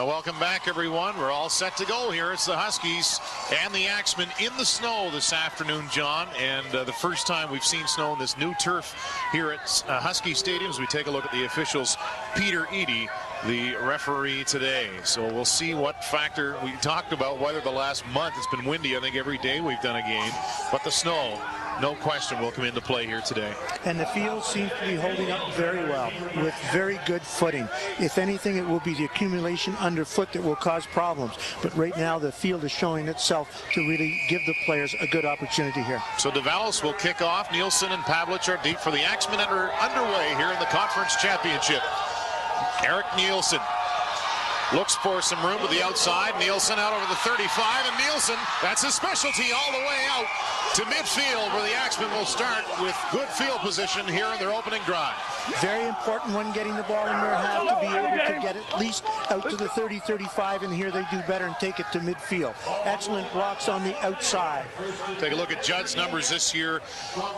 Welcome back, everyone. We're all set to go here. It's the Huskies and the Axemen in the snow this afternoon, John. And the first time we've seen snow in this new turf here at Husky Stadium as we take a look at the officials. Peter Eady, the referee today. So we'll see what factor. We talked about weather the last month. It's been windy, I think, every day we've done a game. But the snow, no question, will come into play here today. And the field seems to be holding up very well with very good footing. If anything, it will be the accumulation underfoot that will cause problems. But right now, the field is showing itself to really give the players a good opportunity here. So DeValis will kick off. Nielsen and Pavlich are deep for the Axemen underway here in the conference championship. Eric Nielsen looks for some room to the outside. Nielsen out over the 35, and Nielsen, that's his specialty, all the way out to midfield, where the Axemen will start with good field position here in their opening drive. Very important when getting the ball in their half to be able to get at least out to the 30-35, and here they do better and take it to midfield. Excellent blocks on the outside. Take a look at Judd's numbers this year,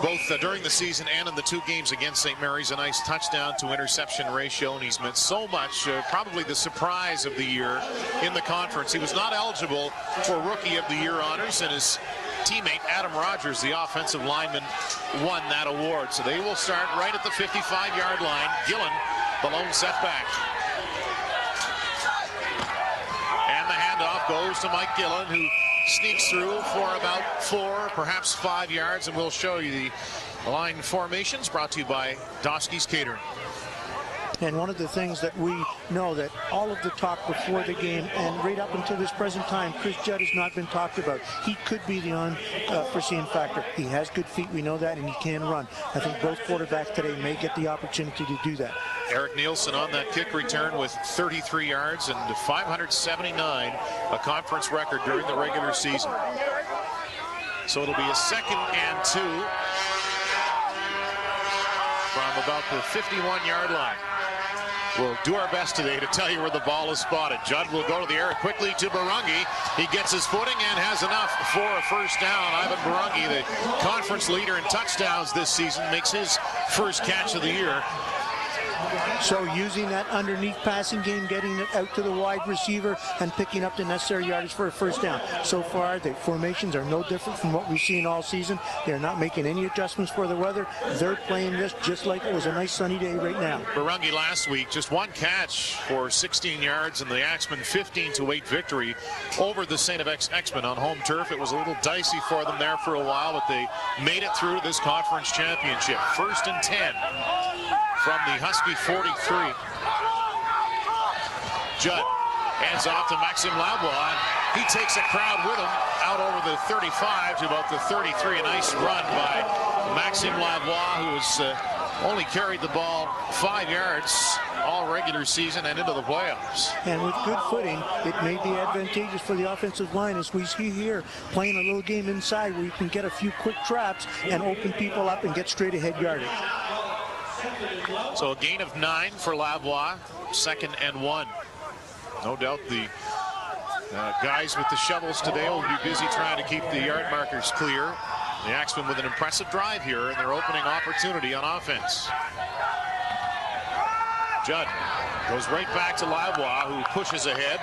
both during the season and in the two games against St. Mary's. A nice touchdown to interception ratio, and he's meant so much, probably the surprise of the year in the conference. He was not eligible for Rookie of the Year honors, and his teammate Adam Rogers, the offensive lineman, won that award. So they will start right at the 55-yard line. Gillen, the lone setback. And the handoff goes to Mike Gillen, who sneaks through for about 4, perhaps 5 yards, and we'll show you the line formations brought to you by Doskey's Catering. And one of the things that we know, that all of the talk before the game and right up until this present time, Chris Judd has not been talked about. He could be the unforeseen factor. He has good feet, we know that, and he can run. I think both quarterbacks today may get the opportunity to do that. Eric Nielsen on that kick return with 33 yards and 579, a conference record during the regular season. So it'll be a 2nd and 2 from about the 51-yard line. We'll do our best today to tell you where the ball is spotted. Judd will go to the air quickly to Barungi. He gets his footing and has enough for a first down. Ivan Barungi, the conference leader in touchdowns this season, makes his first catch of the year. So using that underneath passing game, getting it out to the wide receiver and picking up the necessary yardage for a first down. So far, the formations are no different from what we've seen all season. They're not making any adjustments for the weather. They're playing this just like it was a nice sunny day right now. Barungi last week, just one catch for 16 yards, and the Axemen 15-8 victory over the St. FX Axemen on home turf. It was a little dicey for them there for a while, but they made it through this conference championship. 1st and 10. From the Husky 43. Judd hands off to Maxime Lavoie. He takes a crowd with him out over the 35 to about the 33. A nice run by Maxime Lavoie, who has only carried the ball 5 yards all regular season and into the playoffs. And with good footing, it may be advantageous for the offensive line, as we see here, playing a little game inside where you can get a few quick traps and open people up and get straight ahead yardage. So a gain of 9 for Lavoie, 2nd and 1. No doubt the guys with the shovels today will be busy trying to keep the yard markers clear. The Axemen with an impressive drive here in their opening opportunity on offense. Judd goes right back to Lavoie, who pushes ahead.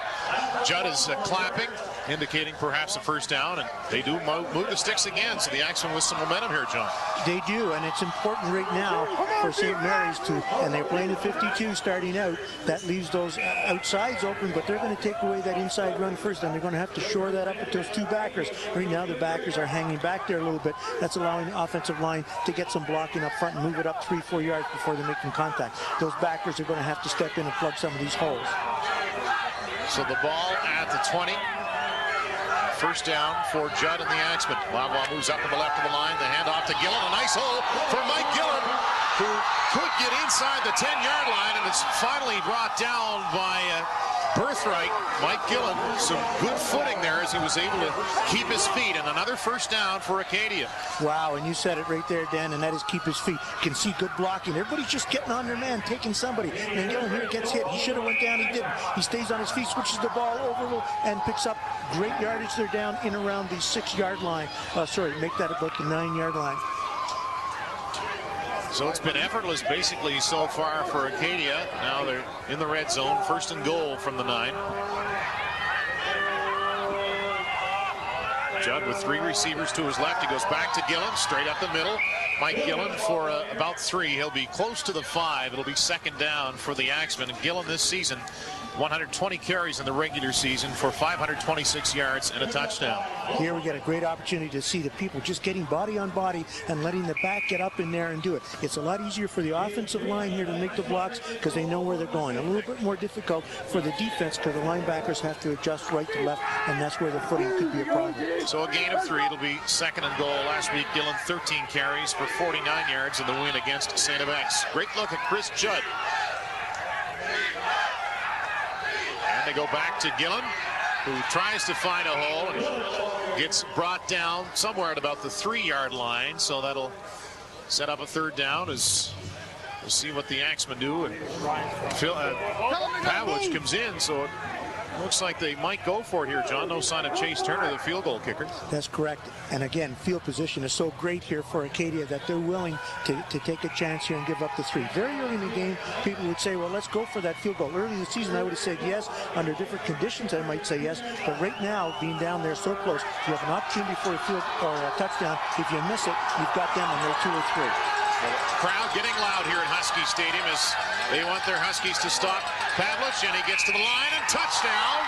Judd is clapping, indicating perhaps a first down, and they do move the sticks again, so the Axemen with some momentum here, John. They do, and it's important right now for St. Mary's to, and they're playing at 52 starting out. That leaves those outsides open, but they're going to take away that inside run first, and they're going to have to shore that up with those 2 backers. Right now, the backers are hanging back there a little bit. That's allowing the offensive line to get some blocking up front and move it up 3-4 yards before they're making contact. Those backers are going to have to step in and plug some of these holes. So the ball at the 20. First down for Judd and the Axemen. Lavoie moves up to the left of the line. The handoff to Gillen. A nice hole for Mike Gillen, who could get inside the 10-yard line, and it's finally brought down by Birthright. Mike Gillen, some good footing there as he was able to keep his feet, and another first down for Acadia. Wow, and you said it right there, Dan, and that is keep his feet. You can see good blocking. Everybody's just getting on their man, taking somebody. And Gillen here gets hit. He should have went down. He didn't. He stays on his feet, switches the ball over, and picks up great yardage. They're down in around the 6-yard line. Make that about the 9-yard line. So it's been effortless basically so far for Acadia. Now they're in the red zone, 1st and goal from the 9. Judd with 3 receivers to his left. He goes back to Gillen, straight up the middle. Mike Gillen for about 3. He'll be close to the 5. It'll be 2nd down for the Axemen. And Gillen this season, 120 carries in the regular season for 526 yards and a touchdown. Here we get a great opportunity to see the people just getting body on body and letting the back get up in there and do it. It's a lot easier for the offensive line here to make the blocks because they know where they're going. A little bit more difficult for the defense because the linebackers have to adjust right to left, and that's where the footing could be a problem. So a gain of 3. It'll be 2nd and goal. Last week, Gillen 13 carries for 49 yards in the win against St. X. Great look at Chris Judd. And they go back to Gillen, who tries to find a hole and gets brought down somewhere at about the 3-yard line. So that'll set up a 3rd down as we'll see what the Axemen do. And Pavlich comes in, so it looks like they might go for it here, John. No sign of Chase Turner, the field goal kicker. That's correct. And again, field position is so great here for Acadia that they're willing to take a chance here and give up the 3. Very early in the game, people would say, well, let's go for that field goal. Early in the season, I would have said yes. Under different conditions, I might say yes. But right now, being down there so close, you have an opportunity for a field or a touchdown. If you miss it, you've got them, and they're 2 or 3. Crowd getting loud here at Husky Stadium as they want their Huskies to stop Pavlich, and he gets to the line and touchdown.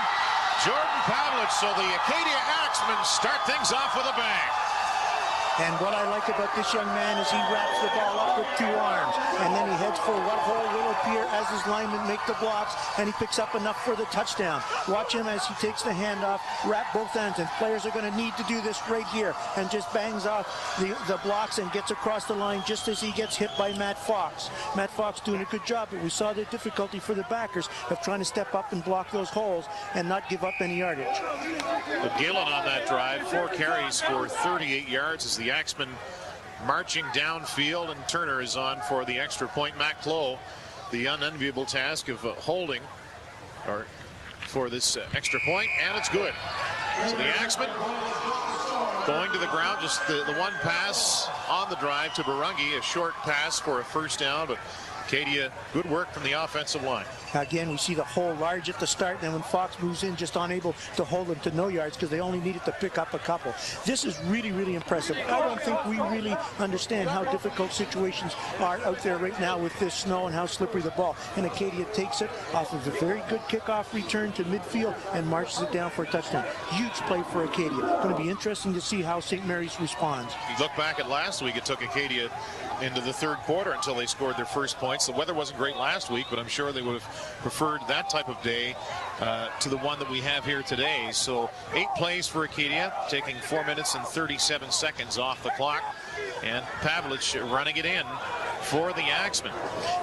Jordan Pavlich. So the Acadia Axemen start things off with a bang. And what I like about this young man is he wraps the ball up with 2 arms, and then he heads for what hole will appear as his linemen make the blocks, and he picks up enough for the touchdown. Watch him as he takes the handoff, wrap both ends, and players are going to need to do this right here, and just bangs off the blocks and gets across the line just as he gets hit by Matt Fox. Matt Fox doing a good job, but we saw the difficulty for the backers of trying to step up and block those holes and not give up any yardage. But Gillen on that drive, 4 carries for 38 yards as the Axemen marching downfield, and Turner is on for the extra point. Matt Clough, the unenviable task of holding or for this extra point, and it's good. So the Axemen going to the ground, just the one pass on the drive to Barungi, a short pass for a 1st down, but Acadia, good work from the offensive line. Again, we see the hole large at the start, and then when Fox moves in, just unable to hold them to no yards because they only needed to pick up a couple. This is really, really impressive. I don't think we really understand how difficult situations are out there right now with this snow and how slippery the ball. And Acadia takes it off of a very good kickoff return to midfield and marches it down for a touchdown. Huge play for Acadia. Going to be interesting to see how St. Mary's responds. You look back at last week, it took Acadia into the 3rd quarter until they scored their first points. The weather wasn't great last week, but I'm sure they would have preferred that type of day to the one that we have here today. So 8 plays for Acadia, taking 4 minutes and 37 seconds off the clock, and Pavlich running it in for the Axemen.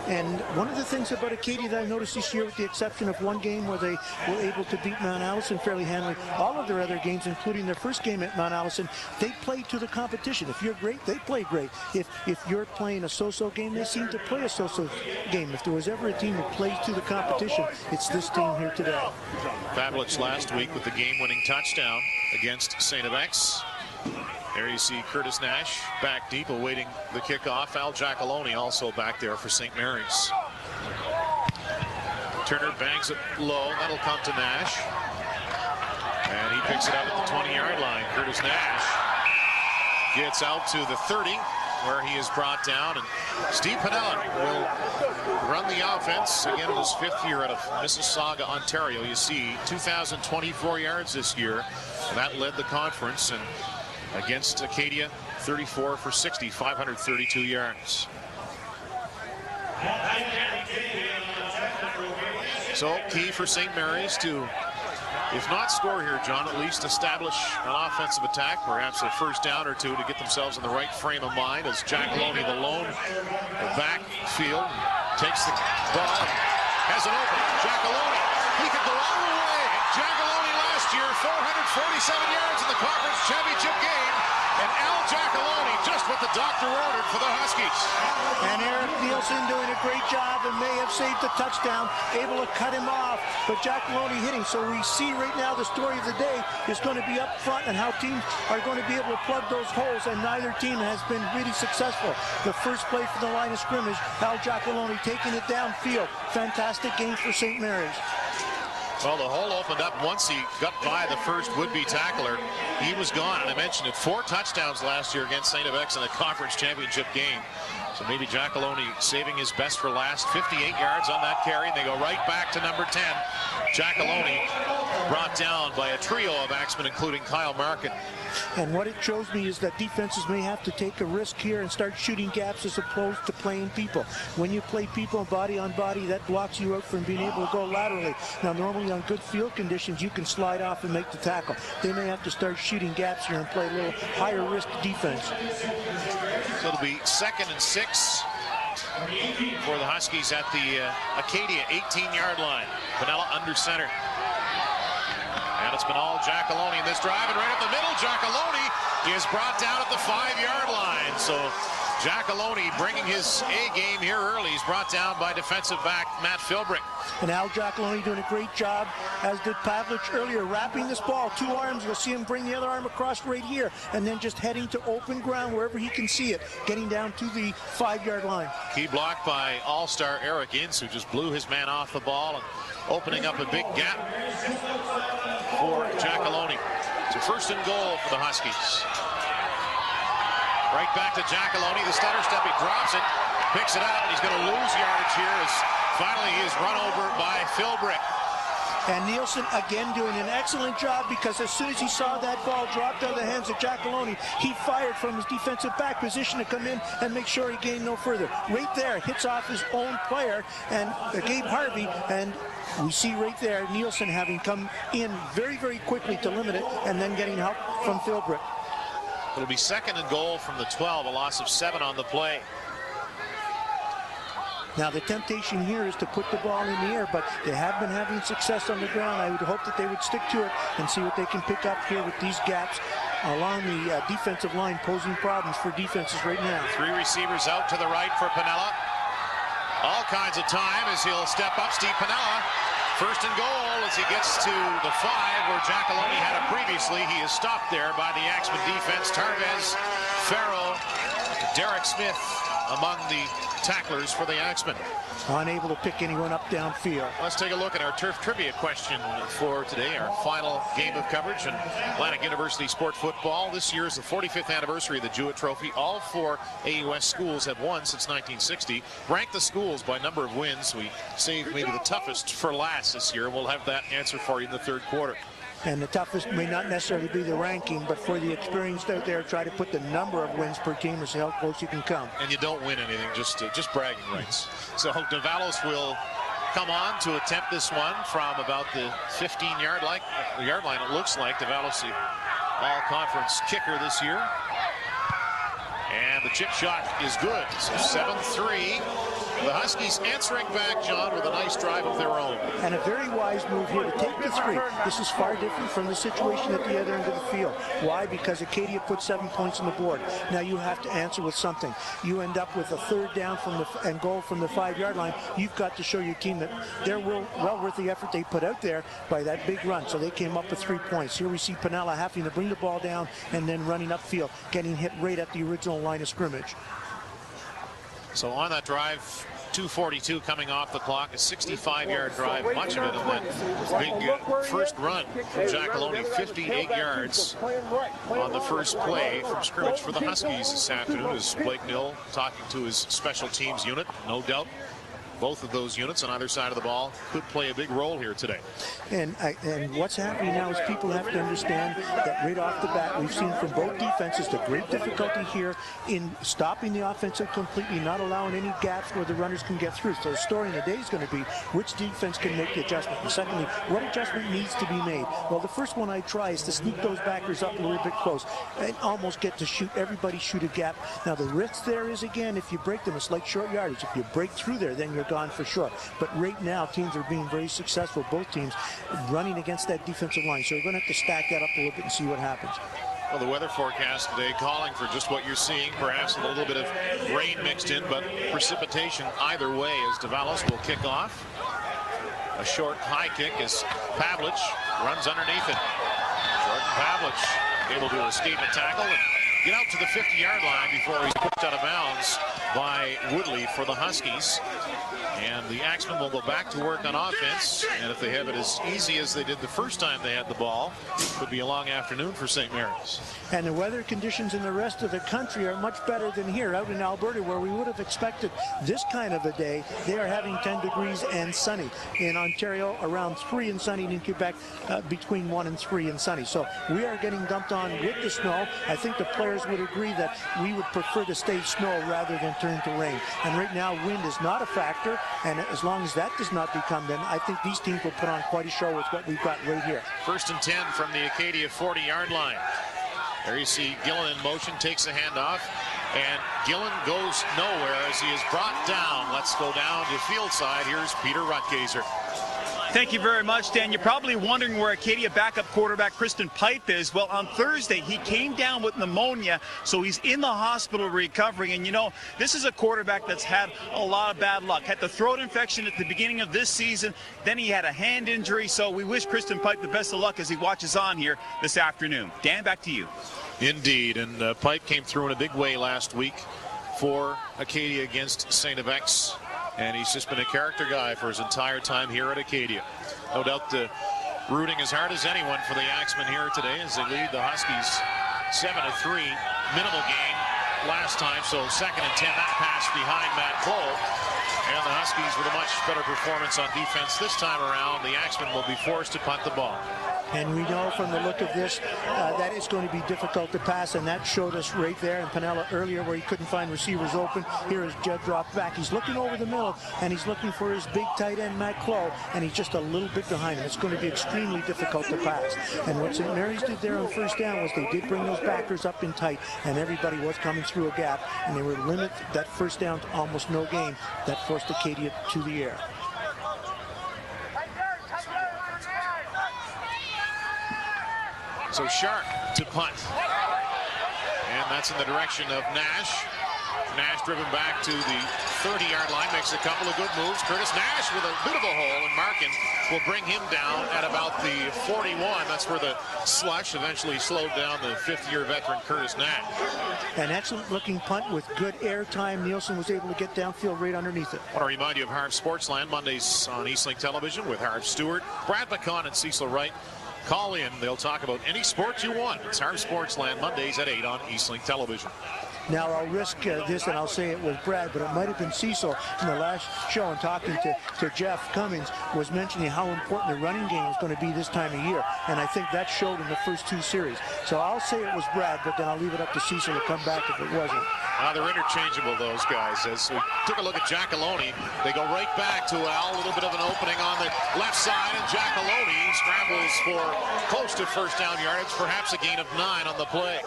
And one of the things about Acadia that I noticed this year, with the exception of one game where they were able to beat Mount Allison fairly handily, all of their other games, including their first game at Mount Allison, they play to the competition. If you're great, they play great. If you're playing a so-so game, they seem to play a so-so game. If there was ever a team that plays to the competition, it's this team here today. Pavlich last week with the game-winning touchdown against St. X. There you see Curtis Nash back deep awaiting the kickoff. Al Giacalone also back there for St. Mary's. Turner bangs it low. That'll come to Nash. And he picks it up at the 20-yard line. Curtis Nash gets out to the 30, where he is brought down. And Steve Pennella will run the offense. Again, in his 5th year out of Mississauga, Ontario. You see 2,024 yards this year. And that led the conference. And against Acadia, 34 for 60, 532 yards. So key for St. Mary's to, if not score here, John, at least establish an offensive attack, perhaps a 1st down or 2 to get themselves in the right frame of mind, as Jack Loney, the lone backfield, takes the ball, has an opening. Jack Loney, he could go all the way. Jack Loney last year, 447 yards in the conference championship game. And Al Giacalone just what the doctor ordered for the Huskies. And Eric Nielsen doing a great job and may have saved the touchdown, able to cut him off, but Giacalone hitting. So we see right now the story of the day is going to be up front and how teams are going to be able to plug those holes, and neither team has been really successful. The first play from the line of scrimmage, Al Giacalone taking it downfield. Fantastic game for St. Mary's. Well, the hole opened up once he got by the first would-be tackler. He was gone, and I mentioned it, 4 touchdowns last year against St. FX in the conference championship game. So maybe Giacalone saving his best for last. 58 yards on that carry, and they go right back to number 10. Giacalone brought down by a trio of Axemen, including Kyle Markin. And what it shows me is that defenses may have to take a risk here and start shooting gaps as opposed to playing people. When you play people body on body, that blocks you out from being able to go laterally. Now, normally on good field conditions, you can slide off and make the tackle. They may have to start shooting gaps here and play a little higher risk defense. So it'll be 2nd and 6 for the Huskies at the Acadia 18-yard line. Piniella under center. And it's been all Giacalone in this drive, and right up the middle, Giacalone is brought down at the 5-yard line. So Giacalone bringing his A game here early. He's brought down by defensive back Matt Philbrick. And Al Giacalone doing a great job, as did Pavlich earlier, wrapping this ball. 2 arms, you'll see him bring the other arm across right here, and then just heading to open ground wherever he can see it, getting down to the 5-yard line. Key block by all-star Eric Ince, who just blew his man off the ball and opening up a big gap for Giacalone. So 1st and goal for the Huskies. Right back to Giacalone. The stutter step, he drops it, picks it up, and he's going to lose yardage here as finally he is run over by Philbrick. And Nielsen again doing an excellent job, because as soon as he saw that ball dropped out of the hands of Giacalone, he fired from his defensive back position to come in and make sure he gained no further. Right there, hits off his own player, and Gabe Harvey, and we see right there Nielsen having come in very, very quickly to limit it, and then getting help from Philbrick. It'll be 2nd and goal from the 12, a loss of 7 on the play. Now the temptation here is to put the ball in the air, but they have been having success on the ground. I would hope that they would stick to it and see what they can pick up here with these gaps along the defensive line, posing problems for defenses right now. 3 receivers out to the right for Piniella. All kinds of time as he'll step up. Steve Piniella, 1st and goal as he gets to the 5 where Giacalone had it previously. He is stopped there by the Axemen defense. Tarvez, Farrell, Derek Smith among the tacklers for the Axemen. Unable to pick anyone up downfield. Let's take a look at our turf trivia question for today, our final game of coverage in Atlantic University sport football. This year is the 45th anniversary of the Jewett Trophy. All 4 AUS schools have won since 1960. Rank the schools by number of wins. We saved maybe the toughest for last this year. We'll have that answer for you in the 3rd quarter. And the toughest may not necessarily be the ranking, but for the experienced out there, try to put the number of wins per team and see how close you can come. And you don't win anything, just bragging rights. So Davalos will come on to attempt this one from about the 15-yard line, it looks like. Davalos, the all-conference kicker this year. And the chip shot is good. So 7-3. The Huskies answering back, John, with a nice drive of their own. And a very wise move here to take the 3. This is far different from the situation at the other end of the field. Why? Because Acadia put 7 points on the board. Now you have to answer with something. You end up with a 3rd down and goal from the 5-yard line. You've got to show your team that they're well worth the effort they put out there by that big run. So they came up with 3 points. Here we see Piniella having to bring the ball down and then running upfield, getting hit right at the original line of scrimmage. So on that drive, 2:42 coming off the clock, a 65-yard drive, much of it in that big first run from Giacalone, 58 yards on the first play from scrimmage for the Huskies this afternoon, as Blake Nill talking to his special teams unit. No doubt both of those units on either side of the ball could play a big role here today. And what's happening now is people have to understand that right off the bat, we've seen from both defenses the great difficulty here in stopping the offensive completely, not allowing any gaps where the runners can get through. So the story in the day is going to be which defense can make the adjustment. And secondly, what adjustment needs to be made? Well, the first one I try is to sneak those backers up a little bit close and almost get to shoot. Everybody shoot a gap. Now the risk there is, again, if you break them, it's like short yardage. If you break through there, then you're gone for sure. But right now, teams are being very successful, both teams, running against that defensive line. So we're going to have to stack that up a little bit and see what happens. Well, the weather forecast today calling for just what you're seeing, perhaps a little bit of rain mixed in, but precipitation either way as Davalos will kick off. A short high kick as Pavlich runs underneath it. Jordan Pavlich able to escape a tackle and get out to the 50-yard line before he's pushed out of bounds by Woodley for the Huskies. And the Axemen will go back to work on offense, and if they have it as easy as they did the first time they had the ball, it could be a long afternoon for St. Mary's. And the weather conditions in the rest of the country are much better than here out in Alberta, where we would have expected this kind of a day. They are having 10 degrees and sunny. In Ontario, around 3 and sunny. In Quebec, between 1 and 3 and sunny. So we are getting dumped on with the snow. I think the players would agree that we would prefer to stay snow rather than turn to rain. And right now, wind is not a factor. And as long as that does not become, then I think these teams will put on quite a show with what we've got right here. 1st and 10 from the Acadia 40-yard line. There you see Gillen in motion, takes a handoff, and Gillen goes nowhere as he is brought down. Let's go down to field side. Here's Peter Rutgazer. Thank you very much, Dan. You're probably wondering where Acadia backup quarterback Kristen Pipe is. Well, on Thursday, he came down with pneumonia, so he's in the hospital recovering. And, you know, this is a quarterback that's had a lot of bad luck. Had the throat infection at the beginning of this season. Then he had a hand injury. So we wish Kristen Pipe the best of luck as he watches on here this afternoon. Dan, back to you. Indeed. And Pipe came through in a big way last week for Acadia against St. FX. And he's just been a character guy for his entire time here at Acadia. No doubt rooting as hard as anyone for the Axemen here today as they lead the Huskies 7-3. Minimal gain last time, so 2nd and 10. That pass behind Matt Cole. And the Huskies with a much better performance on defense this time around. The Axemen will be forced to punt the ball. And we know from the look of this that it's going to be difficult to pass, and that showed us right there in Pinella earlier where he couldn't find receivers open. Here is Judd dropped back. He's looking over the middle, and he's looking for his big tight end, Matt Clough, and he's just a little bit behind him. It's going to be extremely difficult to pass. And what St. Mary's did there on 1st down was they did bring those backers up in tight, and everybody was coming through a gap, and they were limit that 1st down to almost no gain. That forced Acadia to the air. So Sharp to punt. And that's in the direction of Nash. Nash driven back to the 30-yard line, makes a couple of good moves. Curtis Nash with a bit of a hole, and Markin will bring him down at about the 41. That's where the slush eventually slowed down the 5th-year veteran Curtis Nash. An excellent-looking punt with good air time. Nielsen was able to get downfield right underneath it. I want to remind you of Harv Sportsland, Mondays on Eastlink Television with Harv Stewart, Brad McCon, and Cecil Wright. Call in. They'll talk about any sport you want. It's Harv Sportsland, Mondays at 8 on Eastlink Television. Now, I'll risk this, and I'll say it was Brad, but it might have been Cecil in the last show, and talking to Jeff Cummings was mentioning how important the running game was going to be this time of year, and I think that showed in the first 2 series. So I'll say it was Brad, but then I'll leave it up to Cecil to come back if it wasn't. They're interchangeable, those guys. As we took a look at Giacalone, they go right back to Al. A little bit of an opening on the left side, and Giacalone scrambles for close to 1st down yardage, perhaps a gain of 9 on the play.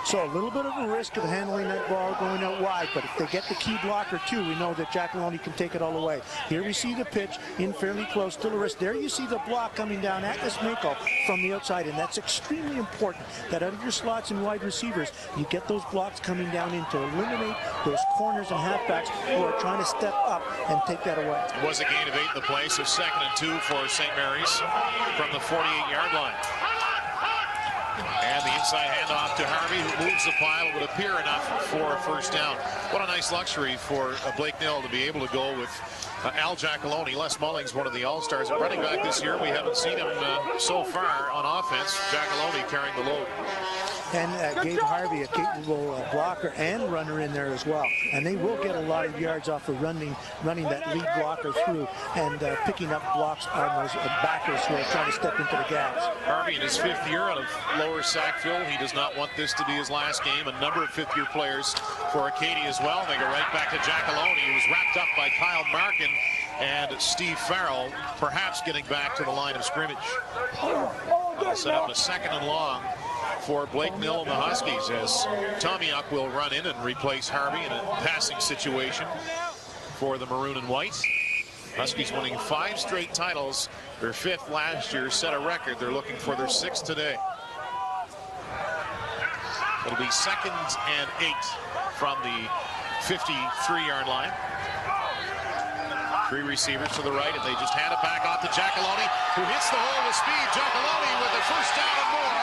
So a little bit of a risk of handling that ball going out wide, but if they get the key blocker too, we know that Giacalone can take it all the way. Here we see the pitch in fairly close, still a risk. There you see the block coming down at Ismako from the outside, and that's extremely important that out of your slots and wide receivers, you get those blocks coming down in to eliminate those corners and halfbacks who are trying to step up and take that away. It was a gain of 8 in the play, so 2nd and 2 for St. Mary's from the 48-yard line. And the inside handoff to Harvey, who moves the pile. It would appear enough for a 1st down. What a nice luxury for Blake Nill to be able to go with Al Giacalone. Les Mullings, one of the all-stars at running back this year. We haven't seen him so far on offense. Giacalone carrying the load. And Gabe Harvey, a capable blocker and runner in there as well. And they will get a lot of yards off of running that lead blocker through and picking up blocks on those backers who are trying to step into the gaps. Harvey in his 5th year out of Lower Sackville. He does not want this to be his last game. A number of 5th-year players for Acadia as well. They go right back to Giacalone. He was wrapped up by Kyle Markin and Steve Farrell, perhaps getting back to the line of scrimmage. They'll set up a 2nd and long for Blake Nill and the Huskies as Tomiak will run in and replace Harvey in a passing situation for the Maroon and White. Huskies winning 5 straight titles. Their 5th last year, set a record. They're looking for their 6th today. It'll be 2nd and 8 from the 53-yard line. 3 receivers to the right, and they just hand it back off to Giacalone, who hits the hole with speed. Giacalone with a first down and more,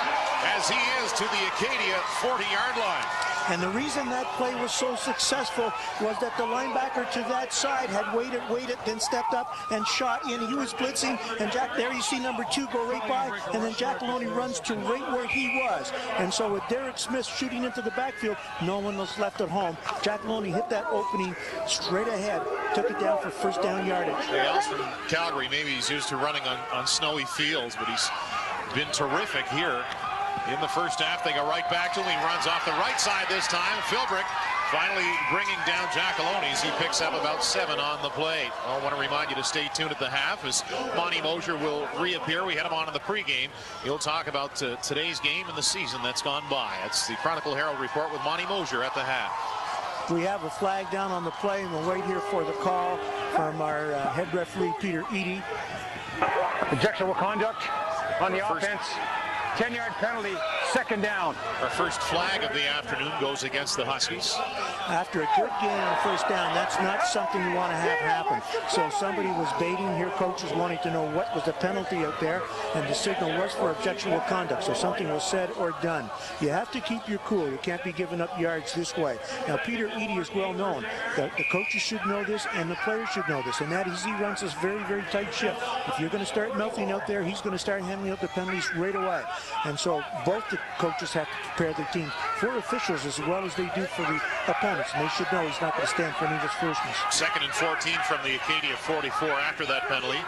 as he is to the Acadia 40-yard line. And the reason that play was so successful was that the linebacker to that side had waited, then stepped up and shot in. He was blitzing, and there you see number 2 go right by, and then Giacalone runs to right where he was. And so with Derek Smith shooting into the backfield, no one was left at home. Giacalone hit that opening straight ahead, took it down for first down yardage. Dale's from Calgary. Maybe he's used to running on snowy fields, but he's been terrific here. In the first half, they go right back to him. He runs off the right side this time. Philbrick finally bringing down Giacalone. He picks up about 7 on the play. I want to remind you to stay tuned at the half, as Monty Mosier will reappear. We had him on in the pregame. He'll talk about today's game and the season that's gone by. It's the Chronicle Herald Report with Monty Mosier at the half. We have a flag down on the play, and we'll wait here for the call from our head referee, Peter Eady. Objectionable conduct on the offense. 10-yard penalty, 2nd down. Our first flag of the afternoon goes against the Huskies. After a good gain on first down, that's not something you want to have happen. So somebody was baiting here. Coaches wanting to know what was the penalty out there, and the signal was for objectionable conduct. So something was said or done. You have to keep your cool. You can't be giving up yards this way. Now, Peter Eady is well known. The coaches should know this, and the players should know this, and that is he runs this very, very tight ship. If you're going to start melting out there, he's going to start handing out the penalties right away. And so both the coaches have to prepare their team for officials as well as they do for the opponents. And they should know he's not going to stand for any of his foolishness. 2nd and 14 from the Acadia 44 after that penalty.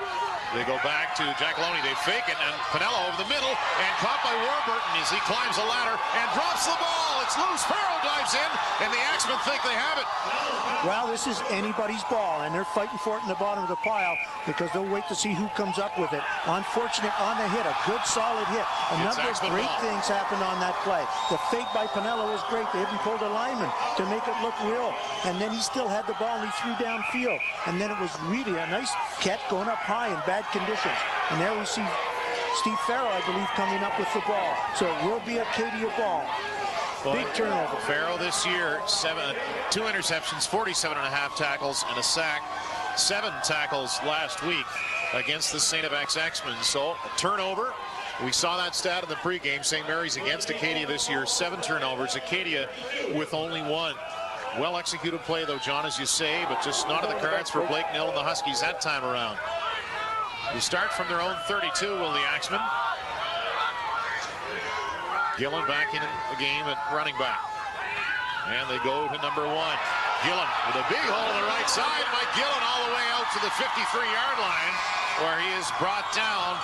They go back to Giacalone. They fake it, and Pinello over the middle, and caught by Warburton as he climbs the ladder and drops the ball. It's loose. Farrell dives in, and the Axemen think they have it. Well, this is anybody's ball, and they're fighting for it in the bottom of the pile because they'll wait to see who comes up with it. Unfortunate on the hit, a good solid hit. A number of great things happened on that play. The fake by Pinello was great. They even pulled a lineman to make it look real, and then he still had the ball and he threw downfield. And then it was really a nice catch going up high in bad conditions. And there we see Steve Farrell, I believe, coming up with the ball. So it will be Acadia ball. Big turnover. Farrell this year, 2 interceptions, 47.5 tackles, and a sack. 7 tackles last week against the St. FX Axemen. So a turnover. We saw that stat in the pregame. St. Mary's against Acadia this year, 7 turnovers. Acadia with only 1. Well executed play though, John, as you say, but just not in the cards for Blake Nell and the Huskies that time around. They start from their own 32, will the Axemen. Gillen back in the game at running back. And they go to number 1. Gillen with a big hole on the right side. Mike Gillen all the way out to the 53-yard line, where he is brought down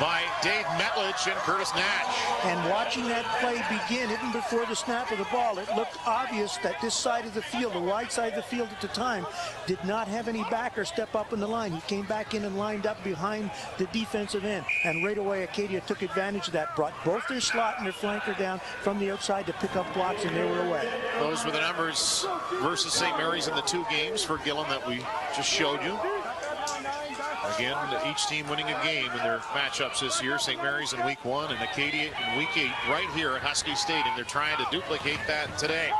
by Dave Metlich and Curtis Nash. And watching that play begin, even before the snap of the ball, it looked obvious that this side of the field, the wide side of the field at the time, did not have any backer step up in the line. He came back in and lined up behind the defensive end. And right away, Acadia took advantage of that, brought both their slot and their flanker down from the outside to pick up blocks, and they were away. Those were the numbers versus St. Mary's in the 2 games for Gillen that we just showed you. Again, each team winning a game in their matchups this year. St. Mary's in week 1 and Acadia in week 8 right here at Husky Stadium. They're trying to duplicate that today.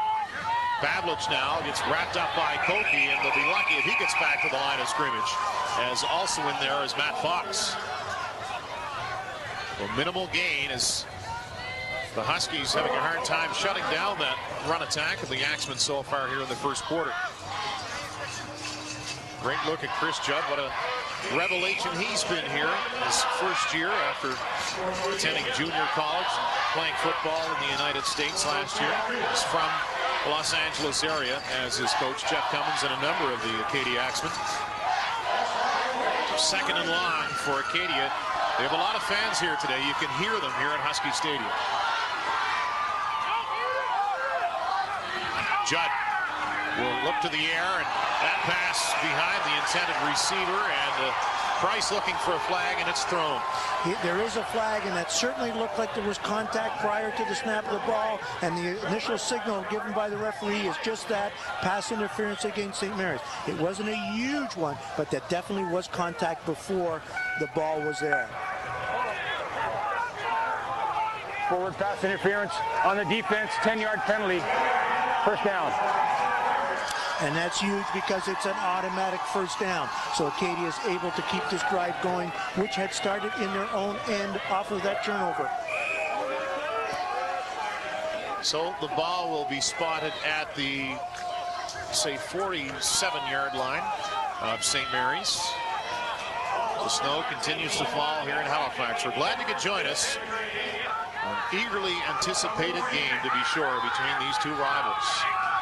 Pavlich now gets wrapped up by Koki, and they'll be lucky if he gets back to the line of scrimmage. As also in there is Matt Fox. Well, minimal gain as the Huskies having a hard time shutting down that run attack of the Axemen so far here in the first quarter. Great look at Chris Judd. What a revelation he's been here his first year after attending junior college and playing football in the United States last year. He's from the Los Angeles area, as his coach Jeff Cummins and a number of the Acadia Axemen. 2nd and long for Acadia. They have a lot of fans here today. You can hear them here at Husky Stadium. Judd will look to the air, and that pass behind the intended receiver, and Price looking for a flag, and it's thrown. There is a flag, and that certainly looked like there was contact prior to the snap of the ball, and the initial signal given by the referee is just that, pass interference against St. Mary's. It wasn't a huge one, but that definitely was contact before the ball was there. Forward pass interference on the defense, 10-yard penalty, first down. And that's huge because it's an automatic first down. So Acadia is able to keep this drive going, which had started in their own end off of that turnover. So the ball will be spotted at the, say, 47-yard line of St. Mary's. The snow continues to fall here in Halifax. We're glad you could join us. An eagerly anticipated game, to be sure, between these two rivals.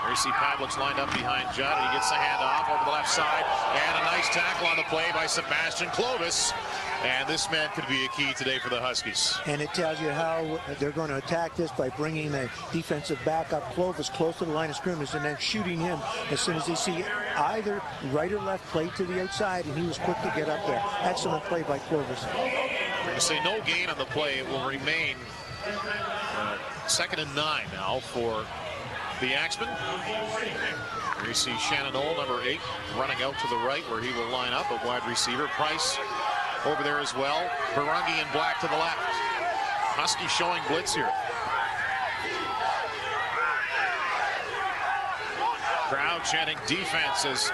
There you see Pavlich lined up behind Judd. He gets the handoff over the left side. And a nice tackle on the play by Sebastian Clovis. And this man could be a key today for the Huskies. And it tells you how they're going to attack this by bringing the defensive back up Clovis close to the line of scrimmage and then shooting him as soon as they see either right or left play to the outside, and he was quick to get up there. Excellent play by Clovis. We're going to say no gain on the play. It will remain 2nd and 9 now for the Axemen. Here you see Shannon Old, number 8, running out to the right where he will line up, a wide receiver. Price over there as well. Barungi in black to the left. Husky showing blitz here. Crowd chanting defense as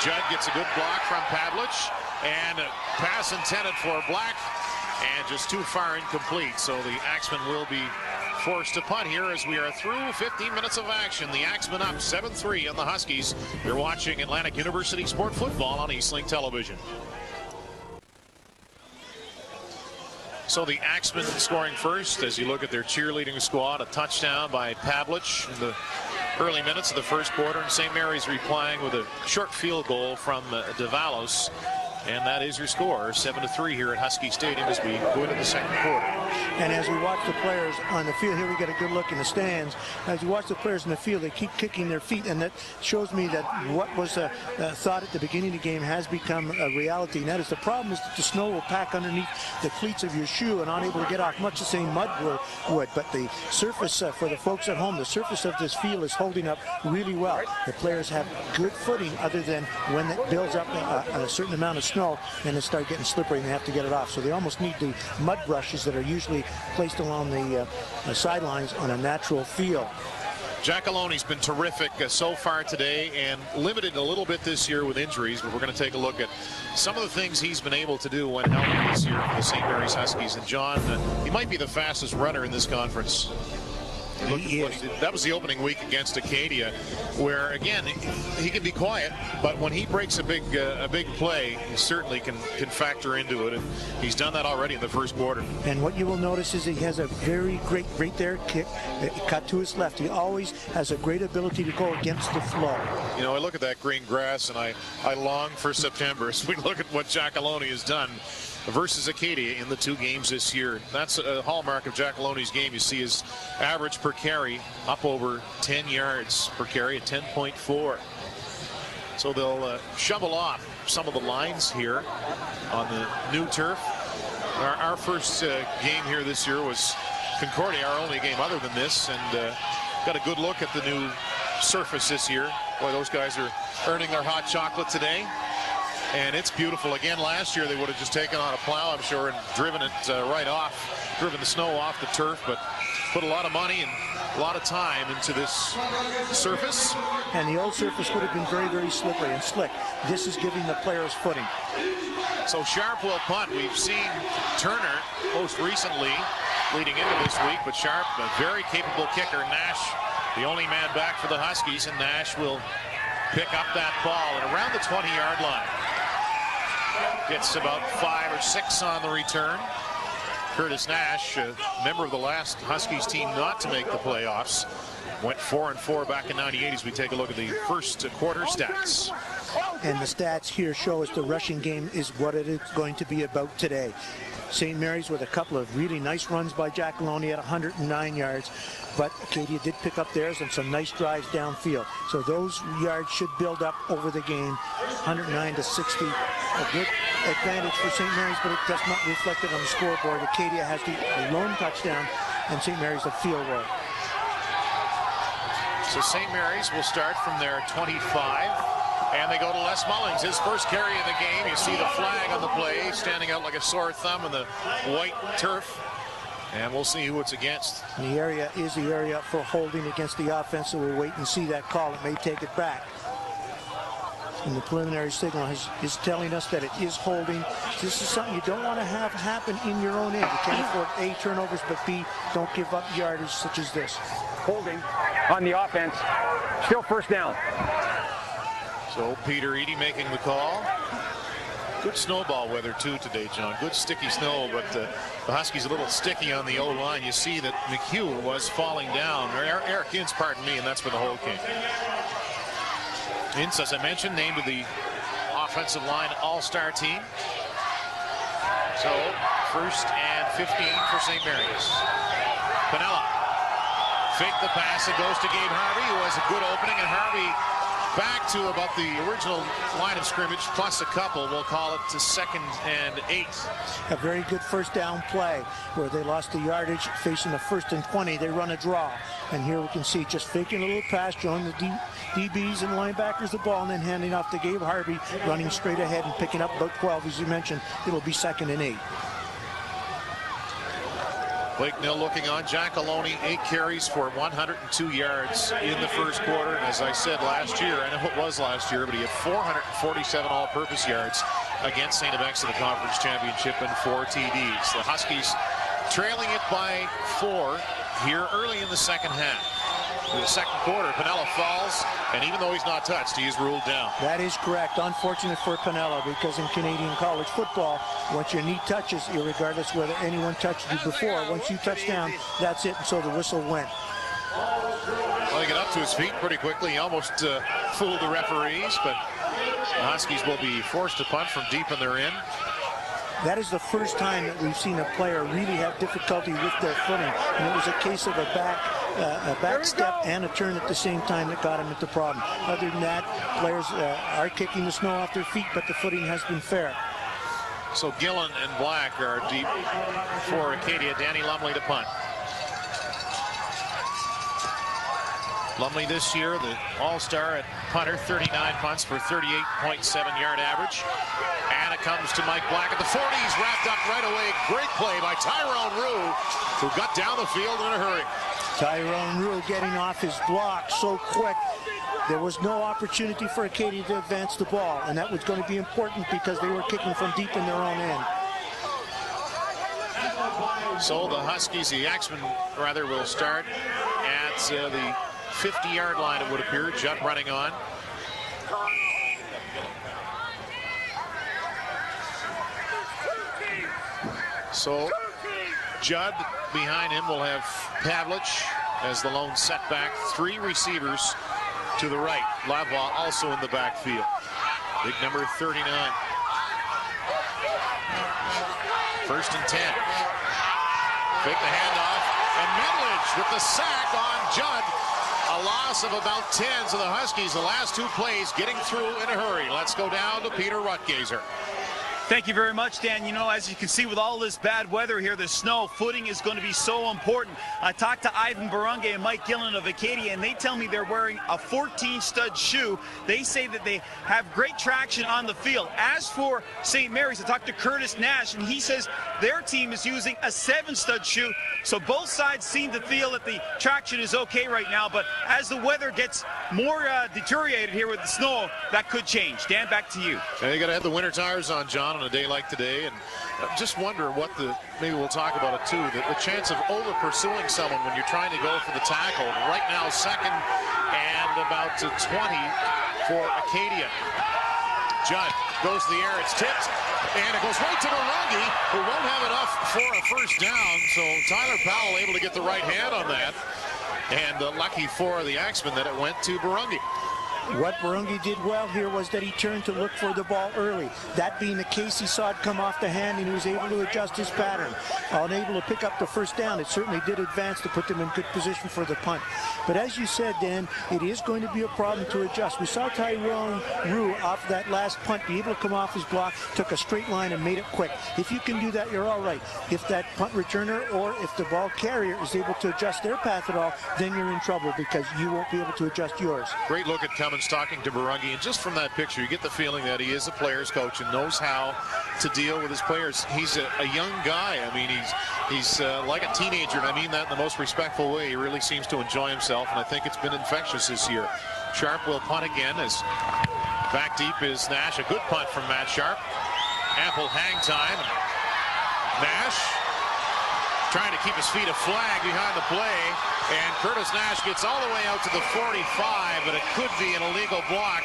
Judd gets a good block from Pavlich, and a pass intended for Black, and just too far incomplete. So the Axemen will be forced to punt here as we are through 15 minutes of action. The Axemen up 7-3 on the Huskies. You're watching Atlantic University Sport Football on Eastlink Television. So the Axemen scoring first as you look at their cheerleading squad. A touchdown by Pavlich in the early minutes of the first quarter, and St. Mary's replying with a short field goal from Davalos. And that is your score, 7-3 here at Husky Stadium as we go into the second quarter. And as we watch the players on the field, here we get a good look in the stands. As you watch the players in the field, they keep kicking their feet, and that shows me that what was thought at the beginning of the game has become a reality. And that is the problem is that the snow will pack underneath the cleats of your shoe and unable to get off, much the same mud would. But the surface for the folks at home, the surface of this field is holding up really well. The players have good footing other than when it builds up a certain amount of snow and they start getting slippery and they have to get it off. So they almost need the mud brushes that are usually placed along the sidelines on a natural field. Jack Loney's been terrific so far today and limited a little bit this year with injuries, but we're going to take a look at some of the things he's been able to do when healthy this year for the St. Mary's Huskies. And John, he might be the fastest runner in this conference. Look at what he did. That was the opening week against Acadia, where again he can be quiet, but when he breaks a big play, he certainly can factor into it, and he's done that already in the first quarter. And what you will notice is he has a very great right there kick, cut to his left. He always has a great ability to go against the flow. You know, I look at that green grass and I long for September as we look at what Jack Loney has done versus Acadia in the 2 games this year. That's a hallmark of Jack Loney's game. You see his average per carry up over 10 yards per carry at 10.4. So they'll shovel off some of the lines here on the new turf. Our first game here this year was Concordia, our only game other than this, and got a good look at the new surface this year. Boy, those guys are earning their hot chocolate today. And it's beautiful. Again, last year they would have just taken on a plow, I'm sure, and driven it right off, driven the snow off the turf, but put a lot of money and a lot of time into this surface. And the old surface would have been very, very slippery and slick. This is giving the players footing. So Sharp will punt. We've seen Turner most recently leading into this week, but Sharp, a very capable kicker. Nash, the only man back for the Huskies, and Nash will pick up that ball at around the 20-yard line. Gets about 5 or 6 on the return. Curtis Nash, a member of the last Huskies team not to make the playoffs, went 4-4 back in '98 as we take a look at the first quarter stats. And the stats here show us the rushing game is what it is going to be about today. St. Mary's with a couple of really nice runs by Jack Loney at 109 yards. But Acadia did pick up theirs and some nice drives downfield. So those yards should build up over the game. 109 to 60. A good advantage for St. Mary's, but it does not reflect it on the scoreboard. Acadia has the lone touchdown and St. Mary's a field goal. So St. Mary's will start from their 25. And they go to Les Mullins, his first carry of the game. You see the flag on the play, standing out like a sore thumb in the white turf. And we'll see who it's against. And the area is the area for holding against the offense, so we'll wait and see that call. It may take it back. And the preliminary signal is telling us that it is holding. This is something you don't want to have happen in your own end. You can't afford A, turnovers, but B, don't give up yardage such as this. Holding on the offense. Still first down. So Peter Eady making the call. Good snowball weather too today, John. Good sticky snow, but the Huskies a little sticky on the O-line. You see that McHugh was falling down. Eric Ince, pardon me, and that's where the hold came. Ince, as I mentioned, named to the offensive line all-star team. So, 1st and 15 for St. Mary's. Pinella. Fake the pass. It goes to Gabe Harvey, who has a good opening, and Harvey back to about the original line of scrimmage, plus a couple. We'll call it to 2nd and 8. A very good first down play where they lost the yardage, facing a 1st and 20. They run a draw. And here we can see just faking a little pass, showing the DBs and linebackers the ball, and then handing off to Gabe Harvey, running straight ahead and picking up about 12. As you mentioned, it'll be 2nd and 8. Blake Nill looking on. Jack Loney, 8 carries for 102 yards in the first quarter. And as I said last year, I know it was last year, but he had 447 all-purpose yards against St. FX in the conference championship and 4 TDs. The Huskies trailing it by 4 here early in the second half. In the second quarter, Pinella falls, and even though he's not touched, he is ruled down. That is correct. Unfortunate for Pinella, because in Canadian college football, once your knee touches, regardless whether anyone touched you before, once you touch down, that's it, and so the whistle went. Well, he got up to his feet pretty quickly. He almost fooled the referees, but the Huskies will be forced to punt from deep in their end. That is the first time that we've seen a player really have difficulty with their footing, and it was a case of a back step and a turn at the same time that got him at the problem. Other than that, players are kicking the snow off their feet, but the footing has been fair. So Gillen and Black are deep for Acadia. Danny Lumley to punt. Lumley this year, the all-star at punter, 39 punts for 38.7-yard average. And it comes to Mike Black at the 40. He's wrapped up right away. Great play by Tyrone Rue, who got down the field in a hurry. Tyrone Rue getting off his block so quick. There was no opportunity for Acadia to advance the ball, and that was going to be important because they were kicking from deep in their own end. So the Huskies, the Axemen rather, will start at the 50-yard line, it would appear. Judd running on. So Judd behind him will have Pavlich as the lone setback. 3 receivers to the right. Lavoie also in the backfield. Big number 39. 1st and 10. Fake the handoff. And Medledge with the sack on Judd. A loss of about 10. So the Huskies, the last 2 plays, getting through in a hurry. Let's go down to Peter Rutgazer. Thank you very much, Dan. You know, as you can see with all this bad weather here, the snow, footing is going to be so important. I talked to Ivan Barunge and Mike Gillen of Acadia, and they tell me they're wearing a 14-stud shoe. They say that they have great traction on the field. As for St. Mary's, I talked to Curtis Nash, and he says their team is using a 7-stud shoe. So both sides seem to feel that the traction is okay right now, but as the weather gets more deteriorated here with the snow, that could change. Dan, back to you. Yeah, you got to have the winter tires on, John, on a day like today, and just wonder what maybe we'll talk about it too, the chance of over pursuing someone when you're trying to go for the tackle. Right now, 2nd and about 20 for Acadia. Judd goes to the air, it's tipped, and it goes right to Barunge, who won't have enough for a first down. So Tyler Powell able to get the right hand on that, and lucky for the Axemen that it went to Barunge. What Barunge did well here was that he turned to look for the ball early. That being the case, he saw it come off the hand, and he was able to adjust his pattern. Unable to pick up the first down, it certainly did advance to put them in good position for the punt. But as you said, Dan, it is going to be a problem to adjust. We saw Tyrone Rue off that last punt be able to come off his block, took a straight line and made it quick. If you can do that, you're all right. If that punt returner or if the ball carrier is able to adjust their path at all, then you're in trouble because you won't be able to adjust yours. Great look at Cummins Bruins talking to Barungi, and just from that picture, you get the feeling that he is a player's coach and knows how to deal with his players. He's a young guy. I mean, he's like a teenager, and I mean that in the most respectful way. He really seems to enjoy himself, and I think it's been infectious this year. Sharp will punt again as back deep is Nash. A good punt from Matt Sharp. Ample hang time. Nash trying to keep his feet. A flag behind the play, and Curtis Nash gets all the way out to the 45, but it could be an illegal block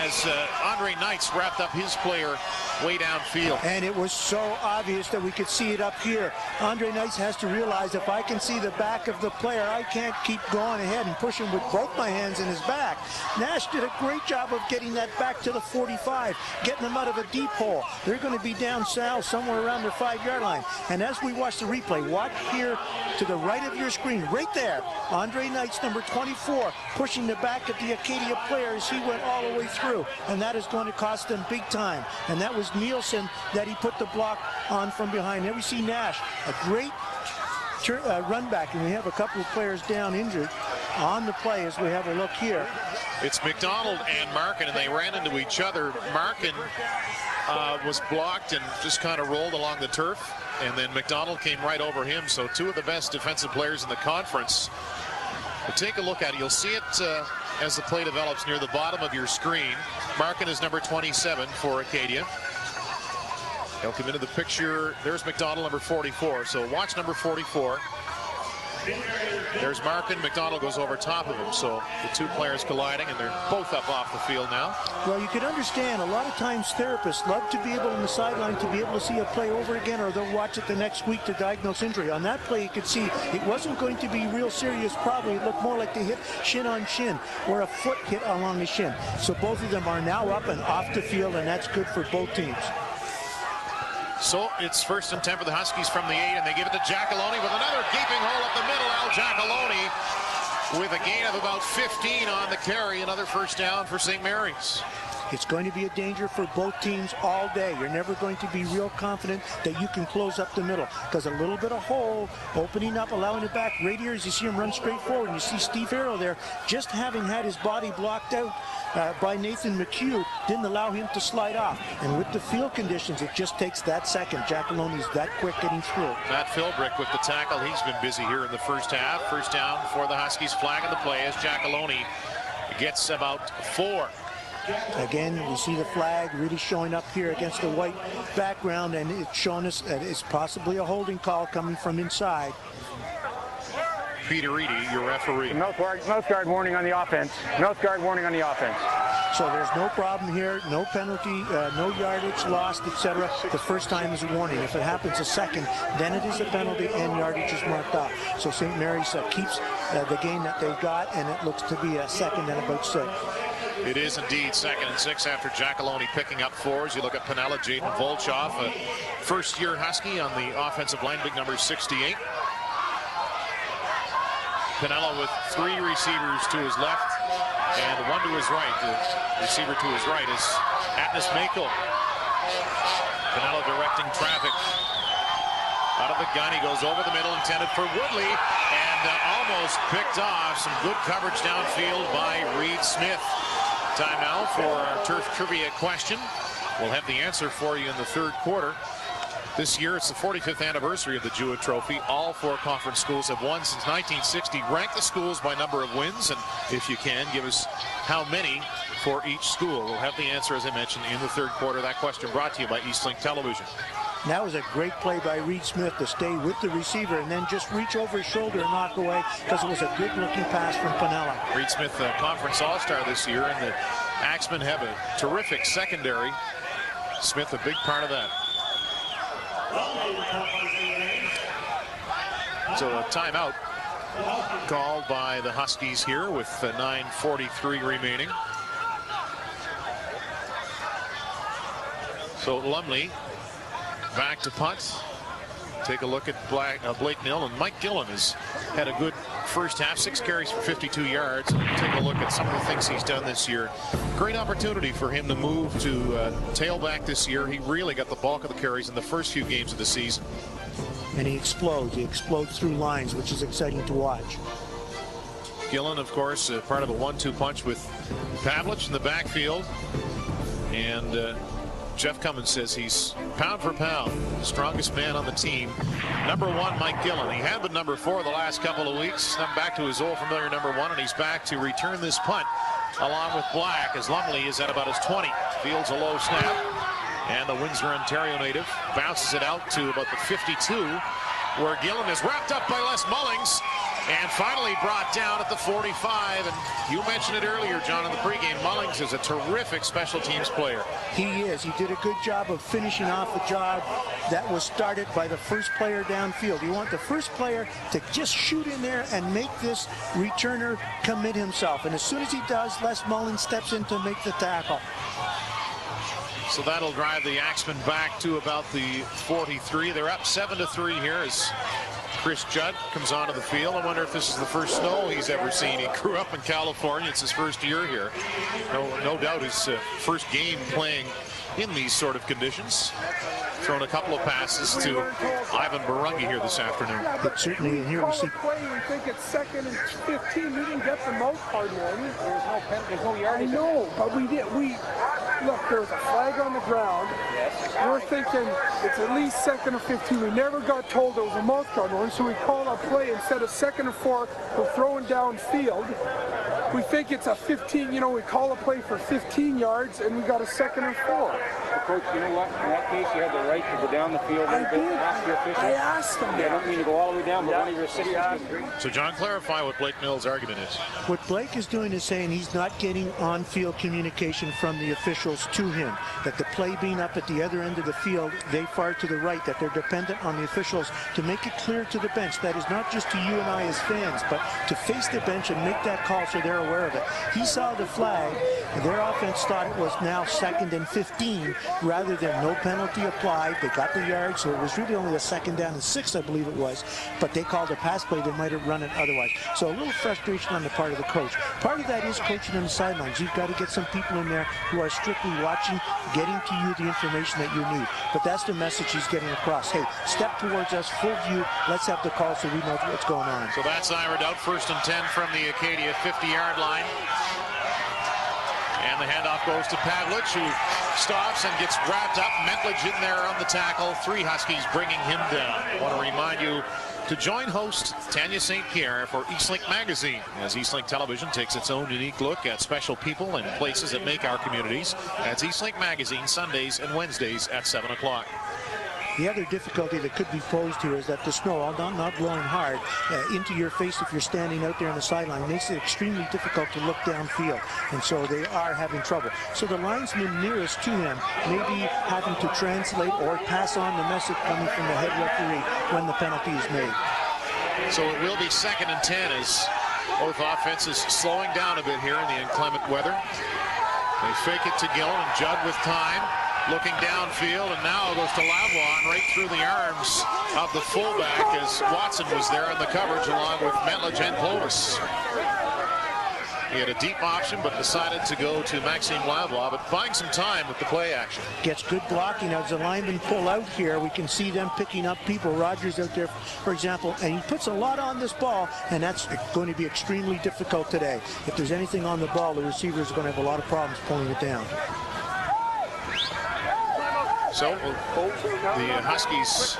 as Andre Knights wrapped up his player way downfield. And it was so obvious that we could see it up here. Andre Knights has to realize, if I can see the back of the player, I can't keep going ahead and push him with both my hands in his back. Nash did a great job of getting that back to the 45, getting them out of a deep hole. They're going to be down south somewhere around their 5-yard line. And as we watch the replay, watch here to the right of your screen, right there, Andre Knights, number 24, pushing the back of the Acadia players. He went all the way through, and that is going to cost them big time. And that was Nielsen that he put the block on from behind. There we see Nash, a great run back, and we have a couple of players down injured on the play as we have a look here. It's McDonald and Markin, and they ran into each other. Markin was blocked and just kind of rolled along the turf, and then McDonald came right over him. So two of the best defensive players in the conference. But take a look at it. You'll see it as the play develops near the bottom of your screen. Markin is number 27 for Acadia. He'll come into the picture. There's McDonald, number 44. So watch number 44. There's Markin. McDonald goes over top of him. So the two players colliding, and they're both up off the field now. Well, you could understand a lot of times therapists love to be able on the sideline to be able to see a play over again, or they'll watch it the next week to diagnose injury. On that play, you could see it wasn't going to be real serious. Probably it looked more like they hit shin on shin, or a foot hit along the shin. So both of them are now up and off the field, and that's good for both teams. So it's 1st and 10 for the Huskies from the 8, and they give it to Giacalone with another gaping hole up the middle. Al Giacalone with a gain of about 15 on the carry. Another first down for St. Mary's. It's going to be a danger for both teams all day. You're never going to be real confident that you can close up the middle, because a little bit of hole opening up, allowing it back. Right here, as you see him run straight forward, and you see Steve Harrow there, just having had his body blocked out by Nathan McHugh, didn't allow him to slide off. And with the field conditions, it just takes that second. Giacalone's that quick getting through. Matt Philbrick with the tackle. He's been busy here in the first half. First down for the Huskies. Flag in the play as Giacalone gets about 4. Again, we see the flag really showing up here against the white background, and it's showing us that it's possibly a holding call coming from inside. Peter Eady, your referee. Mouth guard warning on the offense. Mouth guard warning on the offense. So there's no problem here, no penalty, no yardage lost, etc. The first time is a warning. If it happens a second, then it is a penalty and yardage is marked off. So St. Mary's keeps the gain that they've got, and it looks to be a second and about 6. It is indeed 2nd and 6 after Giacalone picking up 4s. You look at Pinella, Jaden Volchoff, a first-year Husky on the offensive line, big number 68. Pinella with 3 receivers to his left and 1 to his right. The receiver to his right is Atlas Mako. Pinella directing traffic out of the gun. He goes over the middle, intended for Woodley, and almost picked off. Some good coverage downfield by Reed Smith. Time now for our turf trivia question. We'll have the answer for you in the 3rd quarter. This year, it's the 45th anniversary of the Jewett Trophy. All 4 conference schools have won since 1960. Rank the schools by number of wins, and if you can, give us how many for each school. We'll have the answer, as I mentioned, in the 3rd quarter. That question brought to you by Eastlink Television. That was a great play by Reed Smith to stay with the receiver and then just reach over his shoulder and knock away, because it was a good-looking pass from Pinella. Reed Smith, conference all-star this year, and the Axemen have a terrific secondary. Smith, a big part of that. So a timeout called by the Huskies here with 9:43 remaining. So Lumley back to punt. Take a look at Blake Nill, and Mike Gillen has had a good first half, 6 carries for 52 yards. Take a look at some of the things he's done this year. Great opportunity for him to move to tailback this year. He really got the bulk of the carries in the first few games of the season. And he explodes. He explodes through lines, which is exciting to watch. Gillen, of course, part of a 1-2 punch with Pavlich in the backfield. And Jeff Cummins says he's pound for pound the strongest man on the team. Number 1, Mike Gillen. He had been number 4 the last couple of weeks. Now back to his old familiar number 1, and he's back to return this punt along with Black, as Loney is at about his 20. Fields a low snap, and the Windsor, Ontario native bounces it out to about the 52, where Gillen is wrapped up by Les Mullings and finally brought down at the 45. And you mentioned it earlier, John, in the pregame. Mullings is a terrific special teams player. He is. He did a good job of finishing off a job that was started by the first player downfield. You want the first player to just shoot in there and make this returner commit himself. And as soon as he does, Les Mullings steps in to make the tackle. So that'll drive the Axemen back to about the 43. They're up 7-3 here as Chris Judd comes onto the field. I wonder if this is the first snow he's ever seen. He grew up in California. It's his first year here. No doubt his first game playing in these sort of conditions. Thrown a couple of passes to Ivan Barungi here this afternoon. But certainly here we see. We think it's 2nd and 15. We didn't get the most hard one. There's no yardage. I know, but we did. Look, there's a flag on the ground. Yes. We're thinking it's at least 2nd or 15. We never got told there was a mouth guard one, so we called a play instead of 2nd or 4. We're throwing downfield. We think it's a 15. You know, we call a play for 15 yards, and we got a 2nd or 4. Well, Coach, you know what? In that case, you had the right to go down the field a little bit and ask your officials. I asked them. I don't mean to go all the way down, but one of your assistants. So, John, clarify what Blake Mills' argument is. What Blake is doing is saying he's not getting on-field communication from the officials to him, that the play being up at the other end of the field, they far to the right, that they're dependent on the officials to make it clear to the bench. That is not just to you and I as fans, but to face the bench and make that call so they're aware of it. He saw the flag, and their offense thought it was now 2nd and 15 rather than no penalty applied. They got the yard, so it was really only a 2nd down and 6, I believe it was, but they called a pass play. They might have run it otherwise. So a little frustration on the part of the coach. Part of that is coaching on the sidelines. You've got to get some people in there who are strictly watching, getting to you the information that you need. But that's the message he's getting across. Hey, step towards us, full view. Let's have the call so we know what's going on. So that's ironed out. 1st and 10 from the Acadia 50-yard line. And the handoff goes to Pavlich, who stops and gets wrapped up. Metledge in there on the tackle. 3 Huskies bringing him down. I want to remind you to join host Tanya St. Pierre for Eastlink Magazine, as Eastlink Television takes its own unique look at special people and places that make our communities. That's Eastlink Magazine, Sundays and Wednesdays at 7 o'clock. The other difficulty that could be posed here is that the snow, although not blowing hard, into your face if you're standing out there on the sideline, makes it extremely difficult to look downfield. And so they are having trouble. So the linesman nearest to him may be having to translate or pass on the message coming from the head referee when the penalty is made. So it will be 2nd and 10 as both offenses slowing down a bit here in the inclement weather. They fake it to Gillen, and Judd with time, looking downfield, and now it goes to Lavoie right through the arms of the fullback as Watson was there in the coverage along with Metledge and Clovis. He had a deep option but decided to go to Maxime Lavoie, but buying some time with the play action. Gets good blocking as the linemen pull out here. We can see them picking up people. Rogers out there, for example, and he puts a lot on this ball, and that's going to be extremely difficult today. If there's anything on the ball, the receivers are going to have a lot of problems pulling it down. So the Huskies,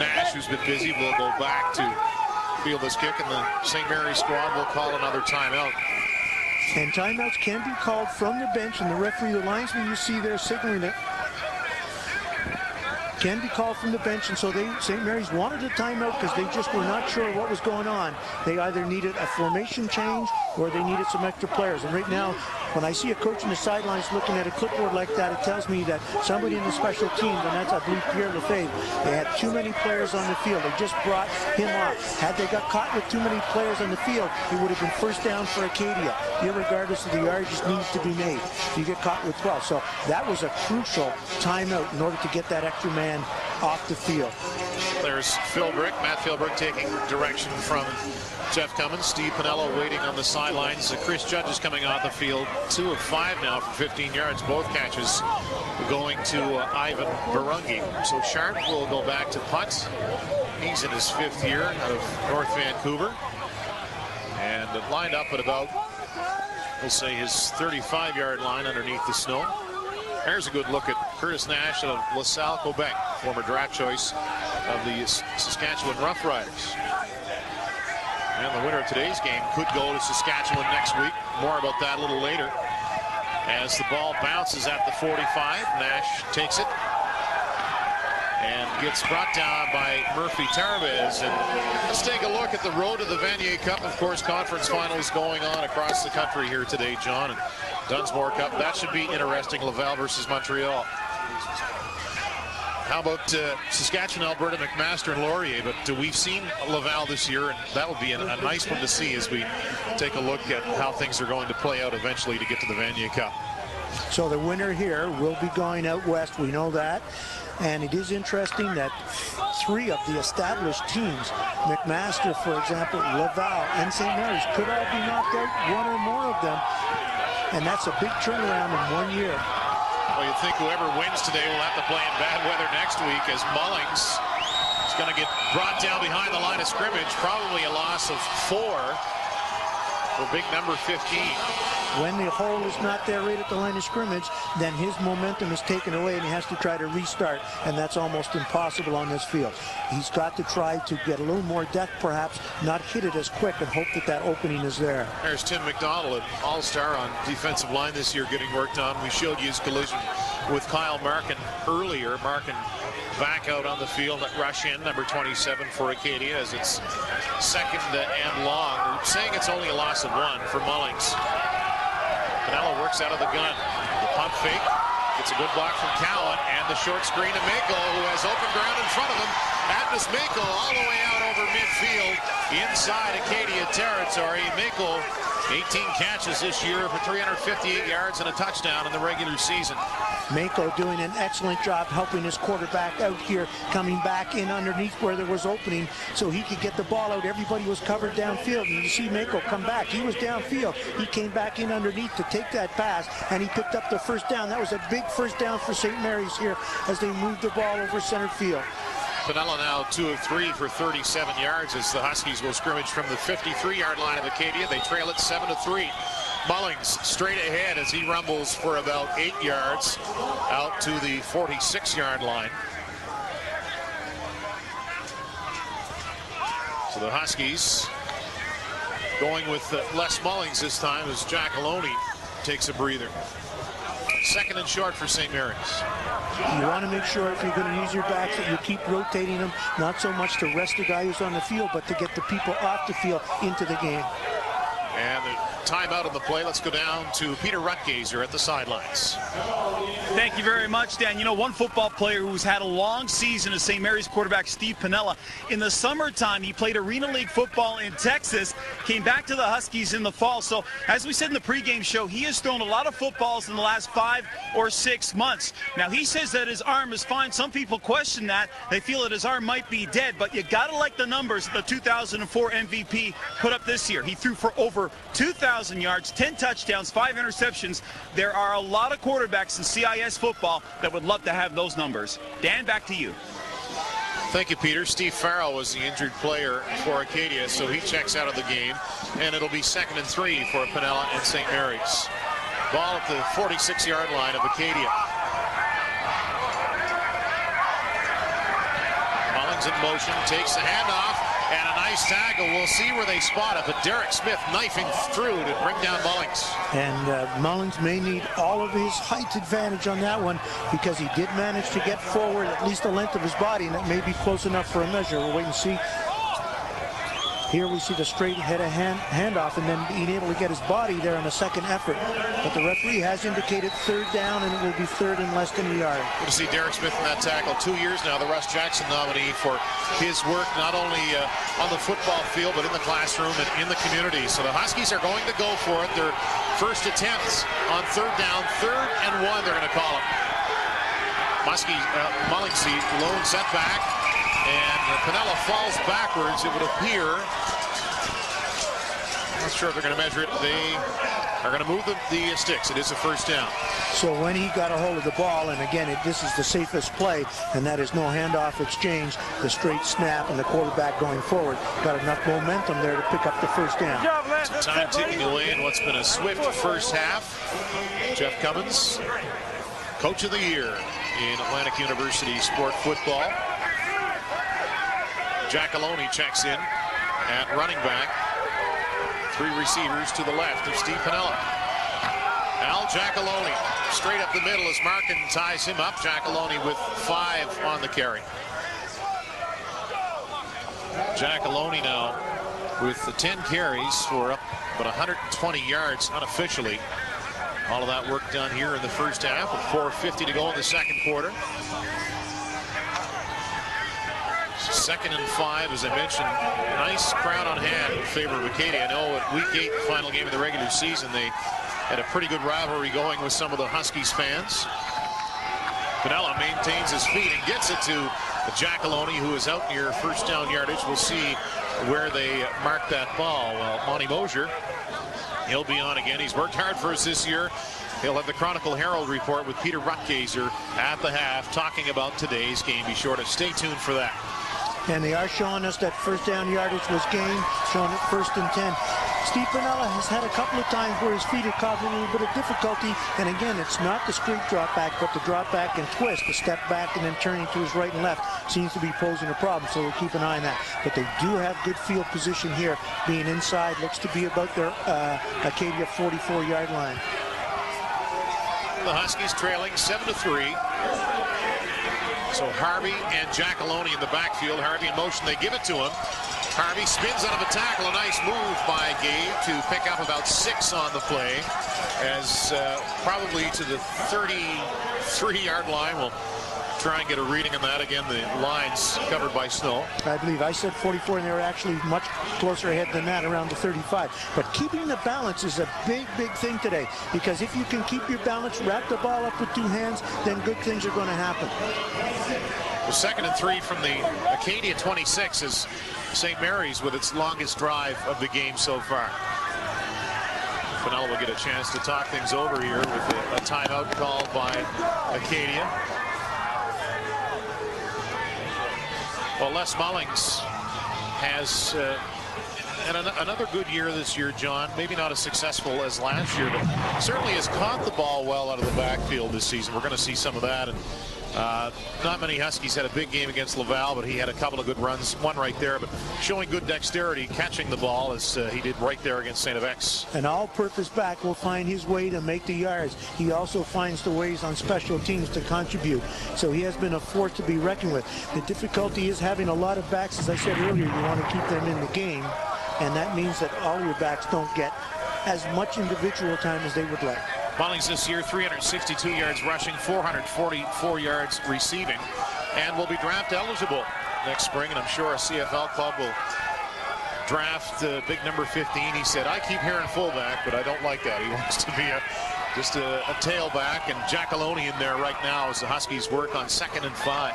Nash, who's been busy, will go back to field this kick, and the St. Mary's squad will call another timeout. And timeouts can be called from the bench, and the referee, the linesman you see there signaling it, can be called from the bench, and so St. Mary's wanted a timeout because they just were not sure what was going on. They either needed a formation change or they needed some extra players. And right now, when I see a coach in the sidelines looking at a clipboard like that, it tells me that somebody in the special teams, and that's, I believe, Pierre Lefebvre, they had too many players on the field. They just brought him off. Had they got caught with too many players on the field, it would have been 1st down for Acadia. Irregardless of the yardage needs to be made. You get caught with 12. So that was a crucial timeout in order to get that extra man off the field. There's Philbrick, Matt Philbrick taking direction from Jeff Cummins. Steve Pinello waiting on the sidelines. Chris Judd is coming off the field. 2 of 5 now for 15 yards. Both catches going to Ivan Barungi. So Sharp will go back to punt. He's in his 5th year out of North Vancouver. And lined up at about, we'll say, his 35-yard line underneath the snow. There's a good look at Curtis Nash of LaSalle, Quebec, former draft choice of the Saskatchewan Roughriders. And the winner of today's game could go to Saskatchewan next week. More about that a little later. As the ball bounces at the 45, Nash takes it and gets brought down by Murphy Tarvez. And let's take a look at the road to the Vanier Cup. Of course, conference finals going on across the country here today, John. And Dunsmore Cup, that should be interesting. Laval versus Montreal. How about Saskatchewan, Alberta, McMaster, and Laurier? But we've seen Laval this year, and that will be a nice one to see as we take a look at how things are going to play out eventually to get to the Vanier Cup. So the winner here will be going out west. We know that. And it is interesting that 3 of the established teams, McMaster, for example, Laval, and St. Mary's, could all be knocked out, 1 or more of them. And that's a big turnaround in 1 year. Well, you'd think whoever wins today will have to play in bad weather next week, as Mullings is going to get brought down behind the line of scrimmage. Probably a loss of 4 for big number 15. When the hole is not there right at the line of scrimmage, then his momentum is taken away and he has to try to restart, and that's almost impossible on this field. He's got to try to get a little more depth, perhaps, not hit it as quick, and hope that that opening is there. There's Tim McDonald, an all-star on defensive line this year, getting worked on. We showed you his collision with Kyle Markin earlier. Markin back out on the field at rush in, number 27 for Acadia, as it's second and long. They're saying it's only a loss of 1 for Mullings. Pinella works out of the gun. The pump fake. Gets a good block from Cowan, and the short screen to Mako, who has open ground in front of him. Atlas Mako all the way out over midfield inside Acadia territory. Mako, 18 catches this year for 358 yards and a touchdown in the regular season. Mako doing an excellent job helping his quarterback out here, coming back in underneath where there was opening so he could get the ball out. Everybody was covered downfield, and you see Mako come back. He was downfield. He came back in underneath to take that pass, and he picked up the first down. That was a big first down for St. Mary's here as they moved the ball over center field. Pinella now 2 of 3 for 37 yards as the Huskies will scrimmage from the 53-yard line of Acadia. They trail it 7-3. Mullings straight ahead as he rumbles for about 8 yards out to the 46-yard line. So the Huskies going with Les Mullings this time as Jack Loney takes a breather. Second and short for St. Mary's. You want to make sure if you're going to use your backs that you keep rotating them, not so much to rest the guy who's on the field, but to get the people off the field into the game. And the timeout on the play. Let's go down to Peter Rutgazer at the sidelines. Thank you very much, Dan. You know, one football player who's had a long season is St. Mary's quarterback Steve Pinella. In the summertime, he played Arena League football in Texas, came back to the Huskies in the fall. So, as we said in the pregame show, he has thrown a lot of footballs in the last 5 or 6 months. Now, he says that his arm is fine. Some people question that. They feel that his arm might be dead, but you got to like the numbers the 2004 MVP put up this year. He threw for over 2,000 yards, 10 touchdowns, 5 interceptions. There are a lot of quarterbacks in CIS football that would love to have those numbers. Dan, back to you. Thank you, Peter. Steve Farrell was the injured player for Acadia, so he checks out of the game, and it'll be 2nd and 3 for Pinella and St. Mary's. Ball at the 46-yard line of Acadia. Mullings in motion, takes the handoff, and a nice tackle. We'll see where they spot it, but Derek Smith knifing through to bring down Mullings. And Mullings may need all of his height advantage on that one because he did manage to get forward at least the length of his body, and it may be close enough for a measure. We'll wait and see. Here we see the straight head of handoff and then being able to get his body there on a second effort. But the referee has indicated 3rd down, and it will be 3rd and less than a yard. Good to see Derek Smith in that tackle. 2 years now, the Russ Jackson nominee for his work not only on the football field but in the classroom and in the community. So the Huskies are going to go for it. Their first attempts on 3rd down, 3rd and 1 they're going to call it. Mullings, the lone setback. And Pinella falls backwards, it would appear. I'm not sure if they're going to measure it. They are going to move the sticks. It is a first down. So when he got a hold of the ball, and again, this is the safest play, and that is no handoff exchange, the straight snap, and the quarterback going forward. Got enough momentum there to pick up the first down. Some time ticking away in what's been a swift first half. Jeff Cummins, Coach of the Year in Atlantic University sport football. Jack Loney checks in at running back. 3 receivers to the left of Steve Piniella. Al Giacalone straight up the middle as Markin ties him up. Giacalone with 5 on the carry. Giacalone now with the 10 carries for up about 120 yards unofficially. All of that work done here in the first half with 4:50 to go in the second quarter. 2nd and 5, as I mentioned. Nice crowd on hand in favor of Acadia. I know at week 8, the final game of the regular season, they had a pretty good rivalry going with some of the Huskies fans. Piniella maintains his feet and gets it to Giacalone, who is out near first down yardage. We'll see where they mark that ball. Well, Monty Mosier, he'll be on again. He's worked hard for us this year. He'll have the Chronicle Herald report with Peter Rutgazer at the half talking about today's game. Be sure to stay tuned for that. And they are showing us that first down yardage was gained, showing it 1st and 10. Steve Piniella has had a couple of times where his feet have caused a little bit of difficulty. And again, it's not the straight drop back, but the drop back and twist, the step back and then turning to his right and left seems to be posing a problem. So we'll keep an eye on that. But they do have good field position here, being inside. Looks to be about their Acadia 44-yard line. The Huskies trailing 7-3. So Harvey and Giacalone in the backfield. Harvey in motion. They give it to him. Harvey spins out of a tackle. A nice move by Gabe to pick up about 6 on the play. As probably to the 33-yard line. We'll try and get a reading on that. Again, the line's covered by snow. I believe I said 44, and they were actually much closer ahead than that, around the 35. But keeping the balance is a big, big thing today, because if you can keep your balance, wrap the ball up with 2 hands, then good things are going to happen. Well, 2nd and 3 from the Acadia 26 is St. Mary's with its longest drive of the game so far. Piniella will get a chance to talk things over here with a timeout called by Acadia. Well, Les Mullings has had another good year this year, John. Maybe not as successful as last year, but certainly has caught the ball well out of the backfield this season. We're going to see some of that. And not many Huskies had a big game against Laval, but he had a couple of good runs, one right there, but showing good dexterity, catching the ball as he did right there against St. FX. An all-purpose back will find his way to make the yards. He also finds the ways on special teams to contribute. So he has been a force to be reckoned with. The difficulty is having a lot of backs. As I said earlier, you want to keep them in the game, and that means that all your backs don't get as much individual time as they would like. Mullings this year, 362 yards rushing, 444 yards receiving, and will be draft eligible next spring. And I'm sure a CFL club will draft big number 15. He said, I keep hearing fullback, but I don't like that. He wants to be just a tailback. And Giacalone in there right now as the Huskies work on 2nd and 5.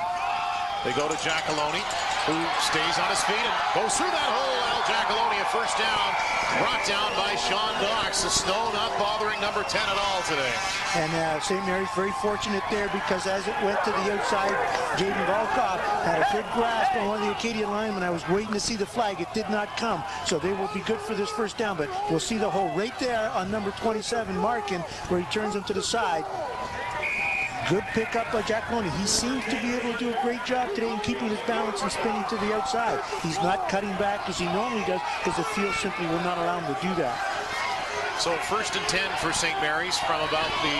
They go to Giacalone, who stays on his feet and goes through that hole. Al Giacalone, a first down, brought down by Sean Knox. The snow not bothering number 10 at all today. And St. Mary's very fortunate there, because as it went to the outside, Jaden Volkov had a good grasp on one of the Acadia linemen. I was waiting to see the flag. It did not come. So they will be good for this first down. But we'll see the hole right there on number 27, Markin, where he turns him to the side. Good pickup by Giacalone. He seems to be able to do a great job today in keeping his balance and spinning to the outside. He's not cutting back as he normally does, because the field simply will not allow him to do that. So 1st and 10 for St. Mary's from about the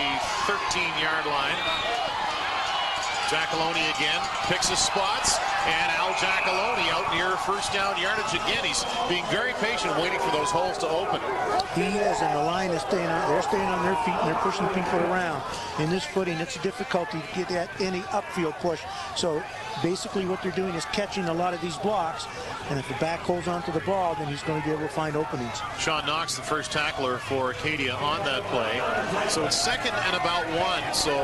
13-yard line. Giacalone again picks his spots, and Al Giacalone out near first down yardage again. He's being very patient, waiting for those holes to open. He is, and the line is staying on. They're staying on their feet, and they're pushing people around. In this footing, it's a difficulty to get at any upfield push. So basically what they're doing is catching a lot of these blocks, and if the back holds onto the ball, then he's going to be able to find openings. Sean Knox, the first tackler for Acadia on that play. So it's 2nd and about 1, so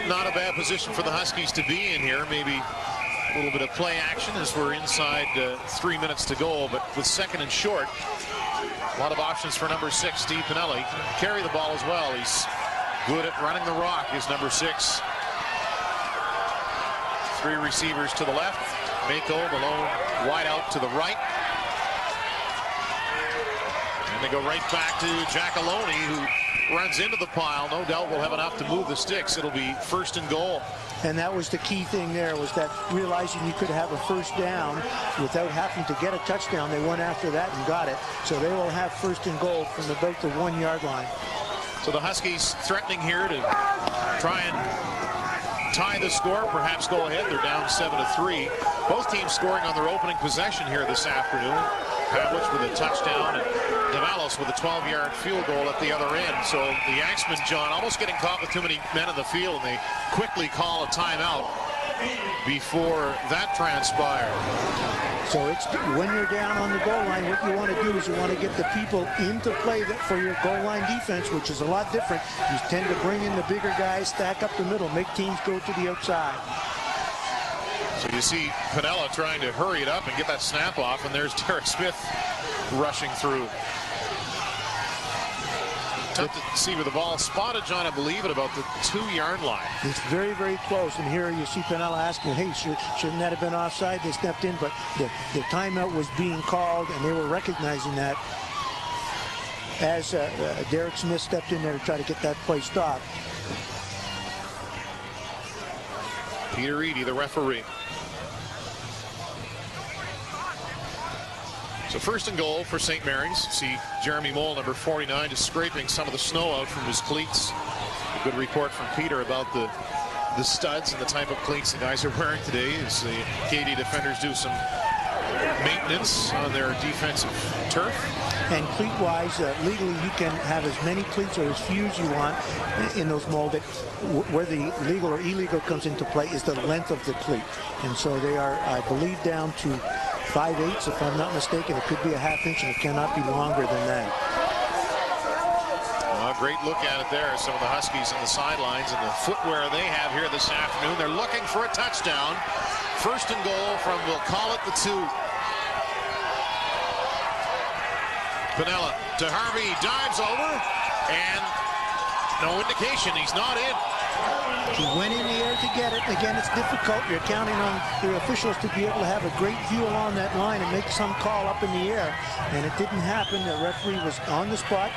not a bad position for the Huskies to be in here. Maybe a little bit of play action as we're inside 3 minutes to go, but with 2nd and short, lot of options for number 6, Steve Pinella. He can carry the ball as well. He's good at running the rock, is number 6. 3 receivers to the left. Mako, Malone, wide out to the right. And they go right back to Jack Loney, who runs into the pile. No doubt will have enough to move the sticks. It'll be 1st and goal. And that was the key thing there, was that realizing you could have a 1st down without having to get a touchdown. They went after that and got it. So they will have 1st and goal from about the 1-yard line. So the Huskies threatening here to try and tie the score, perhaps go ahead. They're down 7-3. Both teams scoring on their opening possession here this afternoon. Pavlich with a touchdown and Davalos with a 12-yard field goal at the other end. So the Axemen, John, almost getting caught with too many men in the field, and they quickly call a timeout before that transpired. So it's when you're down on the goal line, what you want to do is you want to get the people into play for your goal line defense, which is a lot different. You tend to bring in the bigger guys, stack up the middle, make teams go to the outside. So you see Pinella trying to hurry it up and get that snap off, and there's Derek Smith rushing through. Tough to see where the ball spotted, John, I believe, at about the 2-yard line. It's very, very close. And here you see Pinella asking, hey, shouldn't that have been offside? They stepped in, but the timeout was being called, and they were recognizing that as Derek Smith stepped in there to try to get that play stopped. Peter Reedy, the referee. So 1st and goal for St. Mary's. See Jeremy Mole, number 49, just scraping some of the snow out from his cleats. A good report from Peter about the studs and the type of cleats the guys are wearing today as the Acadia defenders do some maintenance on their defensive turf. And cleat-wise, legally you can have as many cleats or as few as you want in those molded. Where the legal or illegal comes into play is the length of the cleat. And so they are, I believe, down to 5/8, if I'm not mistaken. It could be a ½ inch, and it cannot be longer than that. Well, great look at it there. Some of the Huskies on the sidelines and the footwear they have here this afternoon. They're looking for a touchdown. 1st and goal from, we'll call it the 2. Pinella to Harvey, dives over, and no indication. He's not in. He went in the air to get it. Again, it's difficult. You're counting on the officials to be able to have a great view along that line and make some call up in the air. And it didn't happen. The referee was on the spot,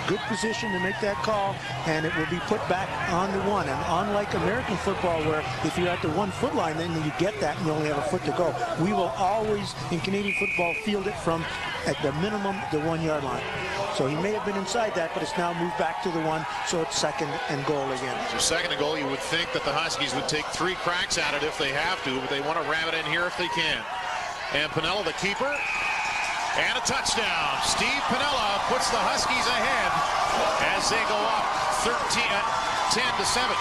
good position to make that call, and it will be put back on the 1. And unlike American football, where if you're at the 1-foot line, then you get that and you only have a foot to go. We will always, in Canadian football, field it from, at the minimum, the 1-yard line. So he may have been inside that, but it's now moved back to the 1, so it's 2nd and goal again. So 2nd and goal, you would think that the Huskies would take 3 cracks at it if they have to, but they want to ram it in here if they can. And Pinella, the keeper, and a touchdown. Steve Pinella puts the Huskies ahead as they go up 10-7.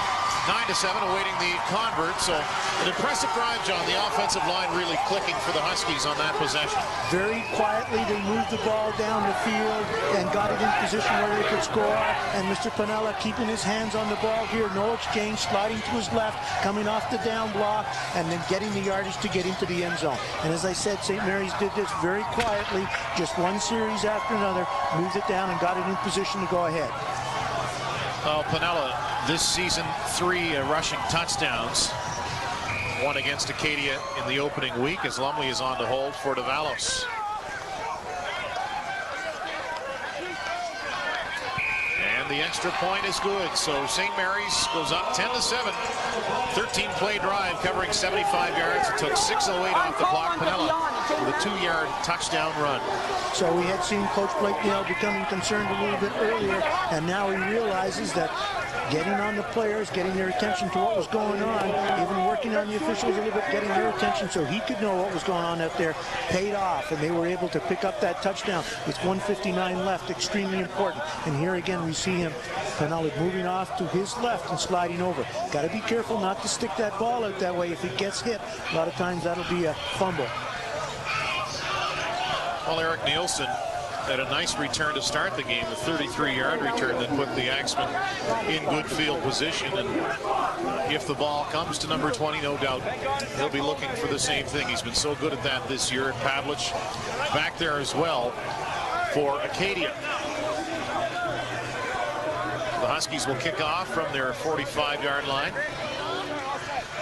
9-7, awaiting the convert. So an impressive drive, John. The offensive line really clicking for the Huskies on that possession. Very quietly, they moved the ball down the field and got it in position where they could score. And Mr. Pinella keeping his hands on the ball here. No exchange, sliding to his left, coming off the down block, and then getting the yardage to get into the end zone. And as I said, St. Mary's did this very quietly, just one series after another, moved it down and got it in position to go ahead. Pinella, this season, 3 rushing touchdowns. 1 against Acadia in the opening week as Lumley is on to hold for Davalos. And the extra point is good. So St. Mary's goes up 10-7. 13-play drive covering 75 yards. It took 6:08 off the clock. Pinella with a 2-yard touchdown run. So we had seen Coach Blakeney becoming concerned a little bit earlier, and now he realizes that getting on the players, getting their attention to what was going on, even working on the officials a little bit, getting their attention so he could know what was going on out there, paid off, and they were able to pick up that touchdown with 1:59 left, extremely important. And here again we see him, Pinella, moving off to his left and sliding over. Got to be careful not to stick that ball out that way. If it gets hit, a lot of times that'll be a fumble. Well, Eric Nielsen had a nice return to start the game, a 33-yard return that put the Axemen in good field position. And if the ball comes to number 20, no doubt he'll be looking for the same thing. He's been so good at that this year. And Pavlich back there as well for Acadia. The Huskies will kick off from their 45-yard line.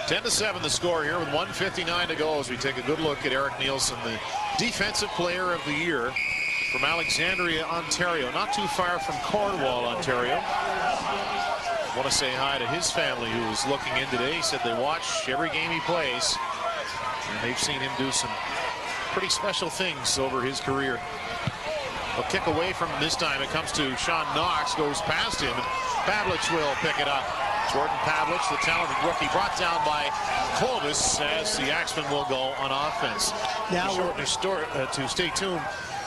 10-7 the score here with 1:59 to go as we take a good look at Eric Nielsen, the Defensive Player of the Year from Alexandria, Ontario, not too far from Cornwall, Ontario. I want to say hi to his family who is looking in today. He said they watch every game he plays, and they've seen him do some pretty special things over his career. A kick away from him this time. It comes to Sean Knox, goes past him, and Pavlich will pick it up. Jordan Pavlich, the talented rookie, brought down by Clovis as the Axemen will go on offense. Now to stay tuned.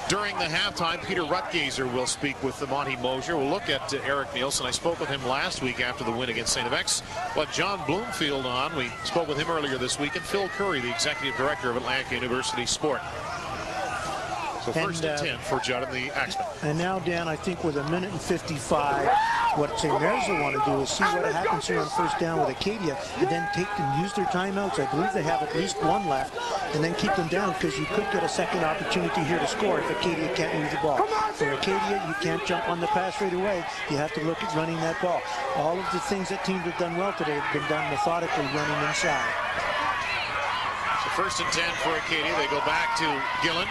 During the halftime, Peter Rutgazer will speak with Monty Mosier. We'll look at Eric Nielsen. I spoke with him last week after the win against St. FX. But John Bloomfield on. We spoke with him earlier this week. And Phil Curry, the executive director of Atlantic University Sport. So first and 10 for Judd and the Axemen. And now, Dan, I think with 1:55, what St. Mary's will want to do is see what happens here on first down with Acadia, and then use their timeouts. I believe they have at least one left, and then keep them down because you could get a second opportunity here to score if Acadia can't move the ball. For Acadia, you can't jump on the pass right away. You have to look at running that ball. All of the things that teams have done well today have been done methodically, running inside. So first and 10 for Acadia. They go back to Gillen.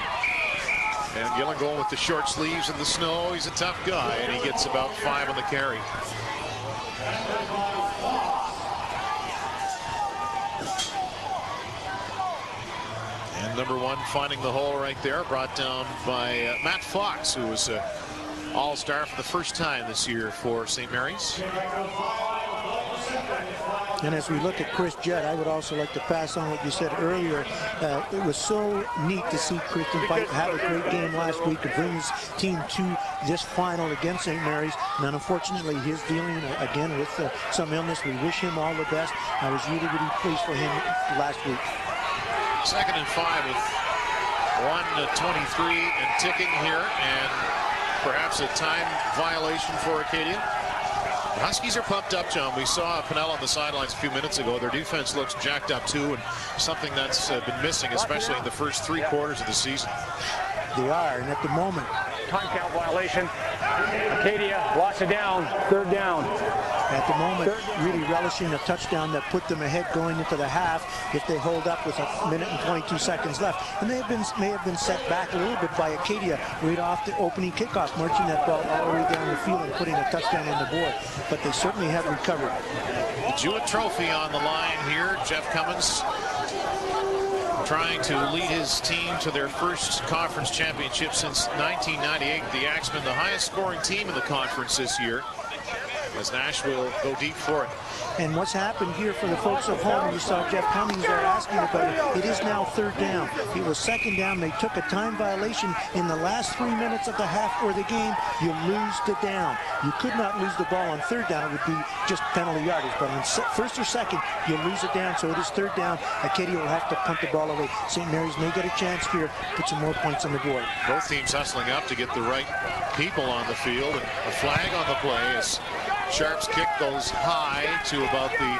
And Gillen going with the short sleeves in the snow. He's a tough guy, and he gets about 5 on the carry. And number 1 finding the hole right there, brought down by Matt Fox, who was an all-star for the first time this year for St. Mary's. And as we look at Chris Judd, I would also like to pass on what you said earlier. It was so neat to see Christian Pike have a great game last week to bring his team to this final against St. Mary's. And unfortunately, he's dealing again with some illness. We wish him all the best. I was really, really pleased for him last week. 2nd and 5 with 1:23 and ticking here, and perhaps a time violation for Acadia. The Huskies are pumped up, John. We saw Pinnell on the sidelines a few minutes ago. Their defense looks jacked up too, and something that's been missing, especially in the first 3 quarters of the season. They are, and at the moment, time count violation. Acadia lost it down, 3rd down. At the moment, really relishing a touchdown that put them ahead going into the half if they hold up with 1:22 left. And they may have been set back a little bit by Acadia right off the opening kickoff, marching that ball all the way down the field and putting a touchdown on the board. But they certainly have recovered. The Jewett Trophy on the line here. Jeff Cummins trying to lead his team to their first conference championship since 1998. The Axemen, the highest scoring team in the conference this year, as Nashville go deep for it. And what's happened here for the folks at home, you saw Jeff Cummings there asking about it. It is now 3rd down. It was 2nd down. They took a time violation in the last 3 minutes of the half or the game. You lose the down. You could not lose the ball on 3rd down. It would be just penalty yardage. But on 1st or 2nd, you lose it down. So it is 3rd down. Acadia will have to punt the ball away. St. Mary's may get a chance here, put some more points on the board. Both teams hustling up to get the right people on the field. And a flag on the play as Sharp's kick goes high to about the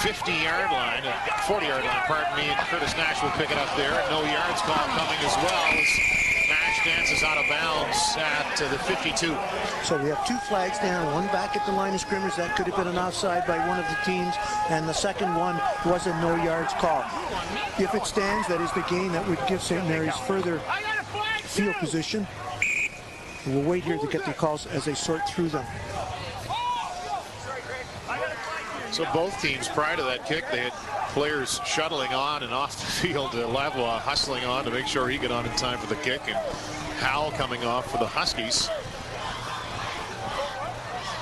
50-yard line, 40-yard line, pardon me, and Curtis Nash will pick it up there. No yards call coming as well as Nash dances out of bounds at the 52. So we have 2 flags down, one back at the line of scrimmage. That could have been an offside by one of the teams, and the second one was a no yards call. If it stands, that is the game that would give St. Mary's further field position. We'll wait here to get the calls as they sort through them. So both teams, prior to that kick, they had players shuttling on and off the field. Lavoie hustling on to make sure he got on in time for the kick, and Howell coming off for the Huskies.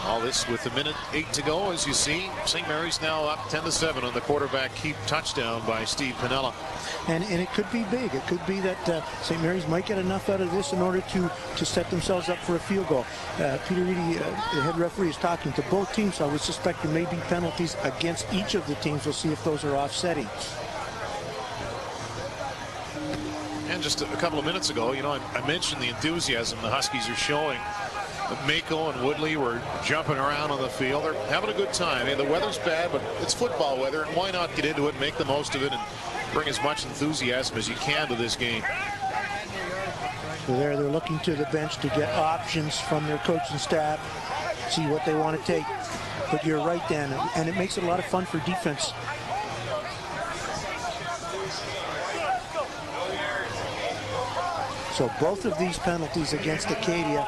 All this with 1:08 to go, as you see. St. Mary's now up 10-7 on the quarterback keep touchdown by Steve Piniella. And it could be big. It could be that St. Mary's might get enough out of this in order to set themselves up for a field goal. Peter Reedy, the head referee, is talking to both teams. So I would suspect there may be penalties against each of the teams. We'll see if those are offsetting. And just a couple of minutes ago, you know, I mentioned the enthusiasm the Huskies are showing. Mako and Woodley were jumping around on the field. They're having a good time. The weather's bad, but it's football weather, and why not get into it and make the most of it and bring as much enthusiasm as you can to this game. So they're looking to the bench to get options from their coaching staff, see what they want to take. But you're right, Dan, and it makes it a lot of fun for defense. So both of these penalties against Acadia.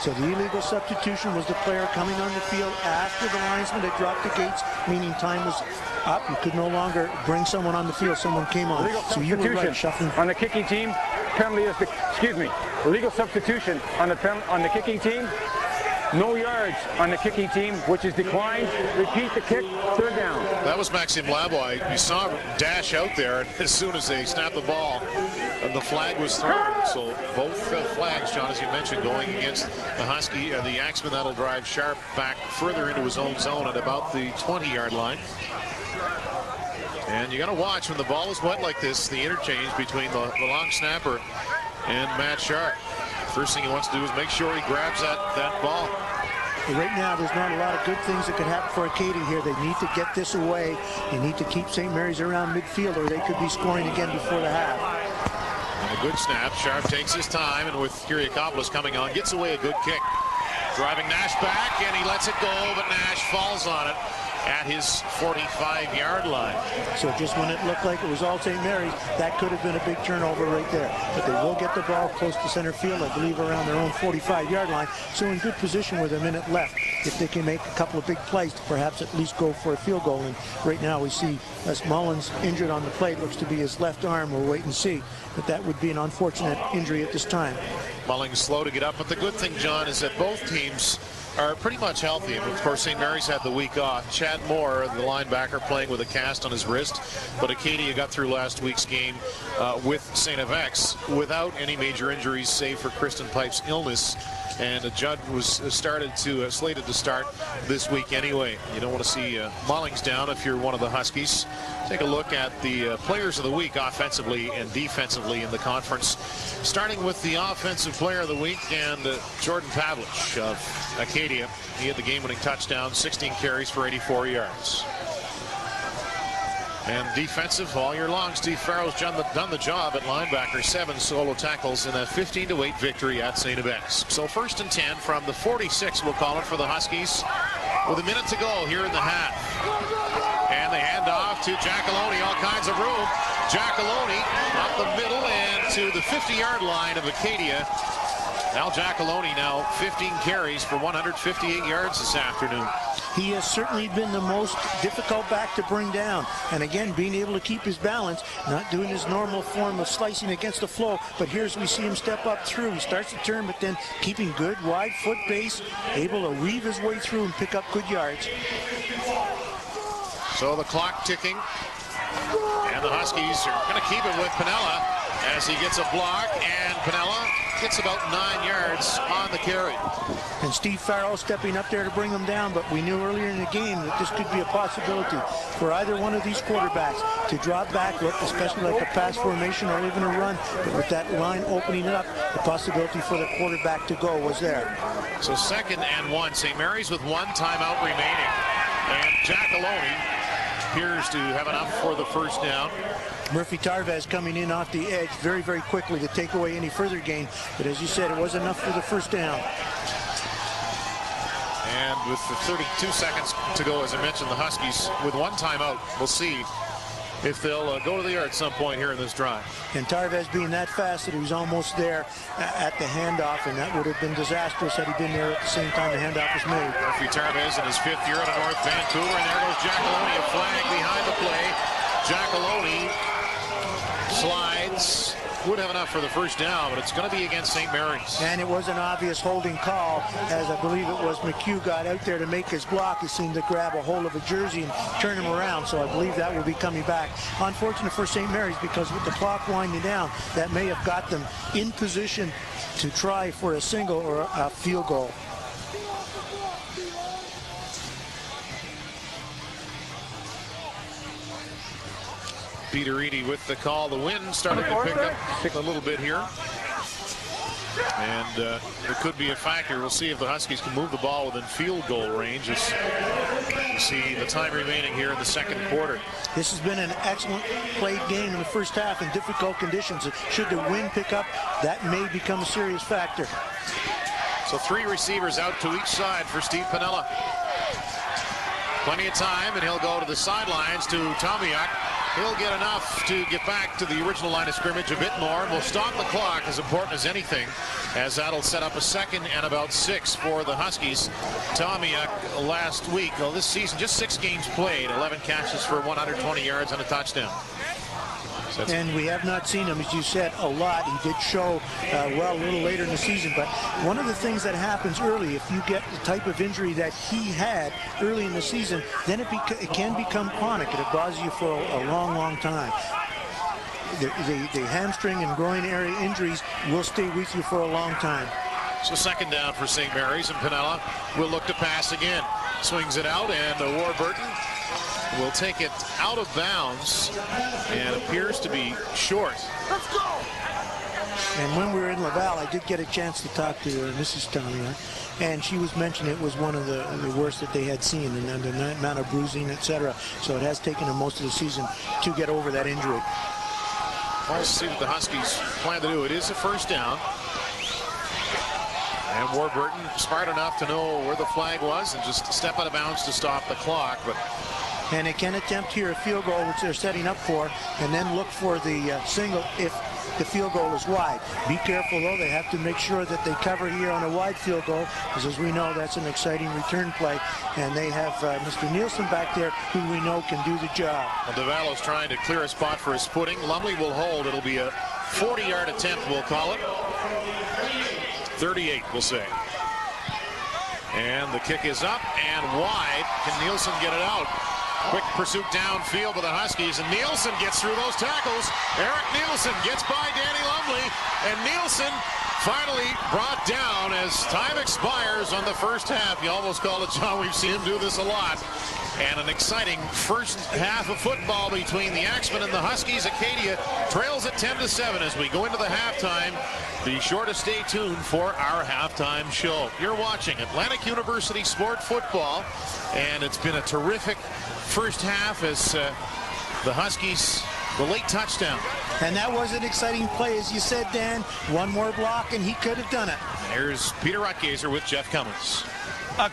So the illegal substitution was the player coming on the field after the linesman had dropped the gates, meaning time was up. You could no longer bring someone on the field. Someone came on. Illegal so you were right, shuffling. On the kicking team, penalty is the, illegal substitution on the kicking team. No yards on the kicking team, which is declined. Repeat the kick, third down. That was Maxime Laboy. You saw him dash out there, and as soon as they snapped the ball, the flag was thrown. So both flags, John, as you mentioned, going against the Husky, the Axemen. That'll drive Sharp back further into his own zone at about the 20-yard line. And you got to watch when the ball is wet like this, the interchange between the long snapper and Matt Sharp. First thing he wants to do is make sure he grabs that ball. Right now, there's not a lot of good things that could happen for Acadia here. They need to get this away. They need to keep St. Mary's around midfield, or they could be scoring again before the half. And a good snap. Sharp takes his time, and with Kiriakopoulos coming on, gets away a good kick. Driving Nash back, and he lets it go, but Nash falls on it at his 45-yard line. So just when it looked like it was all St. Mary's, that could have been a big turnover right there. But they will get the ball close to center field, I believe around their own 45-yard line. So in good position with a minute left, if they can make a couple of big plays to perhaps at least go for a field goal. And right now we see as Mullins injured on the plate, looks to be his left arm. We'll wait and see. But that would be an unfortunate injury at this time. Mullins slow to get up. But the good thing, John, is that both teams are pretty much healthy. Of course, St. Mary's had the week off. Chad Moore, the linebacker, playing with a cast on his wrist. But Acadia got through last week's game with St. FX without any major injuries, save for Kristen Pipe's illness. And Judd was slated to start this week anyway. You don't want to see Mullins down if you're one of the Huskies. Take a look at the players of the week offensively and defensively in the conference. Starting with the offensive player of the week, and Jordan Pavlich of Acadia. He had the game-winning touchdown, 16 carries for 84 yards. And defensive all year long, Steve Farrell's done the job at linebacker. 7 solo tackles in a 15-8 victory at St. FX. So 1st and 10 from the 46, we'll call it, for the Huskies, with a minute to go here in the half. And they hand off to Giacalone, all kinds of room. Giacalone up the middle and to the 50-yard line of Acadia. Al Giacalone now 15 carries for 158 yards this afternoon. He has certainly been the most difficult back to bring down. And again, being able to keep his balance, not doing his normal form of slicing against the flow. But here's we see him step up through. He starts to turn, but then keeping good wide foot base, able to weave his way through and pick up good yards. So the clock ticking. And the Huskies are going to keep it with Pinella as he gets a block. And Pinella gets about 9 yards on the carry. And Steve Farrell stepping up there to bring them down, but we knew earlier in the game that this could be a possibility for either one of these quarterbacks to drop back, look, especially like a pass formation or even a run. But with that line opening up, the possibility for the quarterback to go was there. So 2nd and 1, St. Mary's with 1 timeout remaining. And Giacalone appears to have enough for the first down. Murphy Tarvez coming in off the edge very, very quickly to take away any further gain. But as you said, it was enough for the first down. And with the 32 seconds to go, as I mentioned, the Huskies with 1 timeout. We'll see if they'll go to the air at some point here in this drive. And Tarvez being that fast that he was almost there at the handoff, and that would have been disastrous had he been there at the same time the handoff was made. Murphy Tarvez in his 5th year at North Vancouver, and there goes Giacalone, a flag behind the play. Giacalone slides. Would have enough for the first down, but it's going to be against St. Mary's. And it was an obvious holding call, as I believe it was McHugh got out there to make his block. He seemed to grab a hold of a jersey and turn him around, so I believe that will be coming back. Unfortunate for St. Mary's, because with the clock winding down, that may have got them in position to try for a single or a field goal. Peter Eady with the call. The wind starting to pick up a little bit here. And it could be a factor. We'll see if the Huskies can move the ball within field goal range as you see the time remaining here in the second quarter. This has been an excellent played game in the first half in difficult conditions. Should the wind pick up, that may become a serious factor. So 3 receivers out to each side for Steve Piniella. Plenty of time, and he'll go to the sidelines to Tomiak. He'll get enough to get back to the original line of scrimmage a bit more, and we'll stop the clock, as important as anything, as that'll set up a second and about 6 for the Huskies. Tomiak last week, well, this season, just 6 games played, 11 catches for 120 yards and a touchdown. And we have not seen him, as you said, a lot. He did show well a little later in the season. But one of the things that happens early, if you get the type of injury that he had early in the season, then it can become chronic. It bothers you for a long, long time. The hamstring and groin area injuries will stay with you for a long time. So second down for St. Mary's, and Piniella will look to pass again. Swings it out, and Warburton will take it out of bounds and appears to be short. Let's go! And when we were in Laval, I did get a chance to talk to Mrs. Tomiak, and she was mentioning it was one of the worst that they had seen, and the amount of bruising, etc. So it has taken them most of the season to get over that injury. We'll see what the Huskies plan to do. It is a first down. And Warburton, smart enough to know where the flag was and just step out of bounds to stop the clock. And they can attempt here a field goal, which they're setting up for, and then look for the single if the field goal is wide. Be careful, though. They have to make sure that they cover here on a wide field goal, because as we know, that's an exciting return play. And they have Mr. Nielsen back there, who we know can do the job. Well, DeValo's trying to clear a spot for his footing. Lumley will hold. It'll be a 40-yard attempt, we'll call it. 38, we'll say. And the kick is up and wide. Can Nielsen get it out? Quick pursuit downfield by the Huskies, and Nielsen gets through those tackles. Eric Nielsen gets by Danny Lumley, and Nielsen finally brought down as time expires on the first half. You almost call it, John. We've seen him do this a lot. And an exciting first half of football between the Axemen and the Huskies. Acadia trails at 10-7 as we go into the halftime. Be sure to stay tuned for our halftime show. You're watching Atlantic University Sport Football, and it's been a terrific first half as the Huskies, the late touchdown. And that was an exciting play, as you said, Dan. One more block, and he could have done it. And here's Peter Rutgazer with Jeff Cummins.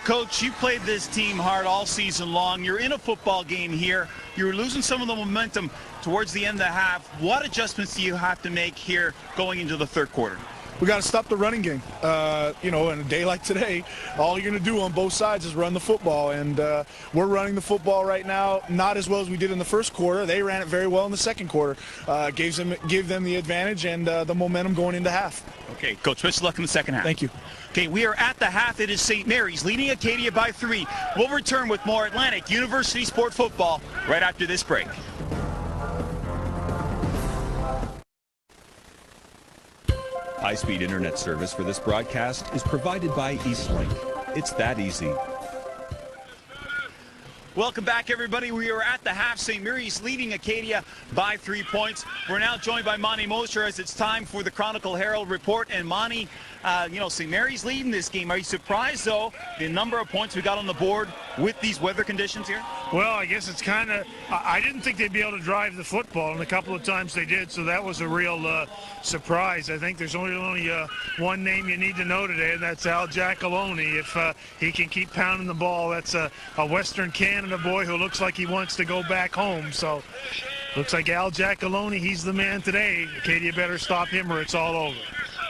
Coach, you played this team hard all season long. You're in a football game here. You're losing some of the momentum towards the end of the half. What adjustments do you have to make here going into the third quarter? We got to stop the running game. You know, in a day like today, all you're going to do on both sides is run the football. And we're running the football right now, not as well as we did in the first quarter. They ran it very well in the second quarter. Gave them the advantage and the momentum going into half. Okay, Coach, best of luck in the second half. Thank you. Okay, we are at the half. It is St. Mary's leading Acadia by 3. We'll return with more Atlantic University Sport Football right after this break. High-speed internet service for this broadcast is provided by Eastlink. It's that easy. Welcome back, everybody. We are at the half. St. Mary's leading Acadia by 3 points. We're now joined by Monty Mosher as it's time for the Chronicle Herald report. And Monty, you know, St. Mary's leading this game. Are you surprised, though, the number of points we got on the board with these weather conditions here? Well, I guess it's kind of, I didn't think they'd be able to drive the football, and a couple of times they did, so that was a real surprise. I think there's only one name you need to know today, and that's Al Giacalone. If he can keep pounding the ball, that's a Western Canada boy who looks like he wants to go back home. So looks like Al Giacalone, he's the man today. Acadia better stop him or it's all over.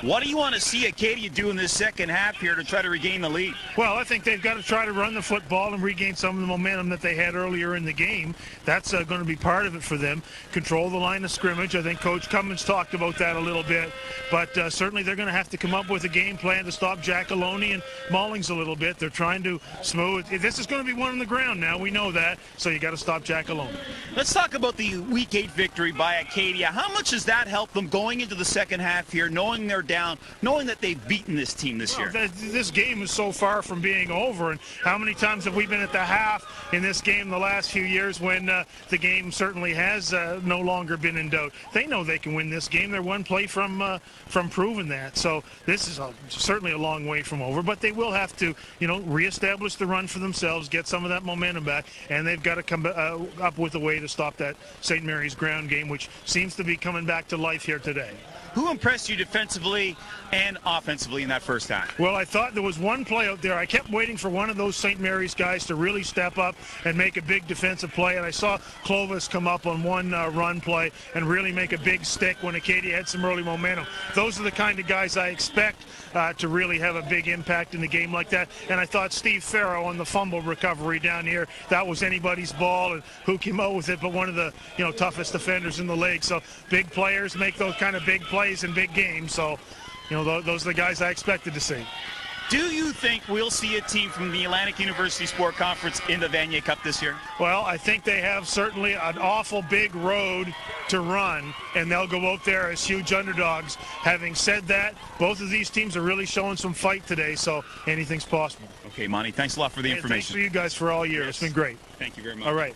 What do you want to see Acadia do in this second half here to try to regain the lead? Well, I think they've got to try to run the football and regain some of the momentum that they had earlier in the game. That's going to be part of it for them. Control the line of scrimmage. I think Coach Cummins talked about that a little bit. But certainly they're going to have to come up with a game plan to stop Giacalone and Mullings a little bit. They're trying to smooth. This is going to be one on the ground now. We know that. So you got to stop Giacalone. Let's talk about the Week 8 victory by Acadia. How much does that help them going into the second half here, knowing they're down, knowing that they've beaten this team this year? This game is so far from being over, and how many times have we been at the half in this game the last few years when the game certainly has no longer been in doubt? They know they can win this game. They're one play from proving that. So this is certainly a long way from over, but they will have to, reestablish the run for themselves, get some of that momentum back, and they've got to come up with a way to stop that St. Mary's ground game, which seems to be coming back to life here today. Who impressed you defensively and offensively in that first half? Well, I thought there was one play out there. I kept waiting for one of those St. Mary's guys to really step up and make a big defensive play, and I saw Clovis come up on one run play and really make a big stick when Acadia had some early momentum. Those are the kind of guys I expect to really have a big impact in the game like that. And I thought Steve Farrow on the fumble recovery down here, that was anybody's ball, and who came out with it but one of the toughest defenders in the league. So big players make those kind of big plays in big games. So those are the guys I expected to see. Do you think we'll see a team from the Atlantic University Sport Conference in the Vanier Cup this year? Well, I think they have certainly an awful big road to run, and they'll go out there as huge underdogs. Having said that, both of these teams are really showing some fight today, so anything's possible. Okay, Monty, thanks a lot for the information. Thanks for you guys for all year. Yes. It's been great. Thank you very much. All right.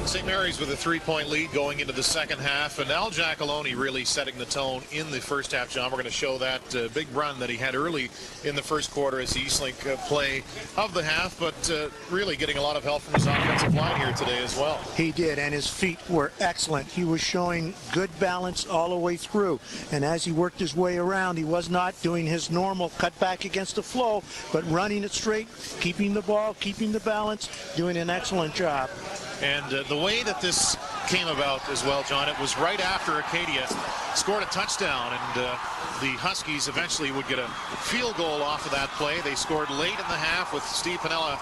St. Mary's with a 3-point lead going into the second half, and Al Loney really setting the tone in the first half. John, we're going to show that big run that he had early in the first quarter as the Eastlink play of the half, but really getting a lot of help from his offensive line here today as well. He did, and his feet were excellent. He was showing good balance all the way through, and as he worked his way around, he was not doing his normal cut back against the flow, but running it straight, keeping the ball, keeping the balance, doing an excellent job. And the way that this came about as well, John, it was right after Acadia scored a touchdown, and the Huskies eventually would get a field goal off of that play. They scored late in the half with Steve Piniella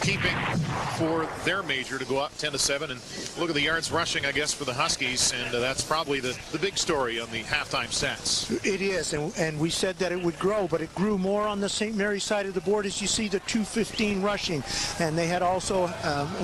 keeping for their major to go up 10-7. And look at the yards rushing, I guess, for the Huskies, and that's probably the big story on the halftime stats. It is, and we said that it would grow, but it grew more on the St. Mary's side of the board as you see the 215 rushing, and they had also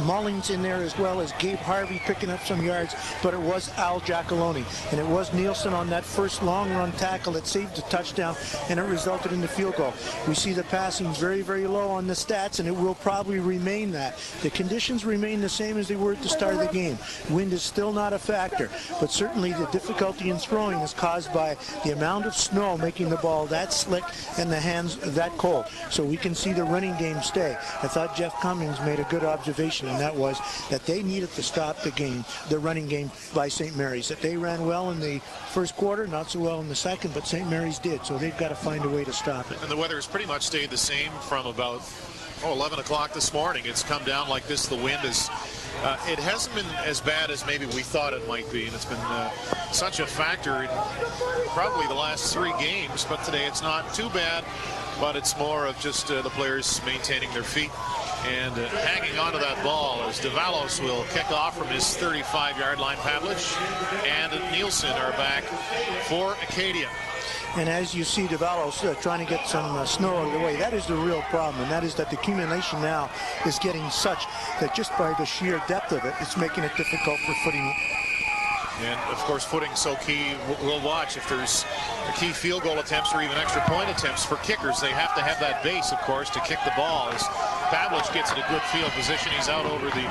Mullings in there as well as Gabe Harvey picking up some yards, but it was Al Giacalone, and it was Nielsen on that first long run tackle that saved the touchdown, and it resulted in the field goal. We see the passing very, very low on the stats, and it will probably remain that. The conditions remain the same as they were at the start of the game. Wind is still not a factor, but certainly the difficulty in throwing is caused by the amount of snow making the ball that slick and the hands that cold. So we can see the running game stay. I thought Jeff Cummings made a good observation, and that was that they needed to stop the running game by St. Mary's. That they ran well in the first quarter, not so well in the second, but St. Mary's did, so they've got to find a way to stop it. And the weather has pretty much stayed the same from about 11 o'clock this morning. It's come down like this. The wind is, it hasn't been as bad as maybe we thought it might be, and it's been such a factor in probably the last 3 games, but today it's not too bad, but it's more of just the players maintaining their feet and hanging on to that ball as Davalos will kick off from his 35-yard line. Pavlich and Nielsen are back for Acadia. And as you see Davalos trying to get some snow out of the way, that is the real problem, and that is that the accumulation now is getting such that just by the sheer depth of it, it's making it difficult for footing. And of course, footing so key. We'll watch if there's key field goal attempts or even extra point attempts for kickers. They have to have that base, of course, to kick the ball. As Pavlich gets in a good field position, he's out over the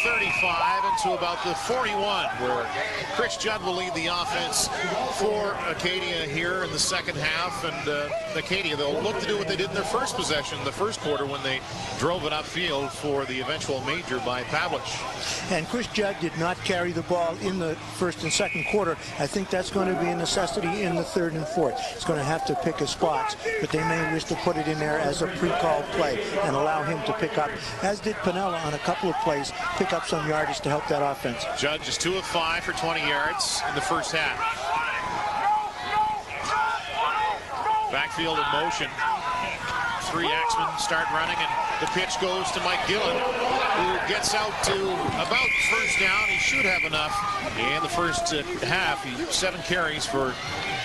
35 into about the 41, where Chris Judd will lead the offense for Acadia here in the second half. And Acadia, they'll look to do what they did in their first possession, the first quarter, when they drove it upfield for the eventual major by Pavlich. And Chris Judd did not carry the ball in the first and second quarter. I think that's going to be a necessity in the third and fourth. It's going to have to pick his spots, but they may wish to put it in there as a pre-called play and allow him to pick up, as did Piniella on a couple of plays, pick up some yardage to help that offense. Judd just 2 of 5 for 20 yards in the first half. Backfield in motion. 3 Axemen start running, and the pitch goes to Mike Gillen. who gets out to about first down. He should have enough in the first half. 7 carries for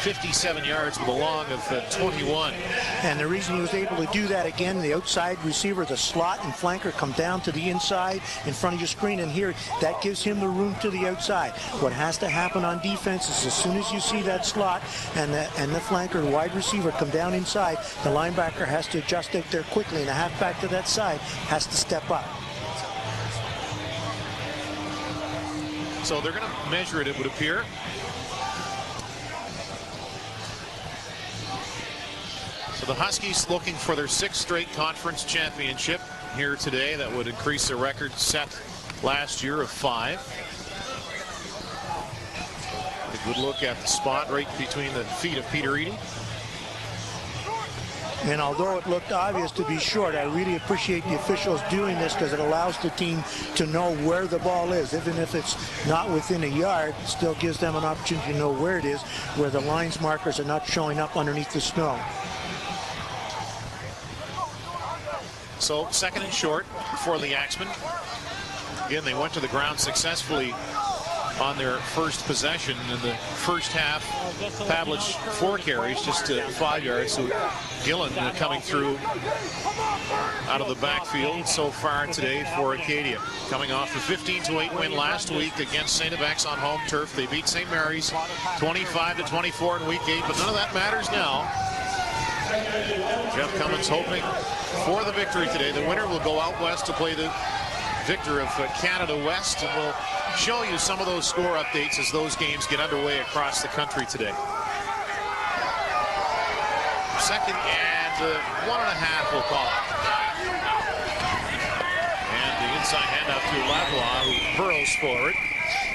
57 yards with a long of 21. And the reason he was able to do that, again, the outside receiver, the slot and flanker come down to the inside in front of your screen, and here that gives him the room to the outside. What has to happen on defense is as soon as you see that slot and the flanker, the wide receiver come down inside, the linebacker has to adjust out there quickly, and the halfback to that side has to step up. So they're going to measure it, it would appear. So the Huskies looking for their 6th straight conference championship here today. That would increase their record set last year of 5. A good look at the spot right between the feet of Peter Eadie. And although it looked obvious to be short, I really appreciate the officials doing this because it allows the team to know where the ball is. Even if it's not within a yard, it still gives them an opportunity to know where it is, where the lines markers are not showing up underneath the snow. So 2nd and short for the Axemen. Again, they went to the ground successfully on their first possession in the first half. Pavlich 4 carries, just 5 yards. So Gillen coming through out of the backfield so far today for Acadia. Coming off the 15-8 win last week against St. X on home turf. They beat St. Mary's 25-24 in week 8, but none of that matters now. Jeff Cummins hoping for the victory today. The winner will go out west to play the victor of Canada West, and we'll show you some of those score updates as those games get underway across the country today. 2nd and 1.5 we'll call it. And the inside handoff to Lavoie, who burrows forward.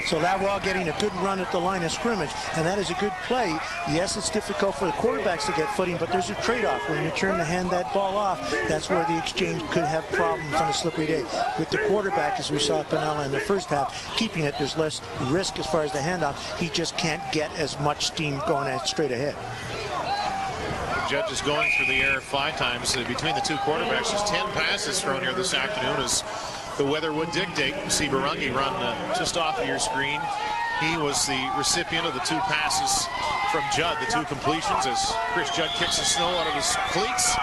So Lavoie getting a good run at the line of scrimmage, and that is a good play. Yes, it's difficult for the quarterbacks to get footing, but there's a trade-off. When you turn to hand that ball off, that's where the exchange could have problems on a slippery day. With the quarterback, as we saw Pinella in the first half, keeping it, there's less risk as far as the handoff. He just can't get as much steam going at straight ahead. Judge is going through the air 5 times between the two quarterbacks. There's 10 passes thrown here this afternoon as the weather would dictate. See Barungi run just off of your screen. He was the recipient of the 2 passes from Judd, the 2 completions, as Chris Judd kicks the snow out of his cleats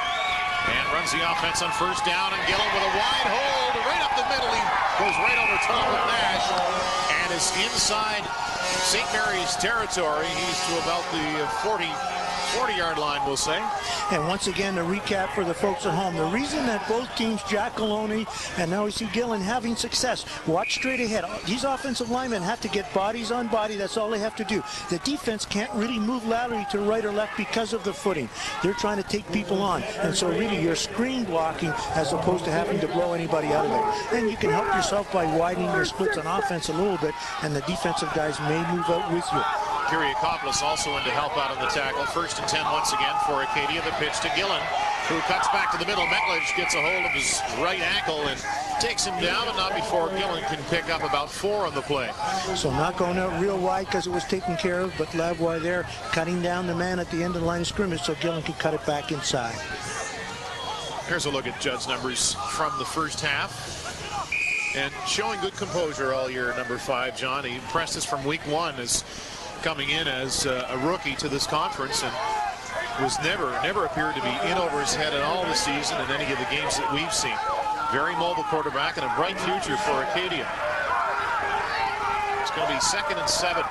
and runs the offense on first down. And Gillen with a wide hold right up the middle. He goes right over top of Nash and is inside St. Mary's territory. He's to about the 40-yard line, we'll say. And once again, to recap for the folks at home, the reason that both teams, Jack Loney and now we see Gillen having success, watch straight ahead. These offensive linemen have to get bodies on body. That's all they have to do. The defense can't really move laterally to right or left because of the footing. They're trying to take people on. And so really you're screen blocking as opposed to having to blow anybody out of there. And you can help yourself by widening your splits on offense a little bit, and the defensive guys may move out with you. Kiriakopoulos also in to help out on the tackle. 1st and 10 once again for Acadia. The pitch to Gillen, who cuts back to the middle. Metledge gets a hold of his right ankle and takes him down, but not before Gillen can pick up about 4 on the play. So not going out real wide because it was taken care of, but Lavoie there cutting down the man at the end of the line of scrimmage so Gillen could cut it back inside. Here's a look at Judd's numbers from the first half. And showing good composure all year, number 5, John. He impressed us from week 1 as coming in as a rookie to this conference, and was never appeared to be in over his head at all this season in any of the games that we've seen. Very mobile quarterback and a bright future for Acadia. It's going to be 2nd and 7.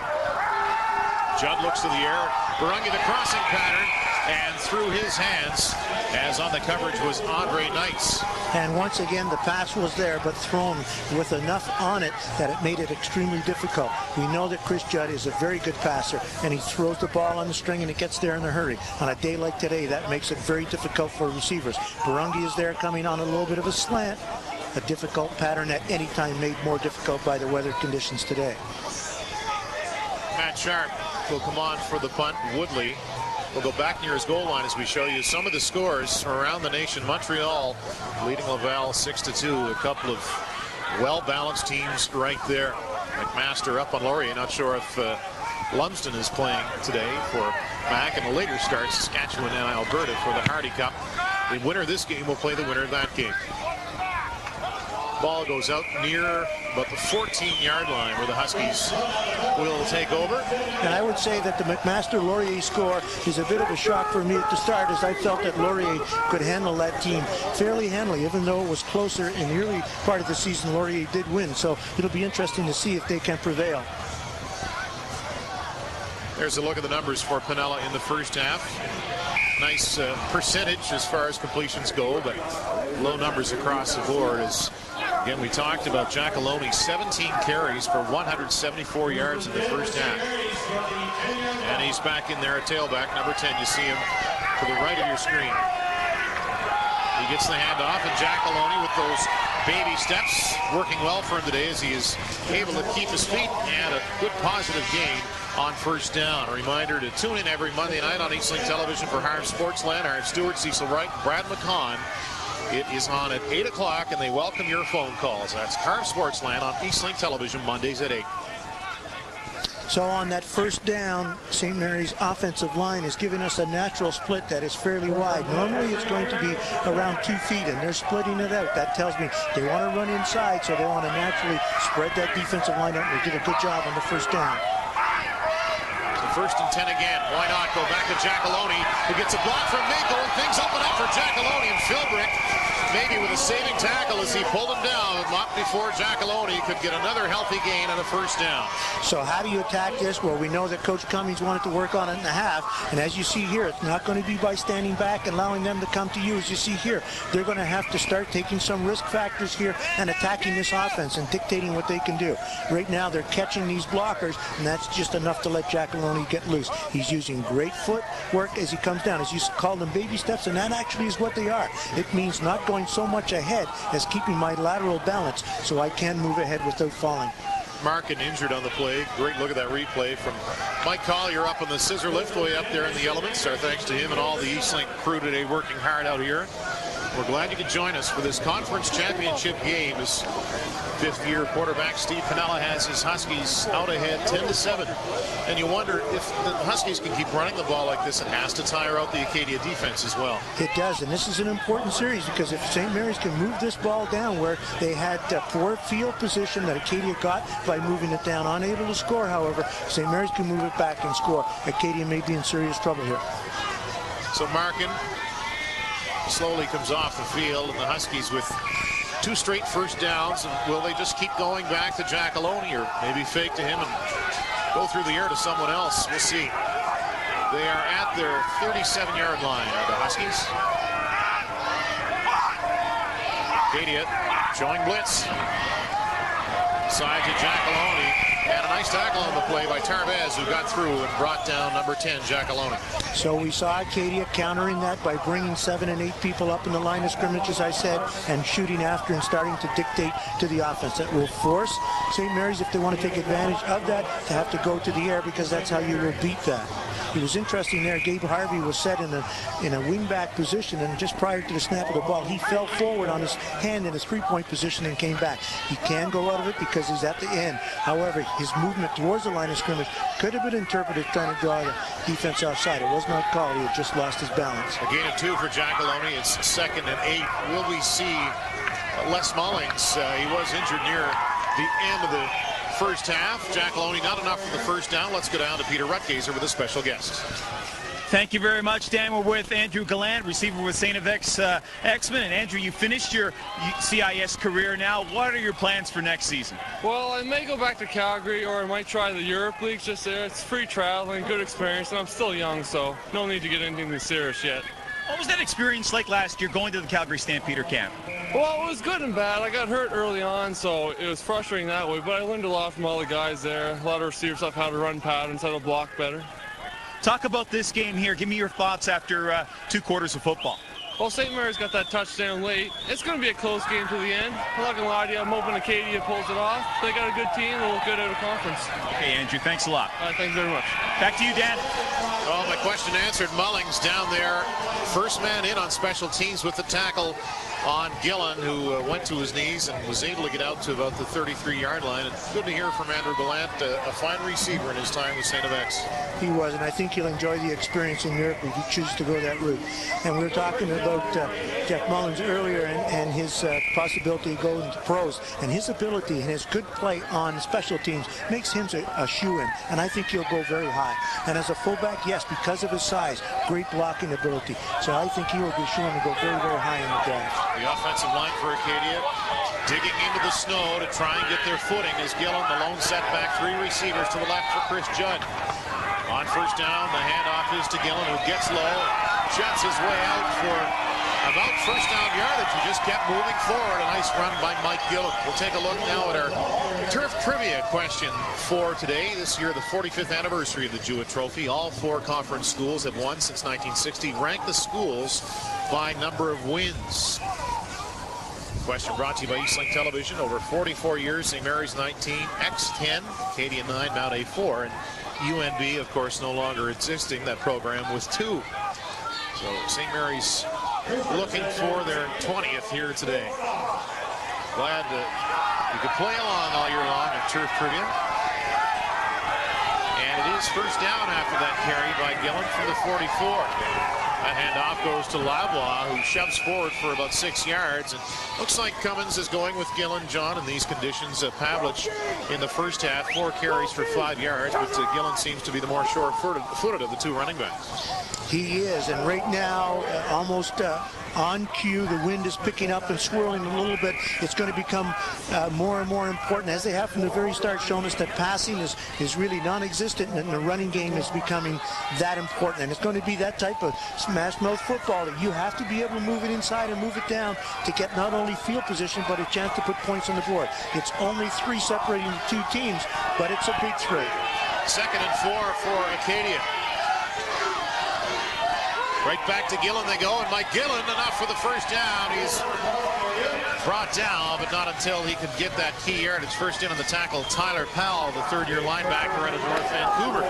Judd looks to the air. Barungi the crossing pattern, and through his hands, as on the coverage was Andre Knights. And once again, the pass was there, but thrown with enough on it that it made it extremely difficult. We know that Chris Judd is a very good passer, and he throws the ball on the string and it gets there in a hurry. On a day like today, that makes it very difficult for receivers. Barungi is there coming on a little bit of a slant. A difficult pattern at any time made more difficult by the weather conditions today. Matt Sharp will come on for the punt. Woodley will go back near his goal line as we show you some of the scores from around the nation. Montreal leading Laval 6-2. A couple of well-balanced teams right there. McMaster up on Laurier. Not sure if Lumsden is playing today for Mac, and a later start, Saskatchewan and Alberta for the Hardy Cup. The winner of this game will play the winner of that game. Ball goes out near about the 14-yard line where the Huskies will take over. And I would say that the McMaster-Laurier score is a bit of a shock for me at the start, as I felt that Laurier could handle that team fairly handily, even though it was closer in the early part of the season. Laurier did win, so it'll be interesting to see if they can prevail. There's a look at the numbers for Pinella in the first half. Nice percentage as far as completions go, but low numbers across the board. As again, we talked about Jack Loney, 17 carries for 174 yards in the first half. And he's back in there at tailback, number 10. You see him to the right of your screen. He gets the handoff, and Jack Loney with those baby steps working well for him today as he is able to keep his feet and a good positive gain on first down. A reminder to tune in every Monday night on Eastlink Television for Harv Sportsland. Harv Stewart, Cecil Wright, Brad McCon. It is on at 8 o'clock, and they welcome your phone calls. That's Harv Sportsland on Eastlink Television, Mondays at 8. So on that first down, St. Mary's offensive line is giving us a natural split that is fairly wide. Normally it's going to be around 2 feet, and they're splitting it out. That tells me they want to run inside, so they want to naturally spread that defensive line out, and they did a good job on the first down. First and 10 again. Why not go back to Jack Loney, who gets a block from Mako, and things open up for Jack Loney, and Philbrick maybe with a saving tackle as he pulled him down, but not before Jack Loney could get another healthy gain on a first down. So how do you attack this? Well, we know that Coach Cummings wanted to work on it in the half, and as you see here, it's not going to be by standing back and allowing them to come to you. As you see here, they're going to have to start taking some risk factors here and attacking this offense and dictating what they can do. Right now, they're catching these blockers, and that's just enough to let Jack Loney get loose. He's using great footwork as he comes down. As you called them baby steps, and that actually is what they are. It means not going so much ahead as keeping my lateral balance so I can move ahead without falling. Markin injured on the play. Great look at that replay from Mike Collier up on the scissor lift way up there in the elements. Our thanks to him and all the Eastlink crew today working hard out here. We're glad you could join us for this conference championship game as fifth-year quarterback Steve Pinella has his Huskies out ahead 10-7. And you wonder if the Huskies can keep running the ball like this, it has to tire out the Acadia defense as well. It does, and this is an important series because if St. Mary's can move this ball down where they had poor field position that Acadia got by moving it down, unable to score, however, St. Mary's can move it back and score. Acadia may be in serious trouble here. So Markin slowly comes off the field, and the Huskies with 2 straight first downs. And will they just keep going back to Jack Loney, or maybe fake to him and go through the air to someone else? We'll see. They are at their 37-yard line, the Huskies. Acadia showing blitz. Side to Jack Loney. And a nice tackle on the play by Tarvez, who got through and brought down number 10, Jack Loney. So we saw Acadia countering that by bringing 7 and 8 people up in the line of scrimmage, as I said, and shooting after and starting to dictate to the offense. That will force St. Mary's, if they want to take advantage of that, to have to go to the air, because that's how you will beat that. It was interesting there. Gabe Harvey was set in a wingback position, and just prior to the snap of the ball, he fell forward on his hand in his 3-point position and came back. He can go out of it because he's at the end. However, his movement towards the line of scrimmage could have been interpreted trying to draw the defense offside. It was not called. He had just lost his balance. A gain of 2 for Jack Loney. It's 2nd and 8. Will we see Les Mullings? He was injured near the end of the first half. Jack Loney not enough for the first down. Let's go down to Peter Rutgazer with a special guest. Thank you very much, Dan. We're with Andrew Gallant, receiver with St. FX Axemen. And Andrew, you finished your CIS career now. What are your plans for next season? Well, I may go back to Calgary, or I might try the Europe Leagues just there. It's free traveling, good experience, and I'm still young, so no need to get anything serious yet. What was that experience like last year going to the Calgary Stampeder camp? Well, it was good and bad. I got hurt early on, so it was frustrating that way, but I learned a lot from all the guys there. A lot of receivers stuff, how to run patterns, how to block better. Talk about this game here. Give me your thoughts after 2 quarters of football. Well, St. Mary's got that touchdown late. It's going to be a close game to the end. I'm not going to lie to you. I'm hoping Acadia pulls it off. They got a good team. They'll look good out of conference. Okay, Andrew, thanks a lot. All right, thanks very much. Back to you, Dan. Well, my question answered. Mullings down there. First man in on special teams with the tackle on Gillen, who went to his knees and was able to get out to about the 33-yard line. And good to hear from Andrew Gallant, a fine receiver in his time with St. X. He was, and I think he'll enjoy the experience in Europe if he chooses to go that route. And we were talking about Jeff Mullins earlier and his possibility of going to pros. And his ability and his good play on special teams makes him a shoe-in. And I think he'll go very high. And as a fullback, yes, because of his size, great blocking ability. So I think he will be shown to go very, very high in the draft. The offensive line for Acadia digging into the snow to try and get their footing as Gillen, the lone setback, 3 receivers to the left for Chris Judd. On first down, the handoff is to Gillen, who gets low, juts his way out for about first down yardage. He just kept moving forward. A nice run by Mike Gillen. We'll take a look now at our turf trivia question for today. This year, the 45th anniversary of the Jewett Trophy. All 4 conference schools have won since 1960. Rank the schools by number of wins. Question brought to you by Eastlink Television. Over 44 years, St. Mary's 19, X 10, Acadia 9, Mount A 4, and UNB, of course, no longer existing. That program was 2. So St. Mary's looking for their 20th here today. Glad that you could play along all year long at turf trivia. And it is first down after that carry by Gillen from the 44. That handoff goes to Lavoie, who shoves forward for about 6 yards. And looks like Cummins is going with Gillen, John, in these conditions. Pavlich in the first half, 4 carries for 5 yards, but Gillen seems to be the more sure-footed of the 2 running backs. He is, and right now, almost on cue, the wind is picking up and swirling a little bit. It's going to become more and more important, as they have from the very start shown us that passing is really non-existent, and the running game is becoming that important. And it's going to be that type of smash-mouth football that you have to be able to move it inside and move it down to get not only field position, but a chance to put points on the board. It's only 3 separating the 2 teams, but it's a big 3. 2nd and 4 for Acadia. Right back to Gillen they go, and Mike Gillen, enough for the first down. He's brought down, but not until he could get that key yardage. First in on the tackle, Tyler Powell, the 3rd-year linebacker out of North Vancouver.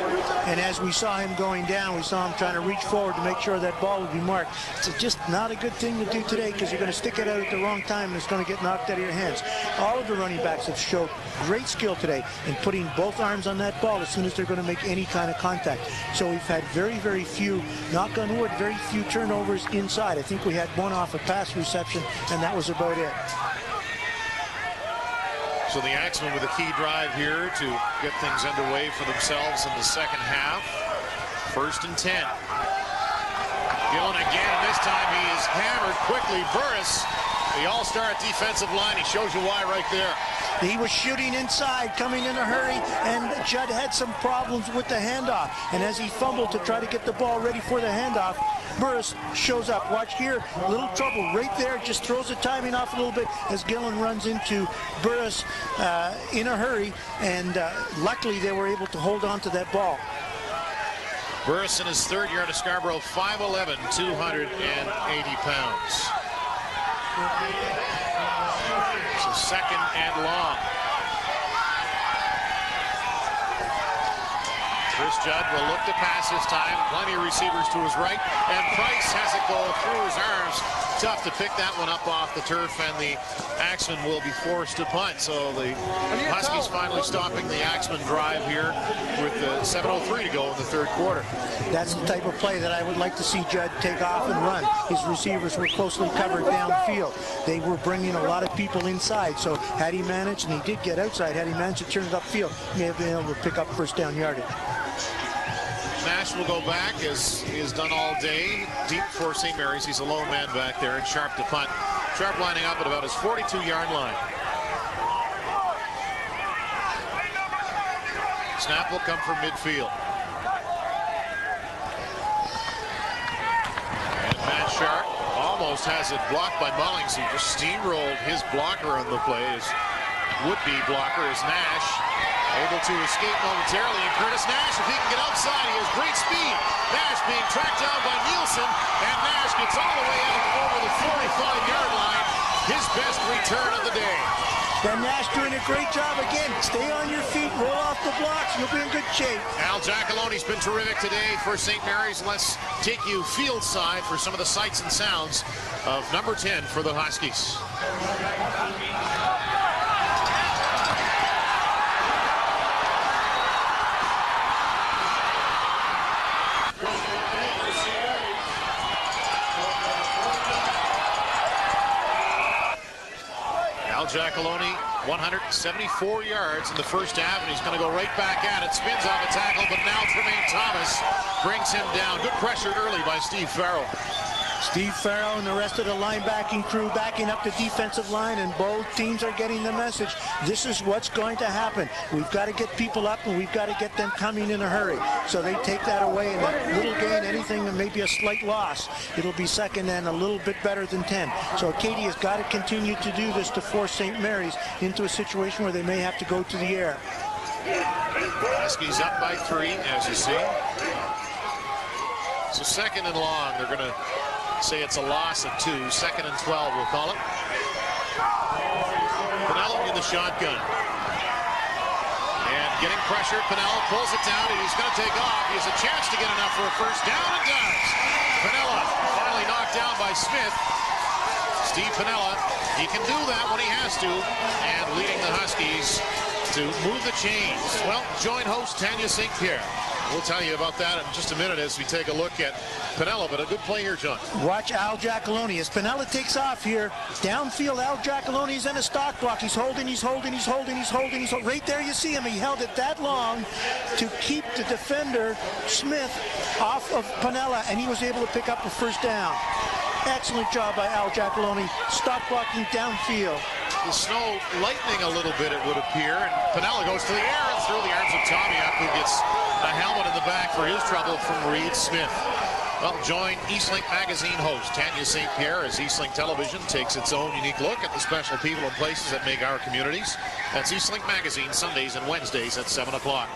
And as we saw him going down, we saw him trying to reach forward to make sure that ball would be marked. It's just not a good thing to do today, because you're going to stick it out at the wrong time, and it's going to get knocked out of your hands. All of the running backs have showed great skill today in putting both arms on that ball as soon as they're going to make any kind of contact. So we've had very, very few, knock on wood, very few turnovers inside. I think we had 1 off a pass reception, and that was about it. So the Axemen with a key drive here to get things underway for themselves in the second half. 1st and 10. Gillen again, and this time he is hammered quickly. Burris, the all-star defensive line. He shows you why right there. He was shooting inside, coming in a hurry, and Judd had some problems with the handoff. And as he fumbled to try to get the ball ready for the handoff, Burris shows up. Watch here, a little trouble right there, just throws the timing off a little bit as Gillen runs into Burris in a hurry, and luckily they were able to hold on to that ball. Burris in his 3rd year to Scarborough, 5'11", 280 pounds. So 2nd and long. Chris Judd will look to pass this time. Plenty of receivers to his right, and Price has it go through his arms. Tough to pick that one up off the turf, and the Axemen will be forced to punt. So the Huskies finally stopping the Axemen drive here with 7:03 to go in the 3rd quarter. That's the type of play that I would like to see Judd take off and run. His receivers were closely covered downfield. They were bringing a lot of people inside, so had he managed, and he did get outside, had he managed to turn it upfield, he may have been able to pick up first down yardage. Nash will go back, as he has done all day, deep for St. Mary's. He's a lone man back there, and Sharp to punt. Sharp lining up at about his 42-yard line. Snap will come from midfield. And Matt Sharp almost has it blocked by Mullings. He just steamrolled his blocker on the play. His would-be blocker is Nash. Able to escape momentarily, and Curtis Nash, if he can get outside, he has great speed. Nash being tracked down by Nielsen, and Nash gets all the way out over the 45-yard line. His best return of the day. And Nash doing a great job again. Stay on your feet, roll off the blocks, you'll be in good shape. Al Giacaloni's been terrific today for St. Mary's. Let's take you field side for some of the sights and sounds of number 10 for the Huskies. Al Giacaloni, 174 yards in the first half, and he's going to go right back at it. Spins off a tackle, but now Tremaine Thomas brings him down. Good pressure early by Steve Farrell. Steve Farrell and the rest of the linebacking crew backing up the defensive line, and both teams are getting the message. This is what's going to happen. We've got to get people up, and we've got to get them coming in a hurry. So they take that away, and a little gain, anything, and maybe a slight loss. It'll be second and a little bit better than 10. So Acadia's got to continue to do this to force St. Mary's into a situation where they may have to go to the air. Huskies up by 3, as you see. So second and long, they're going to say it's a loss of 2. Second and 12, we'll call it. Pinella in the shotgun. And getting pressure, Pinella pulls it down, and he's going to take off. He has a chance to get enough for a first down, and does. Pinella finally knocked down by Smith. Steve Pinella, he can do that when he has to, and leading the Huskies to move the chains. Well, join host Tanya St. Pierre. We'll tell you about that in just a minute as we take a look at Pinella, but a good play here, John. Watch Al Giacaloni as Pinella takes off here. Downfield, Al Giacaloni's in a stock block. He's holding. Right there you see him. He held it that long to keep the defender, Smith, off of Pinella, and he was able to pick up a first down. Excellent job by Al Giacaloni, stock blocking downfield. The snow lightening a little bit, it would appear, and Pinella goes to the air and through the arms of Tomiak, who gets a helmet in the back for his trouble from Reed Smith. Well, join Eastlink Magazine host Tanya St. Pierre as Eastlink Television takes its own unique look at the special people and places that make our communities. That's Eastlink Magazine, Sundays and Wednesdays at 7 o'clock.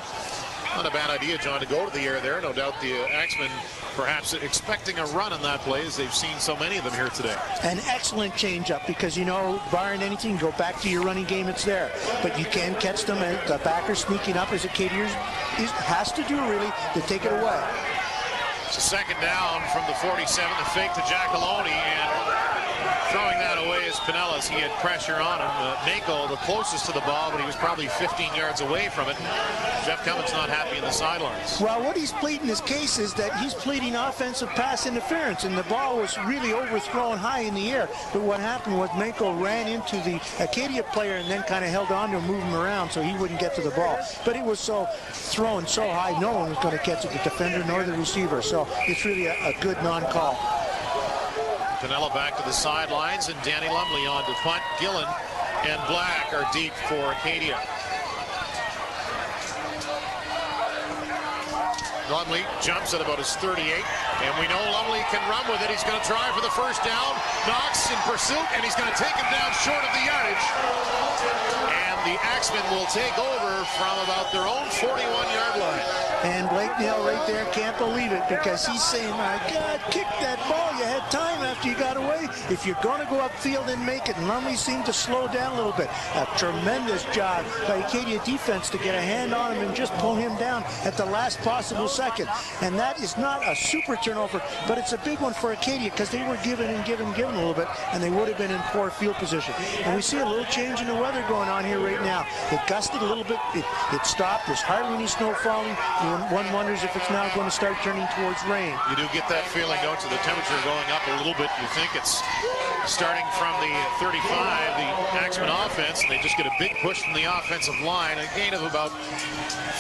Not a bad idea, John, to go to the air there. No doubt the Axemen perhaps expecting a run on that play, as they've seen so many of them here today. An excellent change-up because, you know, barring anything, go back to your running game, it's there. But you can catch them, and the backer sneaking up as Acadia has to do, really, to take it away. It's a second down from the 47, the fake to Giacaloni, and throwing that away is Pinellas. He had pressure on him. Mako, the closest to the ball, but he was probably 15 yards away from it. Jeff Cummins not happy in the sidelines. Well, what he's pleading his case is that he's pleading offensive pass interference, and the ball was really overthrown high in the air. But what happened was Mako ran into the Acadia player and then kind of held on to him, moved him around so he wouldn't get to the ball. But it was so thrown so high, no one was going to catch it, the defender nor the receiver. So it's really a good non-call. Pinella back to the sidelines, and Danny Lumley on to punt. Gillen and Black are deep for Acadia. Lumley jumps at about his 38, and we know Lumley can run with it. He's going to try for the first down. Knox in pursuit, and he's going to take him down short of the yardage. And the Axemen will take over from about their own 41-yard line. And Blake Neal right there can't believe it because he's saying, my God, kick that ball. You had time after you got away. If you're going to go upfield and make it, and Lumley seemed to slow down a little bit. A tremendous job by Acadia defense to get a hand on him and just pull him down at the last possible second. And that is not a super turnover, but it's a big one for Acadia because they were given and given a little bit, and they would have been in poor field position. And we see a little change in the weather going on here right now. It gusted a little bit. It stopped. There's hardly any snow falling. One wonders if it's now going to start turning towards rain. You do get that feeling, don't you? The temperature going up a little bit. You think it's starting from the 35, the Axemen offense, and they just get a big push from the offensive line. A gain of about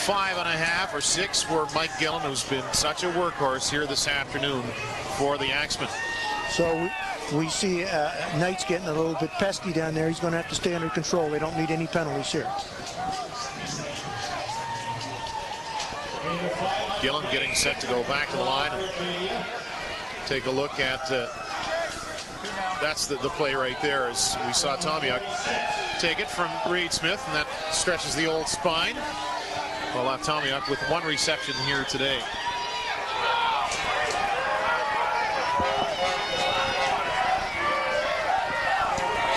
5.5 or 6 for Mike Gillen, who's been such a workhorse here this afternoon for the Axemen. So we see Knight's getting a little bit pesky down there. He's going to have to stay under control. They don't need any penalties here. Gillen getting set to go back to the line. Take a look at that's the play right there, as we saw Tomiak take it from Reed Smith, and that stretches the old spine. We'll have Tomiak with 1 reception here today.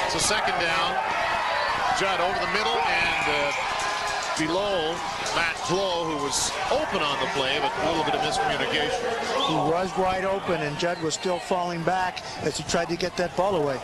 It's a second down Judd over the middle and below Matt Clough, who was open on the play, but a little bit of miscommunication. He was wide open, and Judd was still falling back as he tried to get that ball away.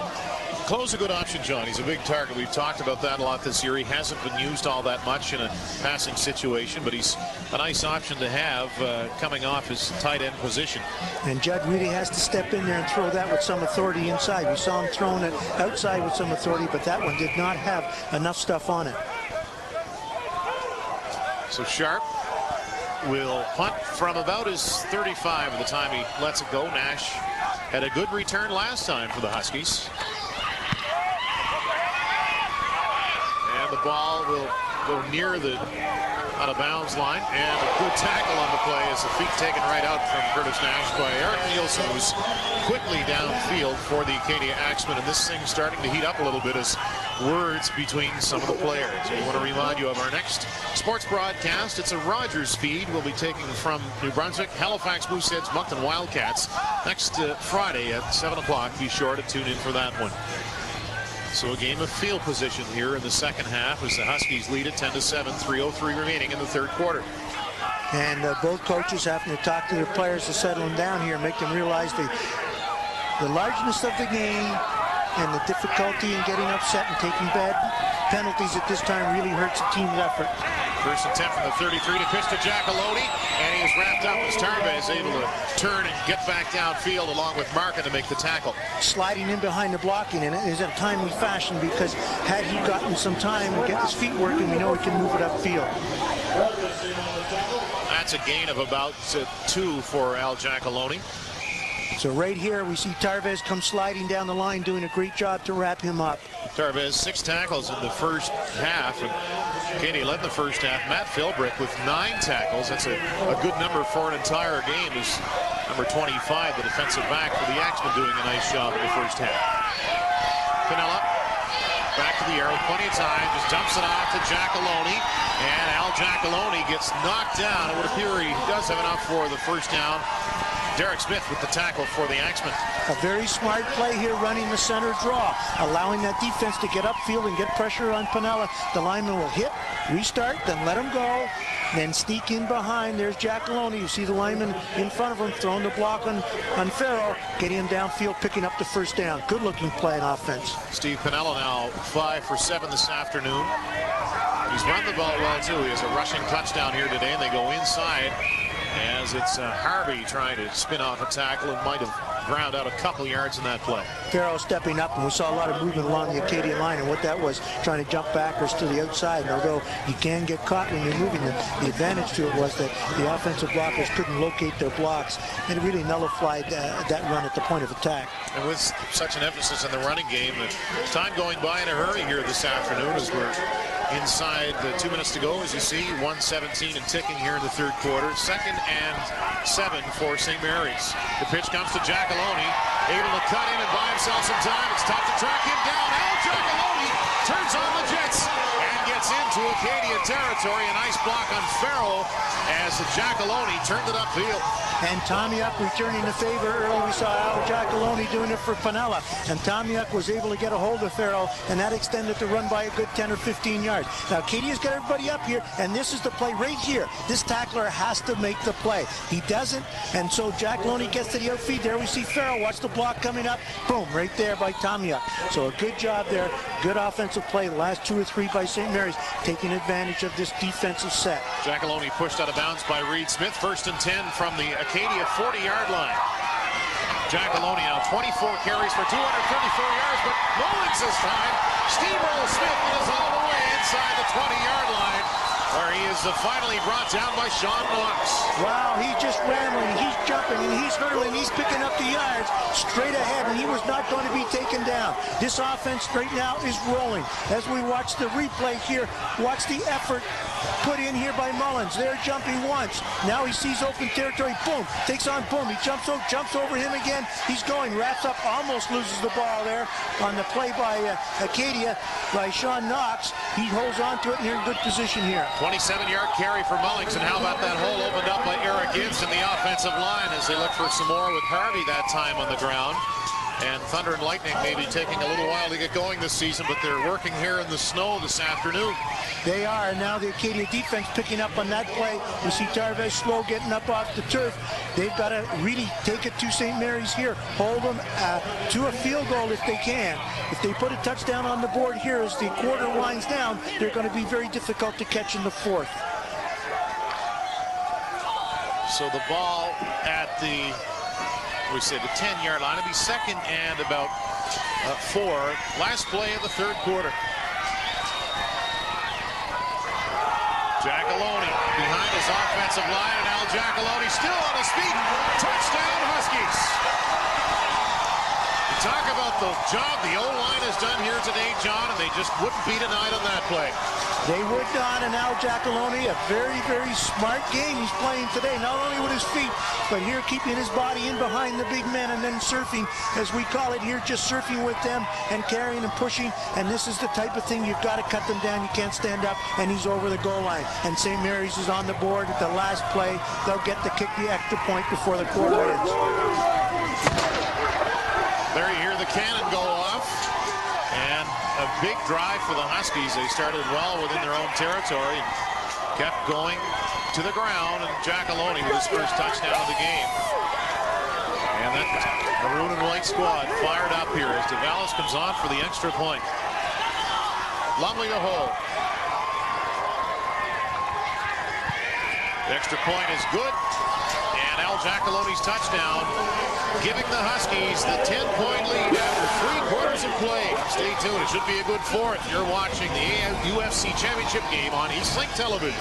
Clough's a good option, John. He's a big target. We've talked about that a lot this year. He hasn't been used all that much in a passing situation, but he's a nice option to have coming off his tight end position. And Judd really has to step in there and throw that with some authority inside. We saw him throwing it outside with some authority, but that one did not have enough stuff on it. So Sharp will punt from about his 35 at the time he lets it go. Nash had a good return last time for the Huskies. And the ball will go near the out-of-bounds line. And a good tackle on the play as the feet taken right out from Curtis Nash by Eric Nielsen, who's quickly downfield for the Acadia Axemen. And this thing's starting to heat up a little bit as words between some of the players. We want to remind you of our next sports broadcast. It's a Rogers feed. We'll be taking from New Brunswick, Halifax Mooseheads, Moncton Wildcats next Friday at 7 o'clock. Be sure to tune in for that one. So a game of field position here in the second half as the Huskies lead at 10-7, 3:03 remaining in the third quarter. And both coaches having to talk to their players to settle them down here, make them realize the largeness of the game and the difficulty in getting upset and taking bad penalties at this time really hurts the team's effort. First and 10 from the 33 to pitch to Giacalone, and he is wrapped up as Tarvez able to turn and get back downfield along with Markin to make the tackle. Sliding in behind the blocking, and it is in a timely fashion because had he gotten some time to get his feet working, we know he can move it upfield. That's a gain of about 2 for Al Giacalone. So right here we see Tarvez come sliding down the line, doing a great job to wrap him up. Tarvez 6 tackles in the first half, and Acadia led the first half. Matt Philbrick with 9 tackles. That's a good number for an entire game. Is number 25, the defensive back for the Axemen, doing a nice job in the first half. Pinella back to the arrow, plenty of time, just dumps it off to Giacalone, and Al Giacalone gets knocked down. It would appear he does have enough for the first down. Derek Smith with the tackle for the Axemen. A very smart play here, running the center draw, allowing that defense to get upfield and get pressure on Pinella. The lineman will hit, restart, then let him go, then sneak in behind. There's Giacalone. You see the lineman in front of him throwing the block on Farrell, getting him downfield, picking up the first down. Good-looking play in offense. Steve Pinella now 5 for 7 this afternoon. He's run the ball well, too. He has a rushing touchdown here today, and they go inside as it's Harvey trying to spin off a tackle and might have ground out a couple yards in that play. Farrell stepping up, and we saw a lot of movement along the Acadian line, and what that was, trying to jump backwards to the outside. And although you can get caught when you're moving, the advantage to it was that the offensive blockers couldn't locate their blocks, and it really nullified that run at the point of attack. And with such an emphasis in the running game, time going by in a hurry here this afternoon as we're inside 2 minutes to go. As you see, 1:17 and ticking here in the third quarter. 2nd and 7 for St. Mary's. The pitch comes to Giacalone, able to cut in and buy himself some time. It's tough to track him down. Al Giacalone turns on the Jets and gets into Acadia territory. A nice block on Farrell as Giacalone turned it upfield. And Tomiuk returning the favor early. We saw Al Giacalone doing it for Pinella, and Tomiuk was able to get a hold of Farrell, and that extended the run by a good 10 or 15 yards. Now Acadia's got everybody up here, and this is the play right here. This tackler has to make the play. He doesn't, and so Giacalone gets to the outfeed. There we see Farrell. Watch the block coming up. Boom, right there by Tomiuk. So a good job there. Good offensive play. The last 2 or 3 by St. Mary's, taking advantage of this defensive set. Giacalone pushed out of bounds by Reed Smith. 1st and 10 from the Acadia 40-yard line. Giacalone now 24 carries for 234 yards, but Mullins this time. Steamroll Smith is all the way inside the 20-yard line, where he is finally brought down by Sean Knox. Wow, he's just rambling, he's jumping, and he's hurdling, he's picking up the yards straight ahead, and he was not going to be taken down. This offense right now is rolling. As we watch the replay here, watch the effort put in here by Mullins. They're jumping once. Now he sees open territory. Boom, takes on Boom. He jumps over him again. He's going, wraps up, almost loses the ball there on the play by Acadia by Sean Knox. He holds on to it, and they're in good position here. 27-yard carry for Mullings, and how about that hole opened up by Eric Ince in the offensive line as they look for some more with Harvey that time on the ground. And Thunder and Lightning may be taking a little while to get going this season, but they're working here in the snow this afternoon. They are, and now the Acadia defense picking up on that play. You see Tarvez Slow getting up off the turf. They've got to really take it to St. Mary's here. Hold them to a field goal if they can. If they put a touchdown on the board here as the quarter winds down, they're going to be very difficult to catch in the fourth. So the ball at the, we say the 10-yard line. It'll be second and about 4. Last play of the third quarter. Giacalone behind his offensive line, and Al Giacalone still on his feet. Touchdown, Huskies. You talk about the job the O-line has done here today, John, and they just wouldn't be denied on that play. They would not, and Al Giacalone, a very, very smart game he's playing today, not only with his feet, but here keeping his body in behind the big men and then surfing, as we call it here, just surfing with them and carrying and pushing, and this is the type of thing you've got to cut them down. You can't stand up, and he's over the goal line. And St. Mary's is on the board at the last play. They'll get to kick the extra point before the quarter ends. There you hear the cannon go off, and a big drive for the Huskies. They started well within their own territory and kept going to the ground, and Giacalone with his first touchdown of the game. And that maroon and white squad fired up here as DeValis comes on for the extra point. Lumley to hold. The extra point is good, and Al Giacalone's touchdown giving the Huskies the 10-point lead after 3 quarters of play. Stay tuned. It should be a good fourth. You're watching the UFC Championship game on Eastlink Television.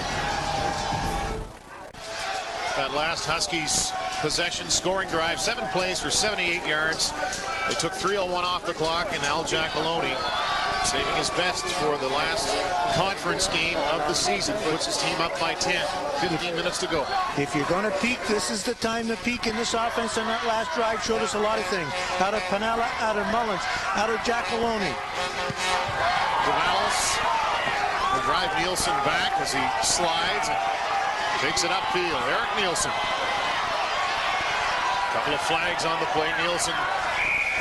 That last Huskies possession scoring drive, 7 plays for 78 yards. They took 3:01 off the clock, and Al Giacalone saving his best for the last conference game of the season. Puts his team up by 10. 15 minutes to go. If you're going to peak, this is the time to peak in this offense, and that last drive showed us a lot of things. Out of Piniella, out of Mullins, out of Giacalone. DeValis will drive Nielsen back as he slides and takes it upfield. Eric Nielsen. Couple of flags on the play. Nielsen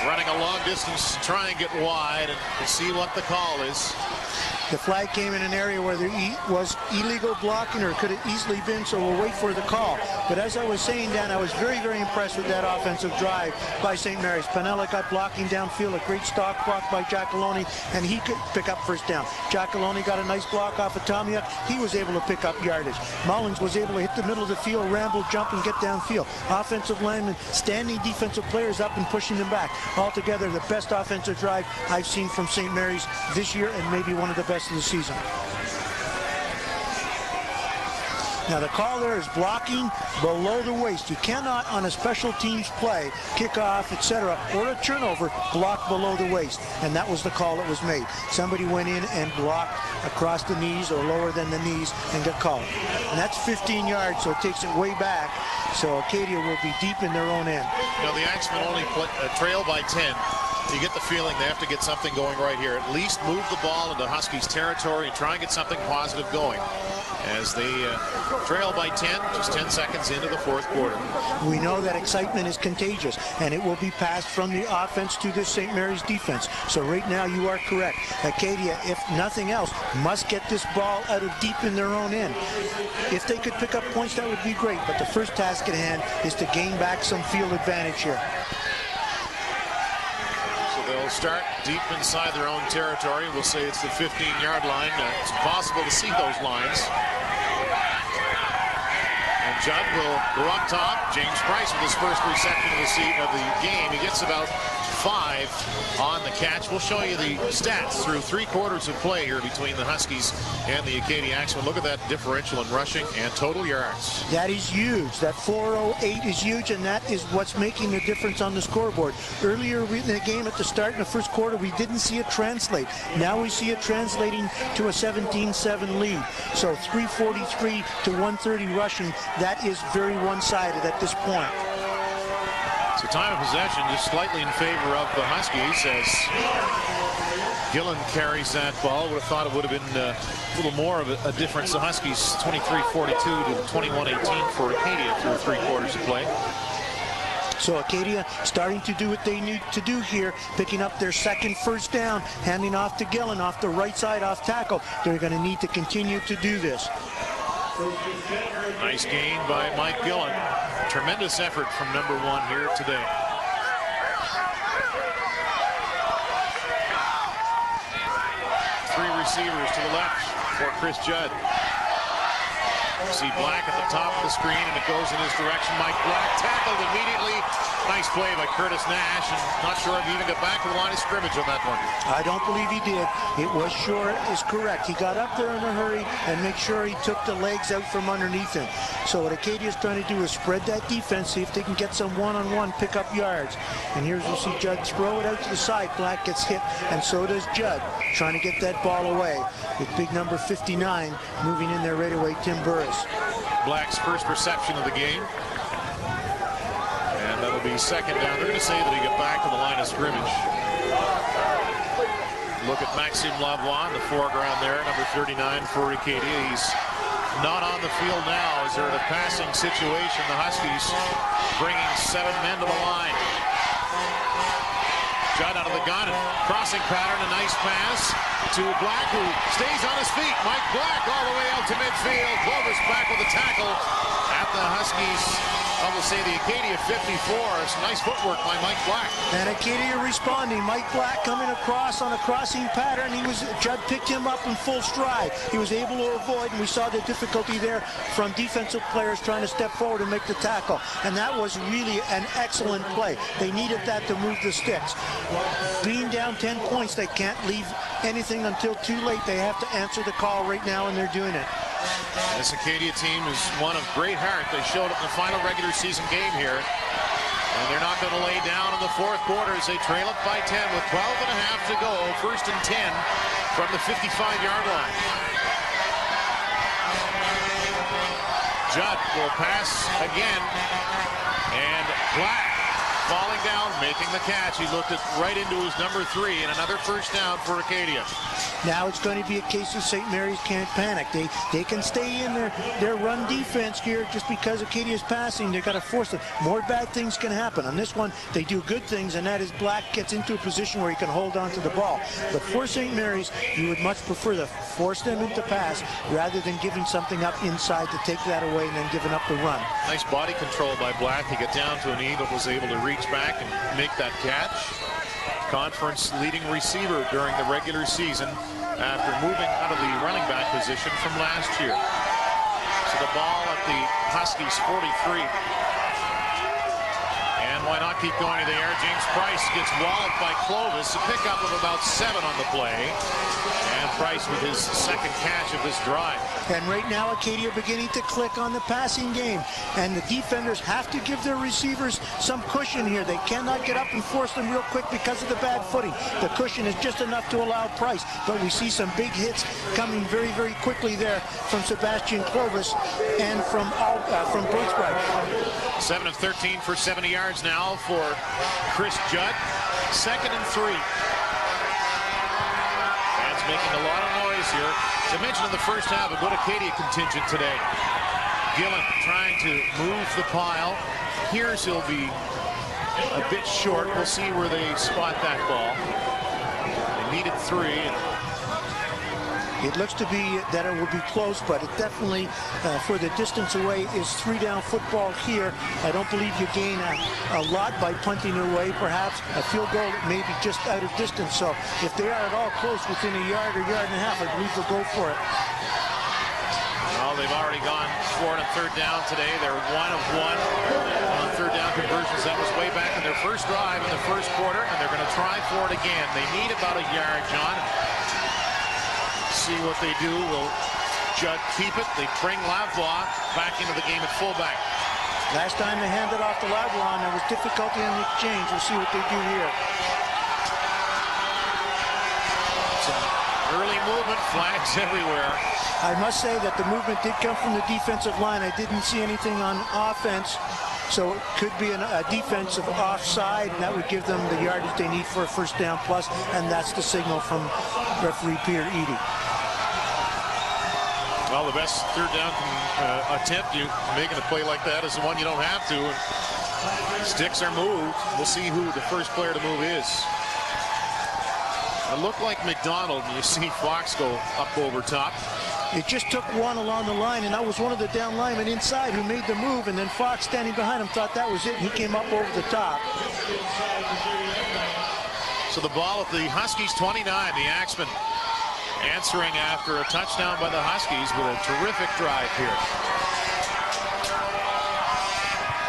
running a long distance to try and get wide, and we'll see what the call is. The flag came in an area where there was illegal blocking, or could have easily been, so we'll wait for the call. But as I was saying, Dan, I was very, very impressed with that offensive drive by St. Mary's. Piniella got blocking downfield, a great stock block by Giacalone, and he could pick up first down. Giacalone got a nice block off of Tomiuk. He was able to pick up yardage. Mullins was able to hit the middle of the field, ramble, jump, and get downfield. Offensive linemen standing defensive players up and pushing them back. Altogether, the best offensive drive I've seen from St. Mary's this year, and maybe one of the best of the season. Now the call there is blocking below the waist. You cannot, on a special teams play, kickoff, etc., or a turnover, block below the waist. And that was the call that was made. Somebody went in and blocked across the knees or lower than the knees and got called. And that's 15 yards, so it takes it way back. So Acadia will be deep in their own end. You know, the Axemen only trail by 10. You get the feeling they have to get something going right here. At least move the ball into Huskies territory and try and get something positive going. As they trail by 10, just 10 seconds into the fourth quarter. We know that excitement is contagious, and it will be passed from the offense to the St. Mary's defense. So right now you are correct. Acadia, if nothing else, must get this ball out of deep in their own end. If they could pick up points, that would be great. But the first task at hand is to gain back some field advantage here. They'll start deep inside their own territory. We'll say it's the 15-yard line. It's impossible to see those lines. And Judd will go up top. James Price with his first reception of the game. He gets about 5 on the catch. We'll show you the stats through 3 quarters of play here between the Huskies and the Acadia Axemen. Look at that differential in rushing and total yards. That is huge. That 408 is huge, and that is what's making the difference on the scoreboard. Earlier in the game at the start in the first quarter, we didn't see it translate. Now we see it translating to a 17-7 lead. So 343 to 130 rushing. That is very one-sided at this point. So time of possession just slightly in favor of the Huskies as Gillen carries that ball. Would have thought it would have been a little more of a difference. The Huskies 23-42 to 21-18 for Acadia through 3 quarters of play. So Acadia starting to do what they need to do here, picking up their second first down, handing off to Gillen off the right side off tackle. They're going to need to continue to do this. Nice gain by Mike Gillen. Tremendous effort from number 1 here today. Three receivers to the left for Chris Judd. You see Black at the top of the screen, and it goes in his direction. Mike Black tackled immediately. Nice play by Curtis Nash, and not sure if he even got back to the line of scrimmage on that one. I don't believe he did. It was short is correct. He got up there in a hurry and make sure he took the legs out from underneath him. So what Acadia is trying to do is spread that defense, see if they can get some one-on-one pick-up yards. And here's we'll see Judd throw it out to the side. Black gets hit, and so does Judd, trying to get that ball away. With big number 59 moving in there right away, Tim Burris. Black's first reception of the game. And that'll be second down. They're going to say that he got back to the line of scrimmage. Look at Maxime Lavoie in the foreground there, number 39 for Acadia. He's not on the field now as they're in a passing situation. The Huskies bringing 7 men to the line. Judd out of the gun, and crossing pattern, a nice pass to Black, who stays on his feet. Mike Black all the way out to midfield. Glover's back with a tackle at the Huskies. I will say the Acadia 54. Some nice footwork by Mike Black. And Acadia responding. Mike Black coming across on a crossing pattern. Judd picked him up in full stride. He was able to avoid, and we saw the difficulty there from defensive players trying to step forward and make the tackle. And that was really an excellent play. They needed that to move the sticks. Being down 10 points, they can't leave anything until too late. They have to answer the call right now, and they're doing it. This Acadia team is one of great heart. They showed it in the final regular season game here. And they're not going to lay down in the fourth quarter as they trail it by 10 with 12 and a half to go. First and 10 from the 55-yard line. Judd will pass again. And Black falling down, making the catch. He looked right into his number 3, and another first down for Acadia. Now it's going to be a case of St. Mary's can't panic. They can stay in their run defense here just because Acadia's passing. They've got to force it. More bad things can happen. On this one, they do good things, and that is Black gets into a position where he can hold on to the ball. But for St. Mary's, you would much prefer to force them into pass rather than giving something up inside to take that away and then giving up the run. Nice body control by Black. He got down to a knee but was able to reach back and make that catch. Conference leading receiver during the regular season after moving out of the running back position from last year. So the ball at the Huskies 43. And why not keep going to the air? James Price gets walloped by Clovis. A pickup of about 7 on the play. And Price with his second catch of this drive. And right now, Acadia beginning to click on the passing game. And the defenders have to give their receivers some cushion here. They cannot get up and force them real quick because of the bad footing. The cushion is just enough to allow Price. But we see some big hits coming very, very quickly there from Sebastian Clovis and from Birchbright. 7 of 13 for 70 yards now for Chris Judd. 2nd and 3. Fans making a lot of noise here. As I mentioned in the first half, a good Acadia contingent today. Gillen trying to move the pile. Here's he'll be a bit short. We'll see where they spot that ball. They needed 3. It looks to be that it will be close, but it definitely, for the distance away, is 3-down football here. I don't believe you gain a lot by punting away. Perhaps a field goal may be just out of distance. So if they are at all close within a yard or yard and a half, I believe they'll go for it. Well, they've already gone for it on 3rd down today. They're 1 of 1 on 3rd down conversions. That was way back in their first drive in the first quarter, and they're going to try for it again. They need about a yard, John. See what they do. Will Judd keep it? They bring Lavoie back into the game at fullback. Last time they handed off to Lavoie, and there was difficulty in the exchange. We'll see what they do here. Some early movement, flags everywhere. I must say that the movement did come from the defensive line. I didn't see anything on offense. So it could be a defensive offside, and that would give them the yardage they need for a first down plus, and that's the signal from referee Peter Eady. Well, the best 3rd down attempt you making a play like that is the one you don't have to. Sticks are moved. We'll see who the first player to move is. It looked like McDonald, and you see Fox go up over top. It just took one along the line, and that was one of the down linemen inside who made the move, and then Fox standing behind him thought that was it, and he came up over the top. So the ball at the Huskies 29, the Axemen answering after a touchdown by the Huskies with a terrific drive here.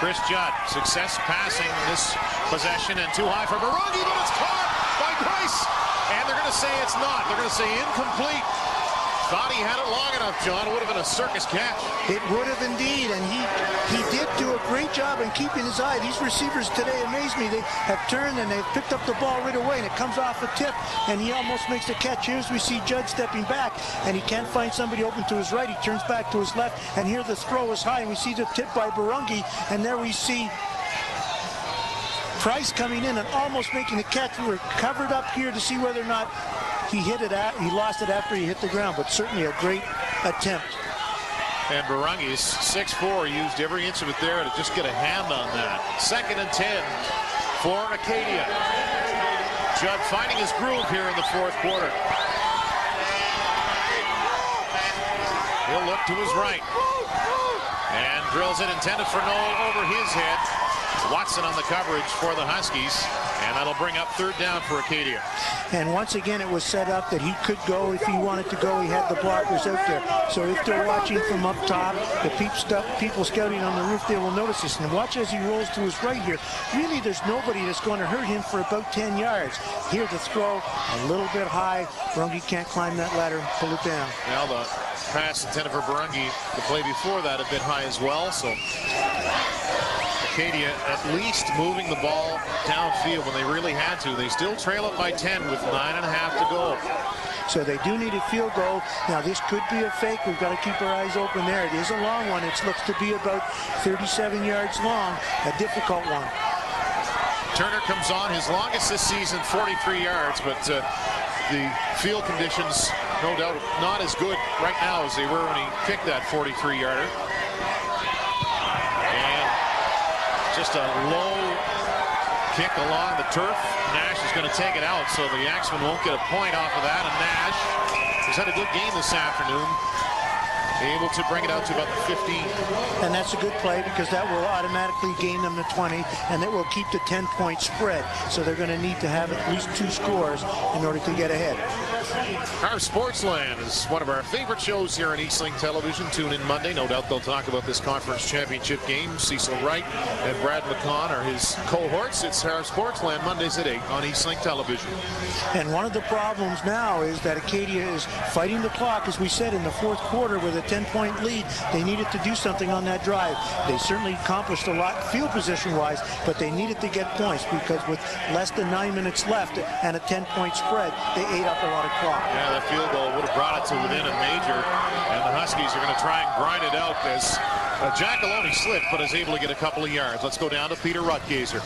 Chris Judd, success passing this possession, and too high for Barangi, but it's caught by Price. And they're going to say it's not. They're going to say incomplete. Thought he had it long enough, John. It would have been a circus catch. It would have indeed, and he did do a great job in keeping his eye. These receivers today amaze me. They have turned and they've picked up the ball right away, and it comes off a tip, and he almost makes the catch. Here's we see Judd stepping back, and he can't find somebody open to his right. He turns back to his left, and here the throw is high, and we see the tip by Barangi, and there we see Price coming in and almost making the catch. We were covered up here to see whether or not he hit it he lost it after he hit the ground, but certainly a great attempt. And Barangi's 6'4", used every inch of it there to just get a hand on that. 2nd and 10 for Acadia. Judd finding his groove here in the 4th quarter. He'll look to his right and drills it, intended for Noel over his head. Watson on the coverage for the Huskies, and that'll bring up 3rd down for Acadia. And once again, it was set up that he could go if he wanted to go. He had the blockers out there. So if they're watching from up top, the people scouting on the roof, they will notice this. And watch as he rolls to his right here. Really, there's nobody that's going to hurt him for about 10 yards. Here the throw, a little bit high. Barangi can't climb that ladder and pull it down. Now the pass intended for Barangi, the play before that a bit high as well. So Acadia at least moving the ball downfield when they really had to. They still trail it by 10 with 9.5 to go. So they do need a field goal. Now this could be a fake. We've got to keep our eyes open there. It is a long one. It looks to be about 37 yards long. A difficult one. Turner comes on, his longest this season, 43 yards, but the field conditions, no doubt, not as good right now as they were when he kicked that 43-yarder. Just a low kick along the turf. Nash is going to take it out, so the Axemen won't get a point off of that. And Nash has had a good game this afternoon, able to bring it out to about the 15. And that's a good play because that will automatically gain them the 20, and it will keep the 10-point spread. So they're going to need to have at least 2 scores in order to get ahead. Our Sportsland is one of our favorite shows here on Eastlink Television. Tune in Monday. No doubt they'll talk about this conference championship game. Cecil Wright and Brad McCon are his cohorts. It's our Sportsland Mondays at 8 on Eastlink Television. And one of the problems now is that Acadia is fighting the clock, as we said, in the 4th quarter with a 10-point lead. They needed to do something on that drive. They certainly accomplished a lot field position-wise, but they needed to get points because with less than 9 minutes left and a 10-point spread, they ate up a lot of clock. Yeah, that field goal would have brought it to within a major, and the Huskies are going to try and grind it out as Jack Loney slipped, but is able to get a couple of yards. Let's go down to Peter Rutgazer.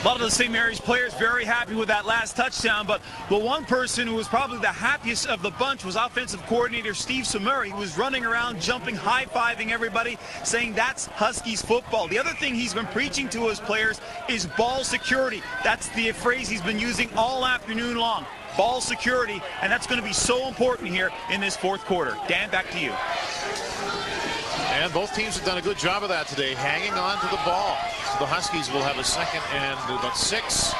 A lot of the St. Mary's players very happy with that last touchdown, but the one person who was probably the happiest of the bunch was offensive coordinator Steve Samuri, who was running around, jumping, high-fiving everybody, saying that's Huskies football. The other thing he's been preaching to his players is ball security. That's the phrase he's been using all afternoon long. Ball security, and that's going to be so important here in this 4th quarter. Dan, back to you. And both teams have done a good job of that today, hanging on to the ball. So the Huskies will have a 2nd and about 6.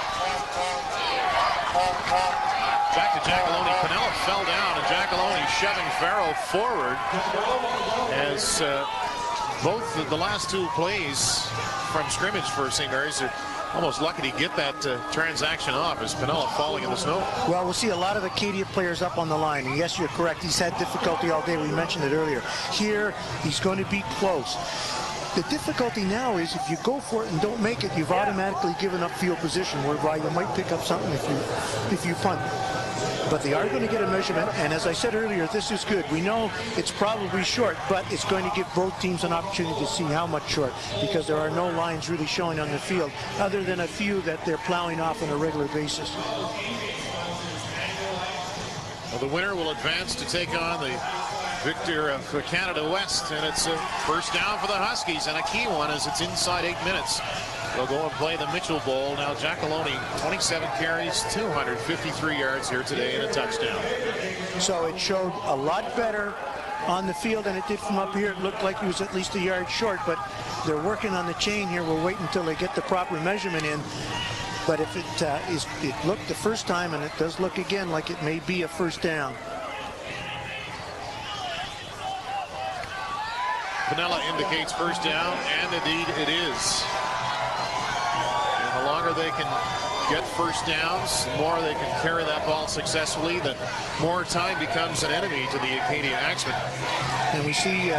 Back to Jackalone. Pinella fell down, and Jackalone shoving Farrow forward as both the last 2 plays from scrimmage for St. Mary's are almost lucky to get that transaction off as Pinella falling in the snow. Well, we'll see a lot of Acadia players up on the line. And yes, you're correct. He's had difficulty all day. We mentioned it earlier. Here, he's going to be close. The difficulty now is if you go for it and don't make it, you've automatically given up field position, whereby you might pick up something if you punt. But they are going to get a measurement, and as I said earlier, this is good. We know it's probably short, but it's going to give both teams an opportunity to see how much short, because there are no lines really showing on the field, other than a few that they're plowing off on a regular basis. Well, the winner will advance to take on the victor of Canada West, and it's a first down for the Huskies, and a key one as it's inside 8 minutes. They'll go and play the Mitchell Bowl. Now Jack Loney, 27 carries, 253 yards here today, and a touchdown. So it showed a lot better on the field than it did from up here. It looked like he was at least a yard short, but they're working on the chain here. We'll wait until they get the proper measurement in. But if it looked the first time, and it does look again like it may be a first down. Vanilla indicates first down, and indeed it is. And the longer they can get first downs, the more they can carry that ball successfully, the more time becomes an enemy to the Acadia Axemen. And we see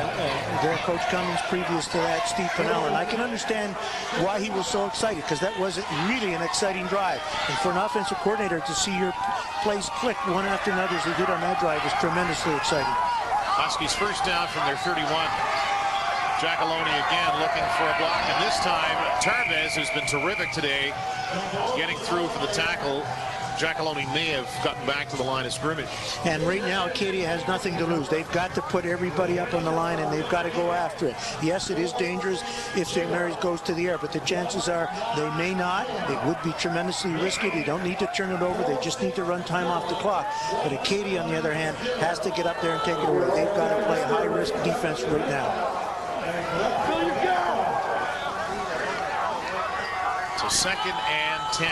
their coach Cummings previous to that, Steve Pennell, and I can understand why he was so excited, because that wasn't really an exciting drive. And for an offensive coordinator to see your plays click one after another as they did on that drive is tremendously exciting. Huskies first down from their 31. Loney again looking for a block, and this time Tarvez, who's been terrific today, getting through for the tackle. Loney may have gotten back to the line of scrimmage. And right now Acadia has nothing to lose. They've got to put everybody up on the line, and they've got to go after it. Yes, it is dangerous if St. Mary's goes to the air, but the chances are they may not. It would be tremendously risky. They don't need to turn it over. They just need to run time off the clock. But Acadia, on the other hand, has to get up there and take it away. They've got to play high-risk defense right now. So 2nd and 10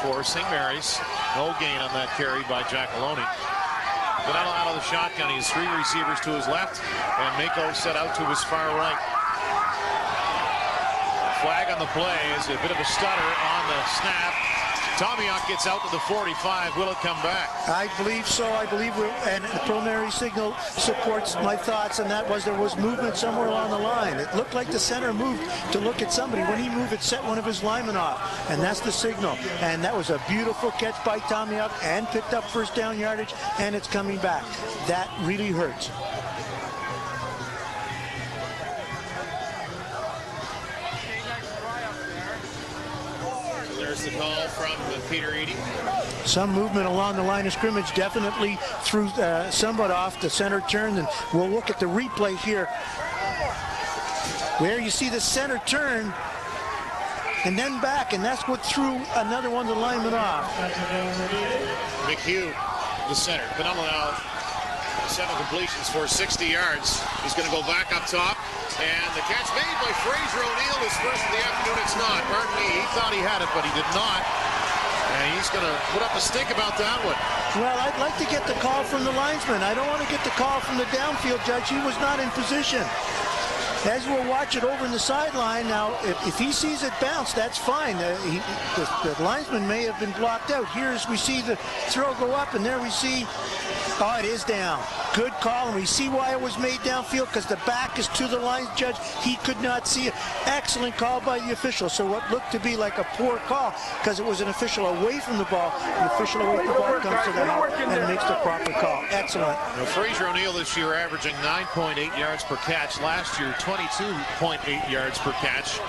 for St. Mary's. No gain on that carry by Loney. Vanilla out of the shotgun. He has 3 receivers to his left, and Mako set out to his far right. Flag on the play is a bit of a stutter on the snap. Tomiak gets out to the 45. Will it come back? I believe so. I believe and the preliminary signal supports my thoughts, and that was there was movement somewhere along the line. It looked like the center moved to look at somebody. When he moved, it set one of his linemen off, and that's the signal. And that was a beautiful catch by Tomiak and picked up first down yardage, and it's coming back. That really hurts. There's the call from Peter Eady. Some movement along the line of scrimmage, definitely threw somewhat off the center turn, and we'll look at the replay here where you see the center turn and then back, and that's what threw another one of the linemen off. McHugh, the center. Phenomenal. 7 completions for 60 yards. He's going to go back up top. And the catch made by Fraser O'Neill is first of the afternoon. It's not. Pardon me. He thought he had it, but he did not. And he's going to put up a stink about that one. Well, I'd like to get the call from the linesman. I don't want to get the call from the downfield judge. He was not in position. As we'll watch it over in the sideline, now, if he sees it bounce, that's fine. The linesman may have been blocked out. Here, as we see the throw go up, and there we see, oh, it is down. Good call, and we see why it was made downfield, because the back is to the line judge. He could not see it. Excellent call by the official. So what looked to be like a poor call, because it was an official away from the ball, the official away from the ball comes to the help and makes the proper call. Excellent. Now, Fraser O'Neill this year averaging 9.8 yards per catch. Last year, 22.8 yards per catch.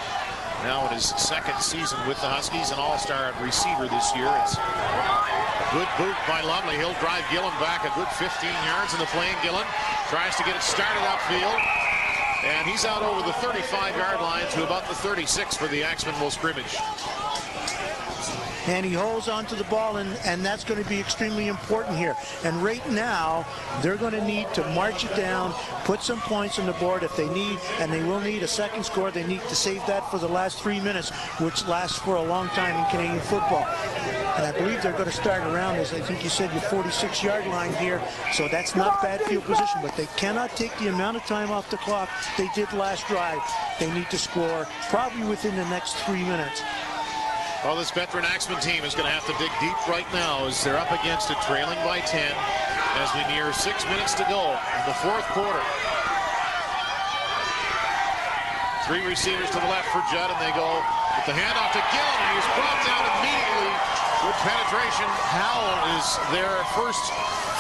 Now in his 2nd season with the Huskies, an all-star receiver this year. It's a good boot by Lumley. He'll drive Gillen back a good 15 yards in the play. And Gillen tries to get it started upfield. And he's out over the 35-yard line to about the 36 for the Axemen will scrimmage. And he holds onto the ball, and that's going to be extremely important here. And right now, they're going to need to march it down, put some points on the board if they need, and they will need a second score. They need to save that for the last 3 minutes, which lasts for a long time in Canadian football. And I believe they're going to start around, as I think you said, your 46-yard line here. So that's not bad field position, but they cannot take the amount of time off the clock they did last drive. They need to score probably within the next 3 minutes. Well, this veteran Axemen team is going to have to dig deep right now as they're up against it, trailing by 10 as we near 6 minutes to go in the 4th quarter. 3 receivers to the left for Judd, and they go with the handoff to Gillen, and he was brought down immediately Good penetration. Howell is there first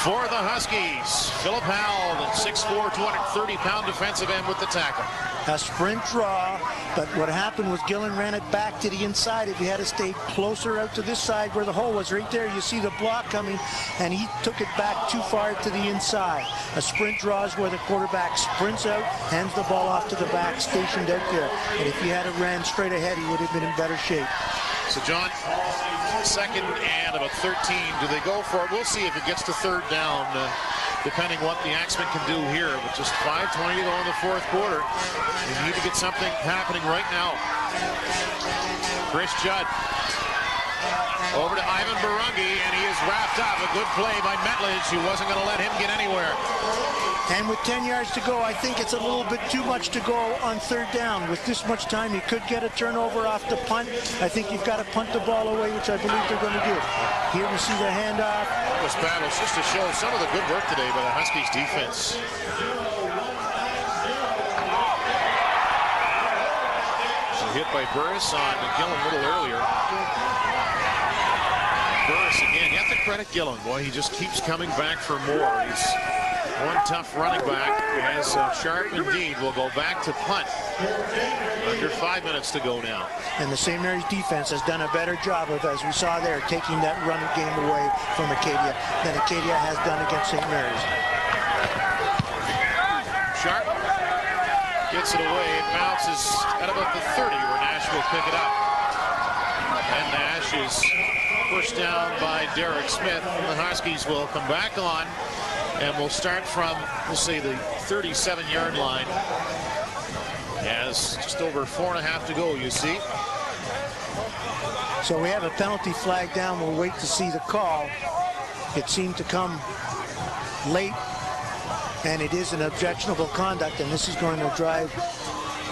for the Huskies. Philip Howell, the 6'4", 230-pound defensive end with the tackle. A sprint draw, but what happened was Gillen ran it back to the inside. If he had to stay closer out to this side where the hole was, right there, you see the block coming, and he took it back too far to the inside. A sprint draw is where the quarterback sprints out, hands the ball off to the back, stationed out there. And if he had it ran straight ahead, he would have been in better shape. So, John, second and about 13. Do they go for it? We'll see if it gets to third down, depending what the Axemen can do here. With just 5:20 to go in the fourth quarter, they need to get something happening right now. Chris Judd over to Ivan Barungi, and he is wrapped up. A good play by Metledge, who wasn't going to let him get anywhere. And with 10 yards to go, I think it's a little bit too much to go on third down. With this much time, you could get a turnover off the punt. I think you've got to punt the ball away, which I believe they're going to do. Here we see the handoff. This battle just to show some of the good work today by the Huskies defense. So hit by Burris on Gillen a little earlier. Burris again. You have to credit Gillen. Boy, he just keeps coming back for more. He's one tough running back, as Sharp indeed will go back to punt. Under 5 minutes to go now. And the St. Mary's defense has done a better job of, as we saw there, taking that run game away from Acadia than Acadia has done against St. Mary's. Sharp gets it away. It bounces at about the 30 where Nash will pick it up. And Nash is pushed down by Derek Smith. The Huskies will come back on. And we'll start from, we'll say, the 37-yard line. As just over 4.5 to go, you see. So we have a penalty flag down. We'll wait to see the call. It seemed to come late, and it is an objectionable conduct, and this is going to drive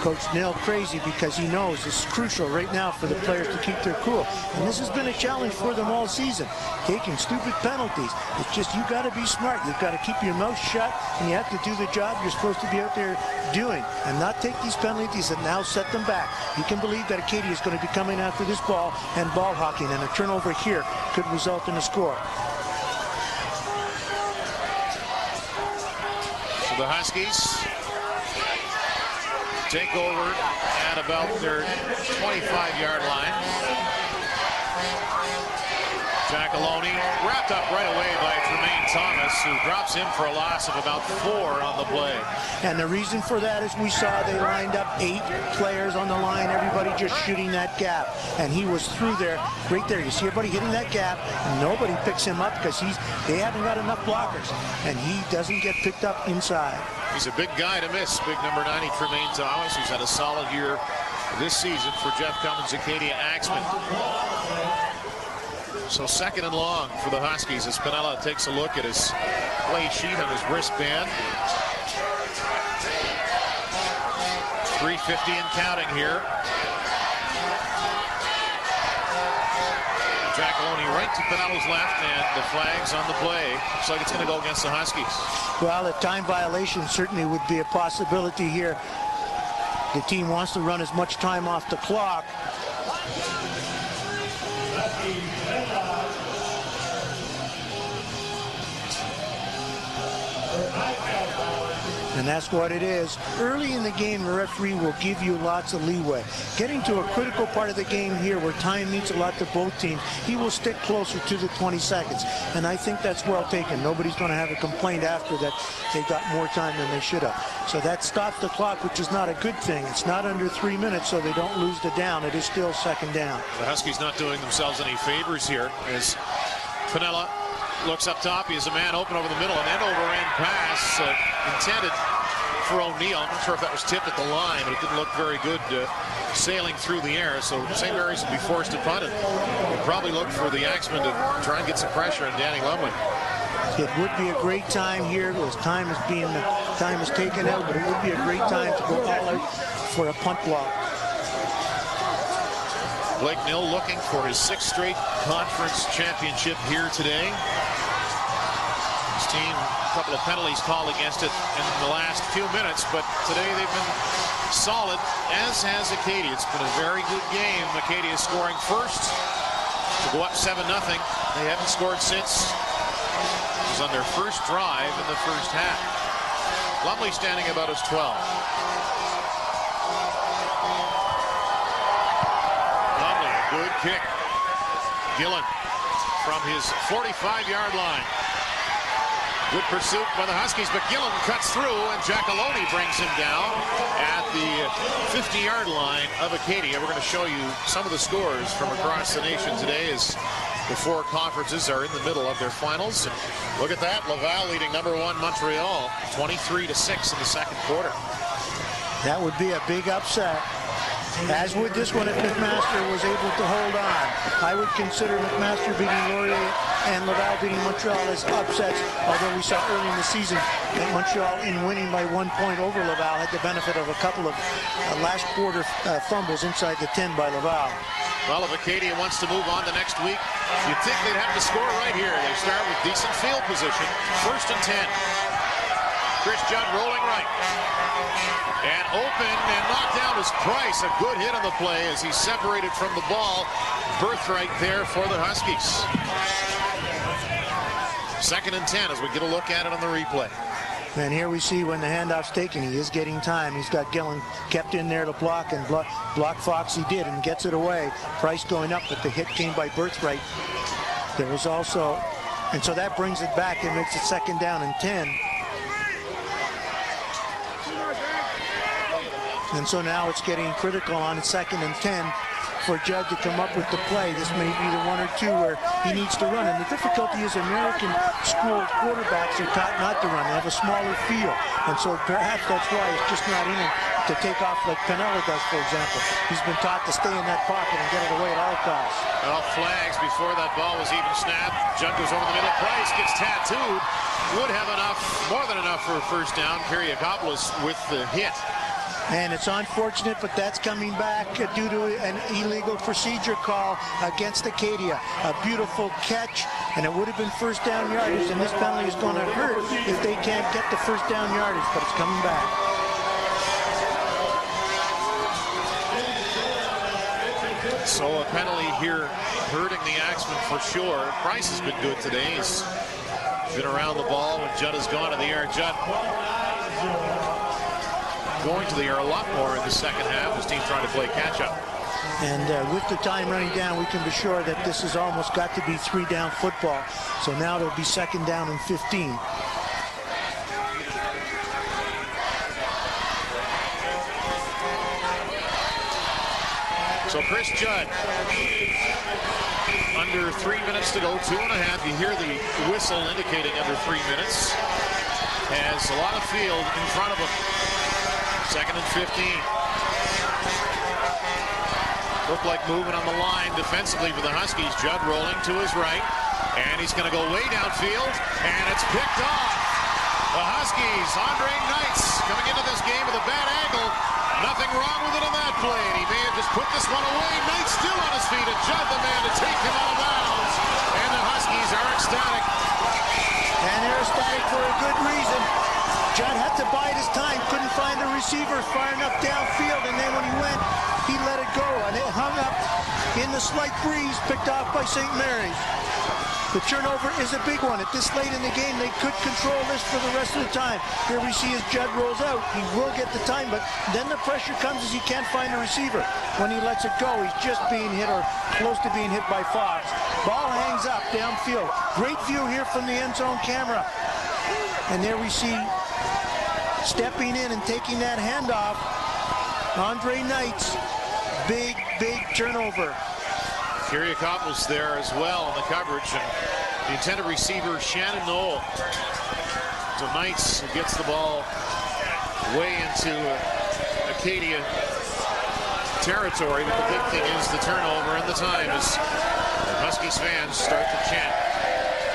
Coach Nell crazy, because he knows it's crucial right now for the players to keep their cool. And this has been a challenge for them all season, taking stupid penalties. It's just, you got to be smart. You've got to keep your mouth shut, and you have to do the job you're supposed to be out there doing, and not take these penalties that now set them back. You can believe that Acadia is going to be coming after this ball and ball hawking, and a turnover here could result in a score. So the Huskies take over at about their 25-yard line. Jack Loney wrapped up right away by Tremaine Thomas, who drops him for a loss of about 4 on the play. And the reason for that is we saw they lined up 8 players on the line, everybody just shooting that gap. And he was through there, right there. You see everybody hitting that gap, and nobody picks him up because they haven't got enough blockers. And he doesn't get picked up inside. He's a big guy to miss. Big number 90, Tremaine Thomas, who's had a solid year this season for Jeff Cummins' Acadia Axemen. So second and long for the Huskies as Pinella takes a look at his play sheet on his wristband. 3:50 and counting here. Jack Loney right to Pinella's left, and the flag's on the play. Looks like it's going to go against the Huskies. Well, a time violation certainly would be a possibility here. The team wants to run as much time off the clock. And that's what it is. Early in the game, the referee will give you lots of leeway. Getting to a critical part of the game here where time means a lot to both teams, he will stick closer to the 20 seconds. And I think that's well taken. Nobody's going to have a complaint after that they got more time than they should have. So that stopped the clock, which is not a good thing. It's not under 3 minutes, so they don't lose the down. It is still second down. The Huskies not doing themselves any favors here as Pinella looks up top. He has a man open over the middle, and then over-end pass intended for O'Neill. I'm not sure if that was tipped at the line, but it didn't look very good sailing through the air. So St. Mary's will be forced to punt it. We'll probably look for the Axemen to try and get some pressure on Danny Lumley. It would be a great time here as time is taken out, but it would be a great time to go all out for a punt block. Blake Nill looking for his 6th straight conference championship here today. His team, a couple of penalties called against it in the last few minutes, but today they've been solid, as has Acadia. It's been a very good game. Acadia scoring first to go up 7-0. They haven't scored since. It was on their first drive in the first half. Loney standing about his 12. Loney, good kick. Gillen from his 45-yard line. Good pursuit by the Huskies, but Gillen cuts through, and Loney brings him down at the 50-yard line of Acadia. We're going to show you some of the scores from across the nation today as the four conferences are in the middle of their finals. And look at that, Laval leading number 1 Montreal 23-6 in the second quarter. That would be a big upset, as would this one if McMaster was able to hold on. I would consider McMaster beating Laurier and Laval beating Montreal as upsets, although we saw early in the season that Montreal, in winning by 1 point over Laval, had the benefit of a couple of last quarter fumbles inside the 10 by Laval. Well, if Acadia wants to move on to next week, you'd think they'd have to score right here. They start with decent field position. 1st and 10. Chris Judd rolling right. And open and knocked down is Price. A good hit on the play as he separated from the ball. Birthright there for the Huskies. 2nd and 10 as we get a look at it on the replay. And here we see when the handoff's taken, he is getting time. He's got Gillen kept in there to block, and block Fox he did and gets it away. Price going up, but the hit came by Birthright. There was also, and so that brings it back and makes it 2nd down and 10. And so now it's getting critical on 2nd and 10 for Judd to come up with the play. This may be the 1 or 2 where he needs to run. And the difficulty is American school quarterbacks are taught not to run. They have a smaller field. And so perhaps that's why it's just not in him to take off like Piniella does, for example. He's been taught to stay in that pocket and get it away at all costs. Well, flags before that ball was even snapped. Judd goes over the middle. Price gets tattooed. Would have enough, more than enough for a 1st down. Kyriakopoulos with the hit. And it's unfortunate, but that's coming back due to an illegal procedure call against Acadia. A beautiful catch, and it would have been 1st down yardage, and this penalty is going to hurt if they can't get the 1st down yardage, but it's coming back. So a penalty here hurting the Axemen for sure. Price has been good today. He's been around the ball when Judd has gone to the air. Judd going to the air a lot more in the second half. His team trying to play catch-up. And with the time running down, we can be sure that this has almost got to be 3-down football. So now it'll be 2nd down and 15. So Chris Judd, under 3 minutes to go, 2.5. You hear the whistle indicating under 3 minutes. Has a lot of field in front of him. 2nd and 15. Looked like moving on the line defensively for the Huskies. Judd rolling to his right, and he's going to go way downfield, and it's picked off. The Huskies, Andre Knights, coming into this game with a bad angle. Nothing wrong with it on that play. He may have just put this one away. Knights still on his feet, and Judd the man to take him out of bounds. And the Huskies are ecstatic. And they're ecstatic for a good reason. Judd had to bide his time, couldn't find the receiver far enough downfield, and then when he went, he let it go, and it hung up in the slight breeze, picked off by St. Mary's. The turnover is a big one. At this late in the game, they could control this for the rest of the time. Here we see as Judd rolls out. He will get the time, but then the pressure comes as he can't find the receiver. When he lets it go, he's just being hit or close to being hit by Fox. Ball hangs up downfield. Great view here from the end zone camera. And there we see stepping in and taking that handoff, Andre Knights. Big turnover. Kyriakopoulos there as well in the coverage, and the intended receiver, Shannon Knoll. So Knights gets the ball way into Acadia territory, but the big thing is the turnover and the time as the Huskies fans start to chant,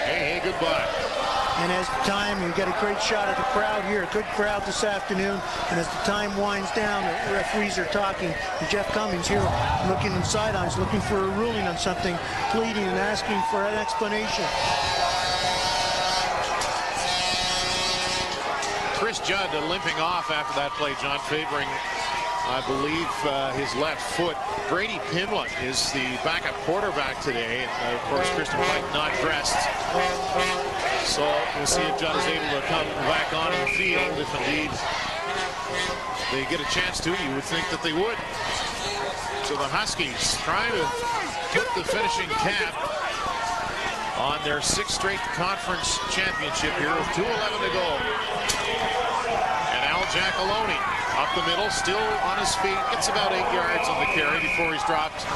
hey, goodbye. And as the time, we get a great shot of the crowd here, a good crowd this afternoon. And as the time winds down, the referees are talking. And Jeff Cummings here looking inside on us, looking for a ruling on something, pleading and asking for an explanation. Chris Judd limping off after that play, John, favoring I believe his left foot. Brady Pinlett is the backup quarterback today. And, of course, Christian Pike not dressed. So we'll see if John is able to come back on in the field. If indeed they get a chance to, you would think that they would. So the Huskies trying to put the finishing cap on their 6th straight conference championship here with 2:11 to go. And Al Giacalone up the middle, still on his feet, gets about 8 yards on the carry before he's dropped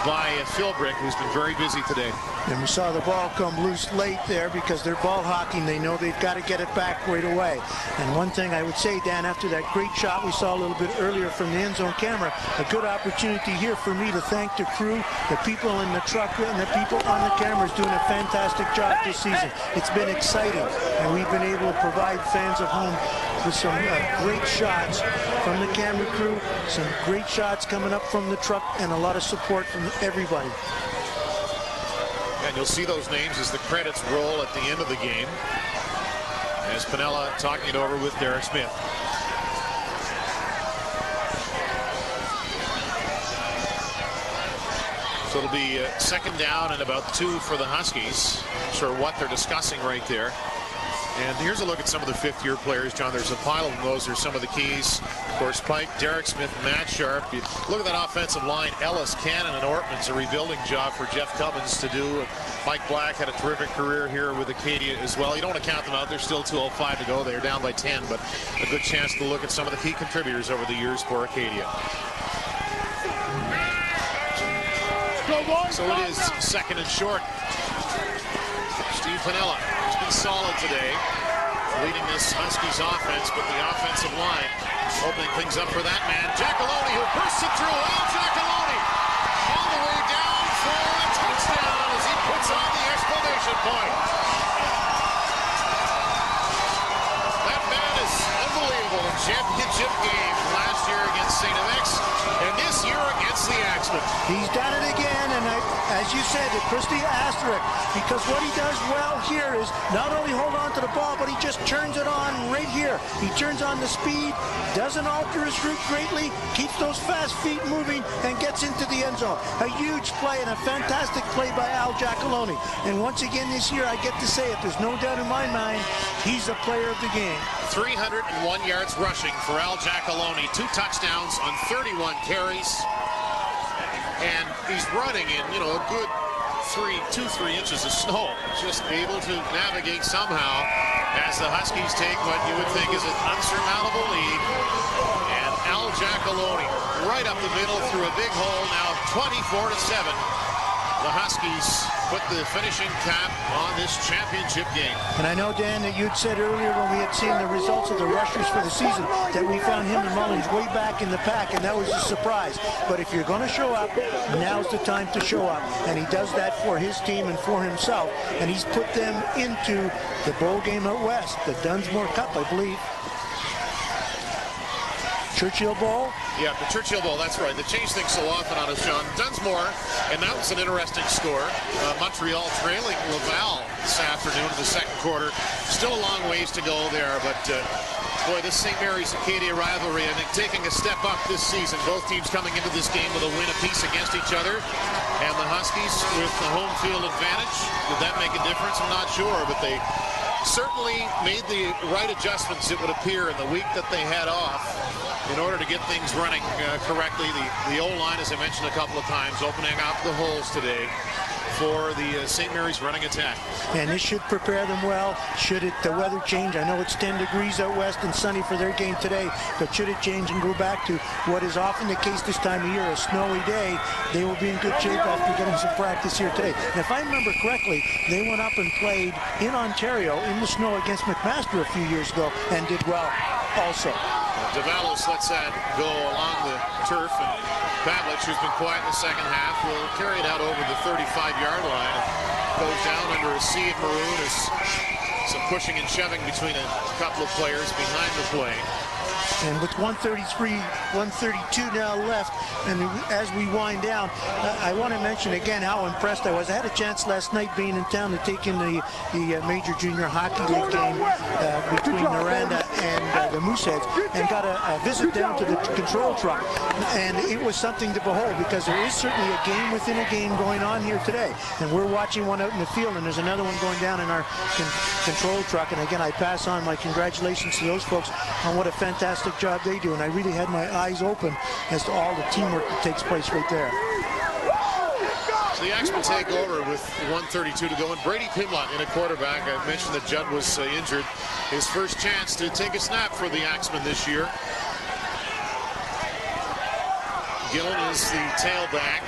by Philbrick, who's been very busy today. And we saw the ball come loose late there because they're ball hawking. They know they've got to get it back right away. And one thing I would say, Dan, after that great shot we saw a little bit earlier from the end zone camera, a good opportunity here for me to thank the crew, the people in the truck, and the people on the cameras doing a fantastic job this season. It's been exciting, and we've been able to provide fans at home with some great shots from the camera crew, some great shots coming up from the truck, and a lot of support from everybody. And you'll see those names as the credits roll at the end of the game, as Piniella talking it over with Derek Smith. So it'll be 2nd down and about 2 for the Huskies. Not sure what they're discussing right there. And here's a look at some of the 5th-year players, John. There's a pile of those. There's some of the keys. Of course, Pike, Derek Smith, Matt Sharp. You look at that offensive line. Ellis, Cannon, and Ortman's a rebuilding job for Jeff Cummins to do. Mike Black had a terrific career here with Acadia as well. You don't want to count them out. There's still 2:05 to go. They're down by 10, but a good chance to look at some of the key contributors over the years for Acadia. So it is 2nd and short. Steve Piniella has been solid today, leading this Huskies offense, but the offensive line opening things up for that man, Giacalone, who bursts it through. Al Giacalone all the way down for a touchdown as he puts on the exclamation point. That man is unbelievable. A championship game last year against St. FX, and this year against the Axemen. He's done it again, and as you said, the Christie asterisk, because what he does well here is not only hold on to the ball, but he just turns it on right here. He turns on the speed, doesn't alter his route greatly, keeps those fast feet moving, and gets into the end zone. A huge play and a fantastic play by Al Giacalone. And once again this year, I get to say it, there's no doubt in my mind, he's a player of the game. 301 yards rushing for Al Giacalone, 2 touchdowns on 31 carries. And he's running in, a good 2-3 inches of snow, just able to navigate somehow as the Huskies take what you would think is an unsurmountable lead. And Al Giacalone right up the middle through a big hole, now 24-7. The Huskies put the finishing cap on this championship game. And I know, Dan, that you'd said earlier when we had seen the results of the rushers for the season that we found him and Mullins way back in the pack, and that was a surprise. But if you're going to show up, now's the time to show up. And he does that for his team and for himself. And he's put them into the bowl game out west, the Dunsmore Cup, I believe. Churchill Bowl? Yeah, the Churchill Bowl, that's right. They change things so often on us, John. Dunsmore, and that was an interesting score. Montreal trailing Laval this afternoon in the 2nd quarter. Still a long ways to go there, but boy, this St. Mary's Acadia rivalry, I think, taking a step up this season. Both teams coming into this game with a win apiece against each other. And the Huskies with the home field advantage. Did that make a difference? I'm not sure, but they certainly made the right adjustments, it would appear, in the week that they had off in order to get things running correctly. The O-line, as I mentioned a couple of times, opening up the holes today for the St. Mary's running attack. And this should prepare them well. Should the weather change, I know it's 10 degrees out west and sunny for their game today, but should it change and go back to what is often the case this time of year, a snowy day, they will be in good shape after getting some practice here today. And if I remember correctly, they went up and played in Ontario in the snow against McMaster a few years ago and did well also. Davalos lets that go along the turf, and Pavlich, who's been quiet in the 2nd half, will carry it out over the 35-yard line. Goes down under a sea of maroon as some pushing and shoving between a couple of players behind the play. And with 132 now left, and as we wind down, I want to mention again how impressed I was. I had a chance last night being in town to take in the Major Junior Hockey League game between Noranda and the Mooseheads, and got a visit down to the control truck. And it was something to behold, because there is certainly a game within a game going on here today. And we're watching one out in the field, and there's another one going down in our control truck. And again, I pass on my congratulations to those folks on what a fantastic job they do. And I really had my eyes open as to all the teamwork that takes place right there. So the Axemen take over with 1:32 to go, and Brady Pimlott in a quarterback. I mentioned that Judd was injured. His first chance to take a snap for the Axemen this year. Gillen is the tailback.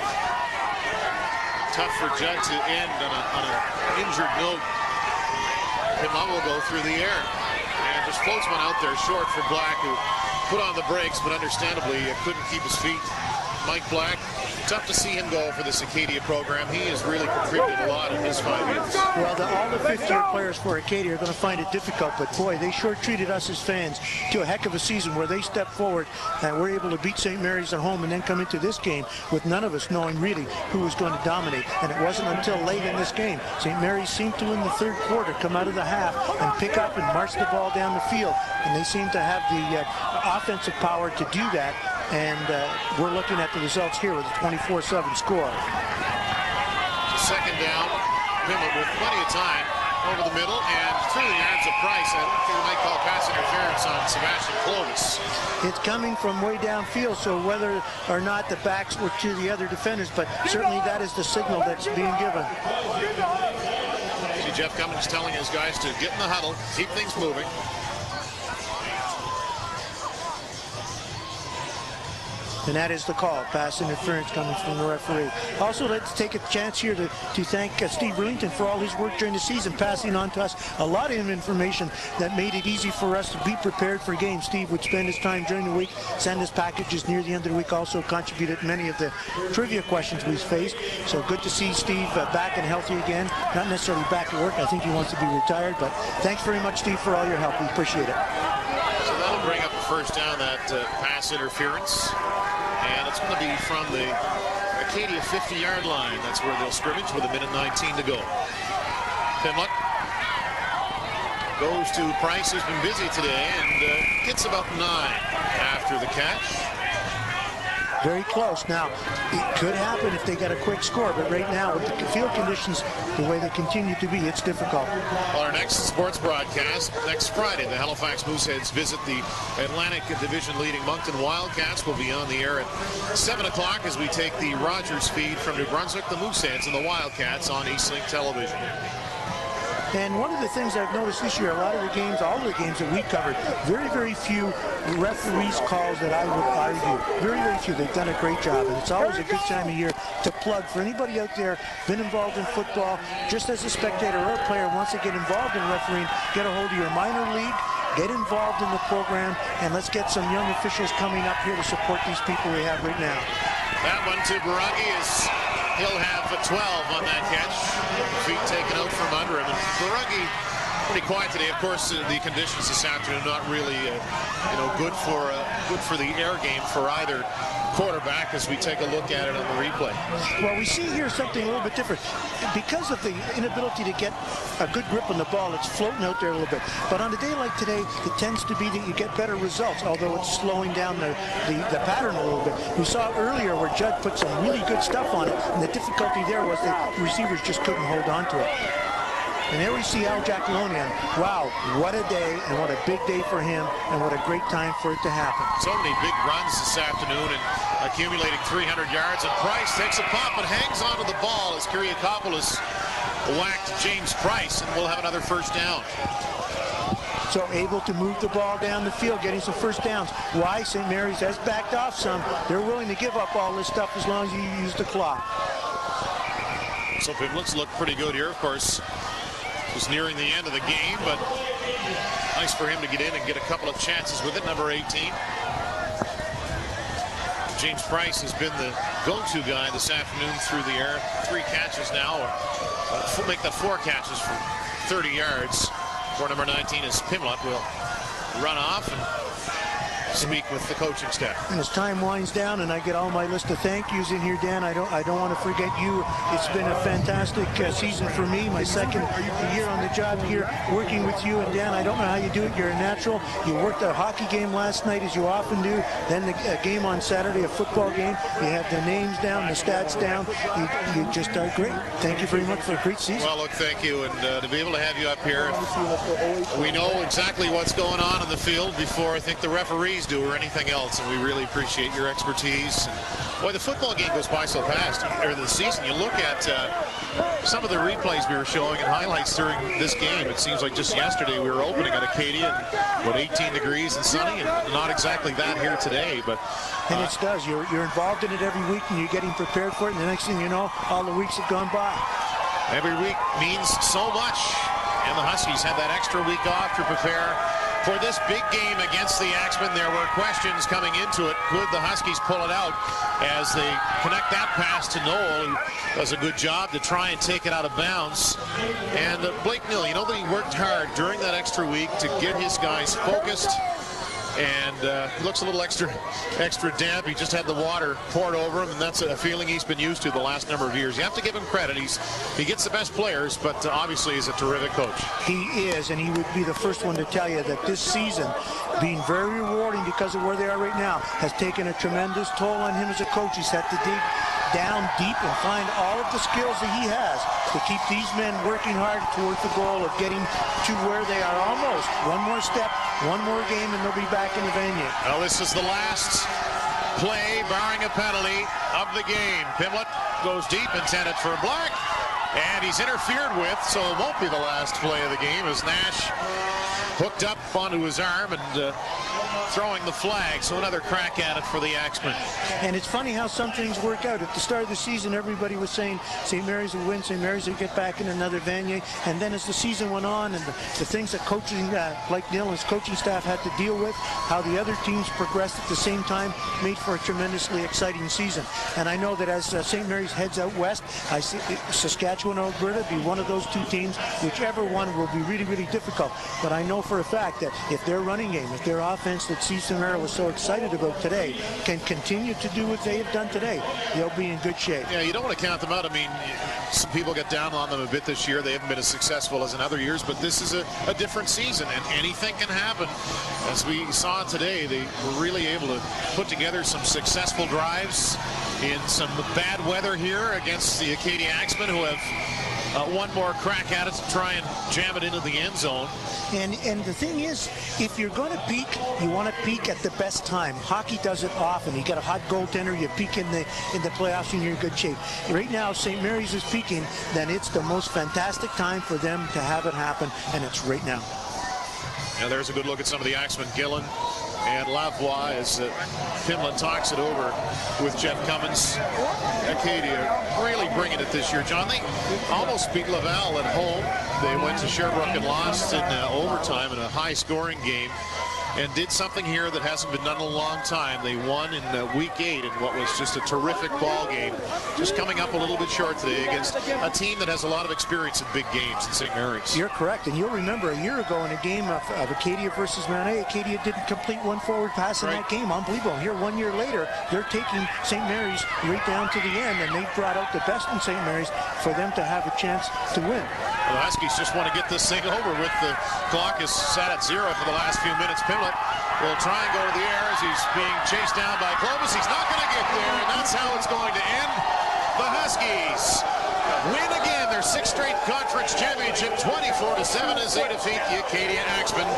Tough for Judd to end on an injured note. Pimlott will go through the air. And just floats one out there short for Black, who put on the brakes, but understandably couldn't keep his feet. Mike Black, tough to see him go for this Acadia program. He has really contributed a lot in his 5 years. Well, all the fifth-year players for Acadia are going to find it difficult, but boy, they sure treated us as fans to a heck of a season where they stepped forward and were able to beat St. Mary's at home and then come into this game with none of us knowing really who was going to dominate. And it wasn't until late in this game, St. Mary's seemed to, in the third quarter, come out of the half and pick up and march the ball down the field. And they seemed to have the offensive power to do that. And we're looking at the results here with a 24-7 score. Second down, Pimlott with plenty of time over the middle and through the yards of Price. I don't think we might call pass interference on Sebastian Clovis. It's coming from way downfield, so whether or not the backs were to the other defenders, but certainly that is the signal that's being given. See Jeff Cummings telling his guys to get in the huddle, keep things moving. And that is the call. Pass interference coming from the referee. Also, let's take a chance here to thank Steve Burlington for all his work during the season, passing on to us a lot of information that made it easy for us to be prepared for games. Steve would spend his time during the week, send us packages near the end of the week, also contributed many of the trivia questions we've faced. So good to see Steve back and healthy again. Not necessarily back to work. I think he wants to be retired, but thanks very much, Steve, for all your help. We appreciate it. So that'll bring up the first down, that pass interference. And it's going to be from the Acadia 50-yard line. That's where they'll scrimmage with 1:19 to go. Pimlott goes to Price, who's been busy today, and gets about 9 after the catch. Very close. Now, it could happen if they got a quick score, but right now, with the field conditions the way they continue to be, it's difficult. Well, our next sports broadcast, next Friday, the Halifax Mooseheads visit the Atlantic Division-leading Moncton Wildcats. Will be on the air at 7 o'clock as we take the Rogers feed from New Brunswick, the Mooseheads and the Wildcats on Eastlink Television. And one of the things I've noticed this year, a lot of the games, all of the games that we covered, very, very few referees calls that I would argue. Very, very few. They've done a great job. And it's always a good time of year to plug for anybody out there been involved in football, just as a spectator or a player wants to get involved in refereeing, get a hold of your minor league, get involved in the program, and let's get some young officials coming up here to support these people we have right now. That one to Barangi is... He'll have a 12 on that catch. Feet taken out from under him. And Barangi pretty quiet today. Of course, the conditions this afternoon not really, good for the air game for either quarterback as we take a look at it on the replay. Well, we see here something a little bit different. Because of the inability to get a good grip on the ball, it's floating out there a little bit. But on a day like today, it tends to be that you get better results, although it's slowing down the pattern a little bit. We saw earlier where Judd put some really good stuff on it, and the difficulty there was that the receivers just couldn't hold on to it. And there we see Al Loney. Wow, what a day, and what a big day for him, and what a great time for it to happen. So many big runs this afternoon and accumulating 300 yards. And Price takes a pop and hangs onto the ball as Kyriakopoulos whacked James Price, and we'll have another first down. So able to move the ball down the field, getting some first downs. Why? St. Mary's has backed off some. They're willing to give up all this stuff as long as you use the clock. So Pimlott's look pretty good here, of course. Was nearing the end of the game, but nice for him to get in and get a couple of chances with it. Number 18. James Price has been the go-to guy this afternoon through the air. 3 catches now. Make that 4 catches for 30 yards. For number 19 is Pimlott will run off and speak with the coaching staff. And as time winds down and I get all my list of thank yous in here, Dan, I don't want to forget you. It's been a fantastic season for me, my second year on the job here, working with you. And Dan, I don't know how you do it. You're a natural. You worked a hockey game last night, as you often do. Then the game on Saturday, a football game. You have the names down, the stats down. You just are great. Thank you very much for a great season. Well, look, thank you. And to be able to have you up here, we know exactly what's going on in the field before I think the referees do or anything else. And we really appreciate your expertise. Boy, the football game goes by so fast, or the season. You look at some of the replays we were showing and highlights during this game. It seems like just yesterday we were opening at Acadia, and 18 degrees and sunny, and not exactly that here today. But and it does. You're involved in it every week, and you're getting prepared for it. And the next thing you know, all the weeks have gone by. Every week means so much, and the Huskies had that extra week off to prepare for this big game against the Axemen. There were questions coming into it. Could the Huskies pull it out as they connect that pass to Noel, who does a good job to try and take it out of bounds. And Blake Nill, you know that he worked hard during that extra week to get his guys focused. And he looks a little extra damp. He just had the water poured over him, and that's a feeling he's been used to the last number of years. You have to give him credit. He gets the best players, but obviously he's a terrific coach. He is, and he would be the first one to tell you that this season, being very rewarding because of where they are right now, has taken a tremendous toll on him as a coach. He's had to dig down deep and find all of the skills that he has to keep these men working hard towards the goal of getting to where they are almost. One more step, one more game, and they'll be back in the venue. Well, this is the last play, barring a penalty, of the game. Pimlet goes deep, intended for Black, and he's interfered with, so it won't be the last play of the game as Nash hooked up onto his arm and throwing the flag. So another crack at it for the Axemen. And it's funny how some things work out. At the start of the season, everybody was saying St. Mary's will win, St. Mary's will get back in another venue. And then as the season went on, and the things that coaching, Blake Nill and his coaching staff had to deal with, how the other teams progressed at the same time, made for a tremendously exciting season. And I know that as St. Mary's heads out west, I see Saskatchewan or Alberta be one of those two teams. Whichever one will be really, really difficult. But I know for a fact that if their running game, if their offense that Steve Merrill was so excited about today can continue to do what they have done today, they'll be in good shape. Yeah, you don't want to count them out. I mean, some people get down on them a bit this year. They haven't been as successful as in other years, but this is a different season, and anything can happen. As we saw today, they were really able to put together some successful drives in some bad weather here against the Acadia Axemen, who have one more crack at it to try and jam it into the end zone. And the thing is, if you're going to peak, you want to peak at the best time. Hockey does it often. You got a hot goaltender, you peak in the playoffs, and you're in good shape. Right now, St. Mary's is peaking, then it's the most fantastic time for them to have it happen, and it's right now. Now there's a good look at some of the Axemen. Gillen and Lavoie as Pimlet talks it over with Jeff Cummins. Acadia really bringing it this year, John. They almost beat Laval at home. They went to Sherbrooke and lost in overtime in a high-scoring game, and did something here that hasn't been done in a long time. They won in week 8 in what was just a terrific ball game. Just coming up a little bit short today against a team that has a lot of experience in big games in St. Mary's. You're correct, and you'll remember a year ago in a game of Acadia versus Montreal, Acadia didn't complete one forward pass in that game. Unbelievable. Here 1 year later, they're taking St. Mary's right down to the end, and they've brought out the best in St. Mary's for them to have a chance to win. Well, the Huskies just want to get this thing over with. The clock is set at 0 for the last few minutes. Pimlet will try and go to the air as he's being chased down by Clovis. He's not going to get there, and that's how it's going to end. The Huskies win again their 6th straight conference championship, 24-7, as they defeat the Acadia Axemen.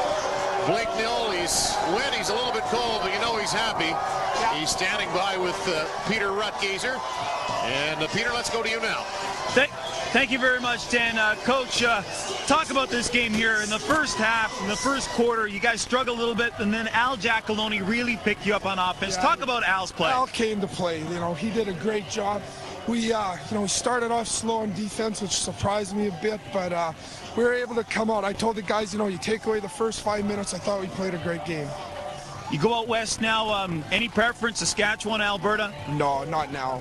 Blake Nill, he's wet, he's a little bit cold, but you know he's happy. He's standing by with Peter Rutgeser. And Peter, let's go to you now. Thank you very much, Dan. Coach, talk about this game here. In the first half, in the first quarter, you guys struggled a little bit, and then Al Giacalone really picked you up on offense. Talk about Al's play. Al came to play. You know, he did a great job. We started off slow on defense, which surprised me a bit, but we were able to come out. I told the guys, you take away the first 5 minutes, I thought we played a great game. You go out west now. Any preference, Saskatchewan, Alberta? No, not now.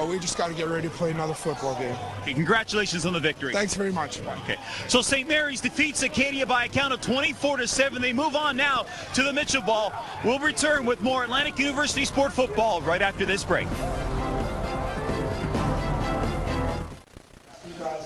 We just got to get ready to play another football game. Okay, congratulations on the victory. Thanks very much. Okay, so St. Mary's defeats Acadia by a count of 24-7. They move on now to the Mitchell Ball. We'll return with more Atlantic University Sport Football right after this break.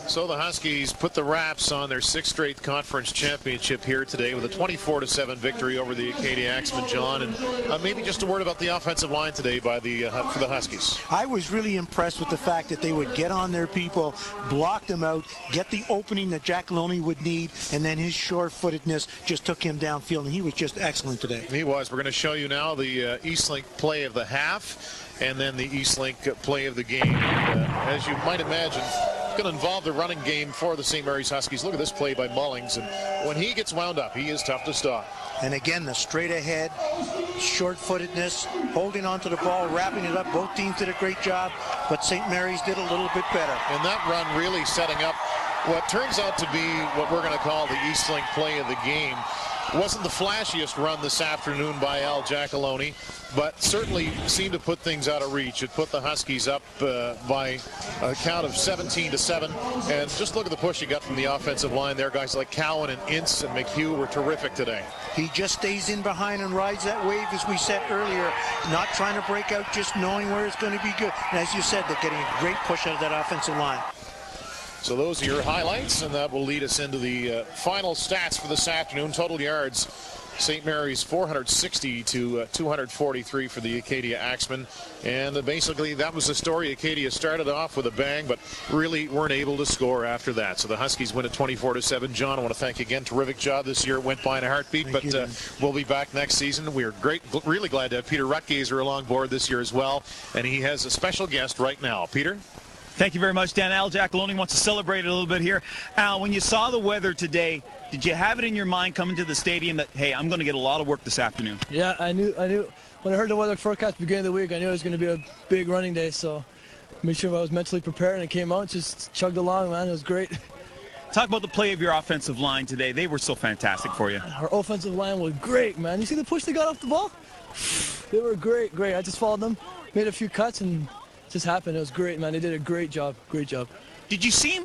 So the Huskies put the wraps on their 6th straight conference championship here today with a 24-7 victory over the Acadia Axemen, John. And maybe just a word about the offensive line today by for the Huskies. I was really impressed with the fact that they would get on their people, block them out, get the opening that Jack Loney would need, and then his sure-footedness just took him downfield, and he was just excellent today. He was. We're going to show you now the Eastlink play of the half and then the Eastlink play of the game. As you might imagine, it's going to involve the running game for the St. Mary's Huskies. Look at this play by Mullings, and when he gets wound up, he is tough to stop. And again, the straight ahead, short-footedness, holding onto the ball, wrapping it up. Both teams did a great job, but St. Mary's did a little bit better. And that run really setting up what turns out to be what we're going to call the Eastlink play of the game. Wasn't the flashiest run this afternoon by Al Giacalone, but certainly seemed to put things out of reach. It put the Huskies up by a count of 17-7. And just look at the push he got from the offensive line there. Guys like Cowan and Ince and McHugh were terrific today. He just stays in behind and rides that wave, as we said earlier, not trying to break out, just knowing where it's going to be good. And as you said, they're getting a great push out of that offensive line. So those are your highlights, and that will lead us into the final stats for this afternoon. Total yards, St. Mary's 460 to 243 for the Acadia Axemen. And basically that was the story. Acadia started off with a bang, but really weren't able to score after that. So the Huskies win at 24-7. John, I want to thank you again. Terrific job this year. It went by in a heartbeat, Thank you. we'll be back next season. We're really glad to have Peter Rutgazer along board this year as well. And he has a special guest right now. Peter? Thank you very much, Dan. Al Giacalone wants to celebrate a little bit here. Al, when you saw the weather today, did you have it in your mind coming to the stadium that, hey, I'm going to get a lot of work this afternoon? Yeah, I knew. When I heard the weather forecast at the beginning of the week, I knew it was going to be a big running day, so made sure I was mentally prepared, and it came out, just chugged along, man. It was great. Talk about the play of your offensive line today. They were so fantastic for you. Our offensive line was great, man. You see the push they got off the ball? They were great. I just followed them, made a few cuts, and it just happened. It was great, man. They did a great job. Did you feel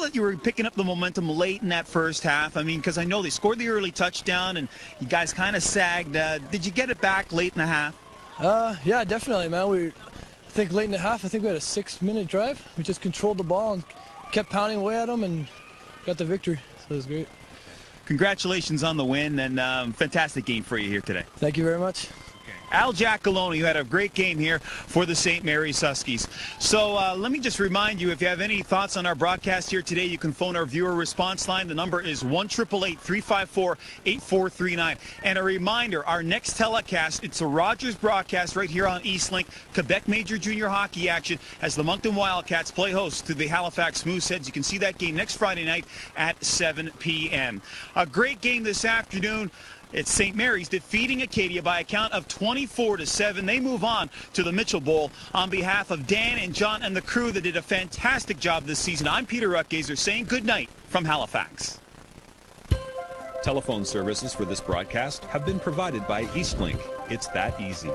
that you were picking up the momentum late in that first half? I mean, because I know they scored the early touchdown and you guys kind of sagged. Did you get it back late in the half? Yeah, definitely, man. I think late in the half, I think we had a 6-minute drive. We just controlled the ball and kept pounding away at them and got the victory. So it was great. Congratulations on the win, and fantastic game for you here today. Thank you very much. Al Giacalone, who had a great game here for the St. Mary's Huskies. So let me just remind you, if you have any thoughts on our broadcast here today, you can phone our viewer response line. The number is 1-888-354-8439. And a reminder, our next telecast, it's a Rogers broadcast right here on Eastlink. Quebec Major Junior Hockey action as the Moncton Wildcats play host to the Halifax Mooseheads. You can see that game next Friday night at 7 p.m. A great game this afternoon. It's St. Mary's defeating Acadia by a count of 24-7. They move on to the Mitchell Bowl. On behalf of Dan and John and the crew that did a fantastic job this season, I'm Peter Rutgazer saying good night from Halifax. Telephone services for this broadcast have been provided by Eastlink. It's that easy.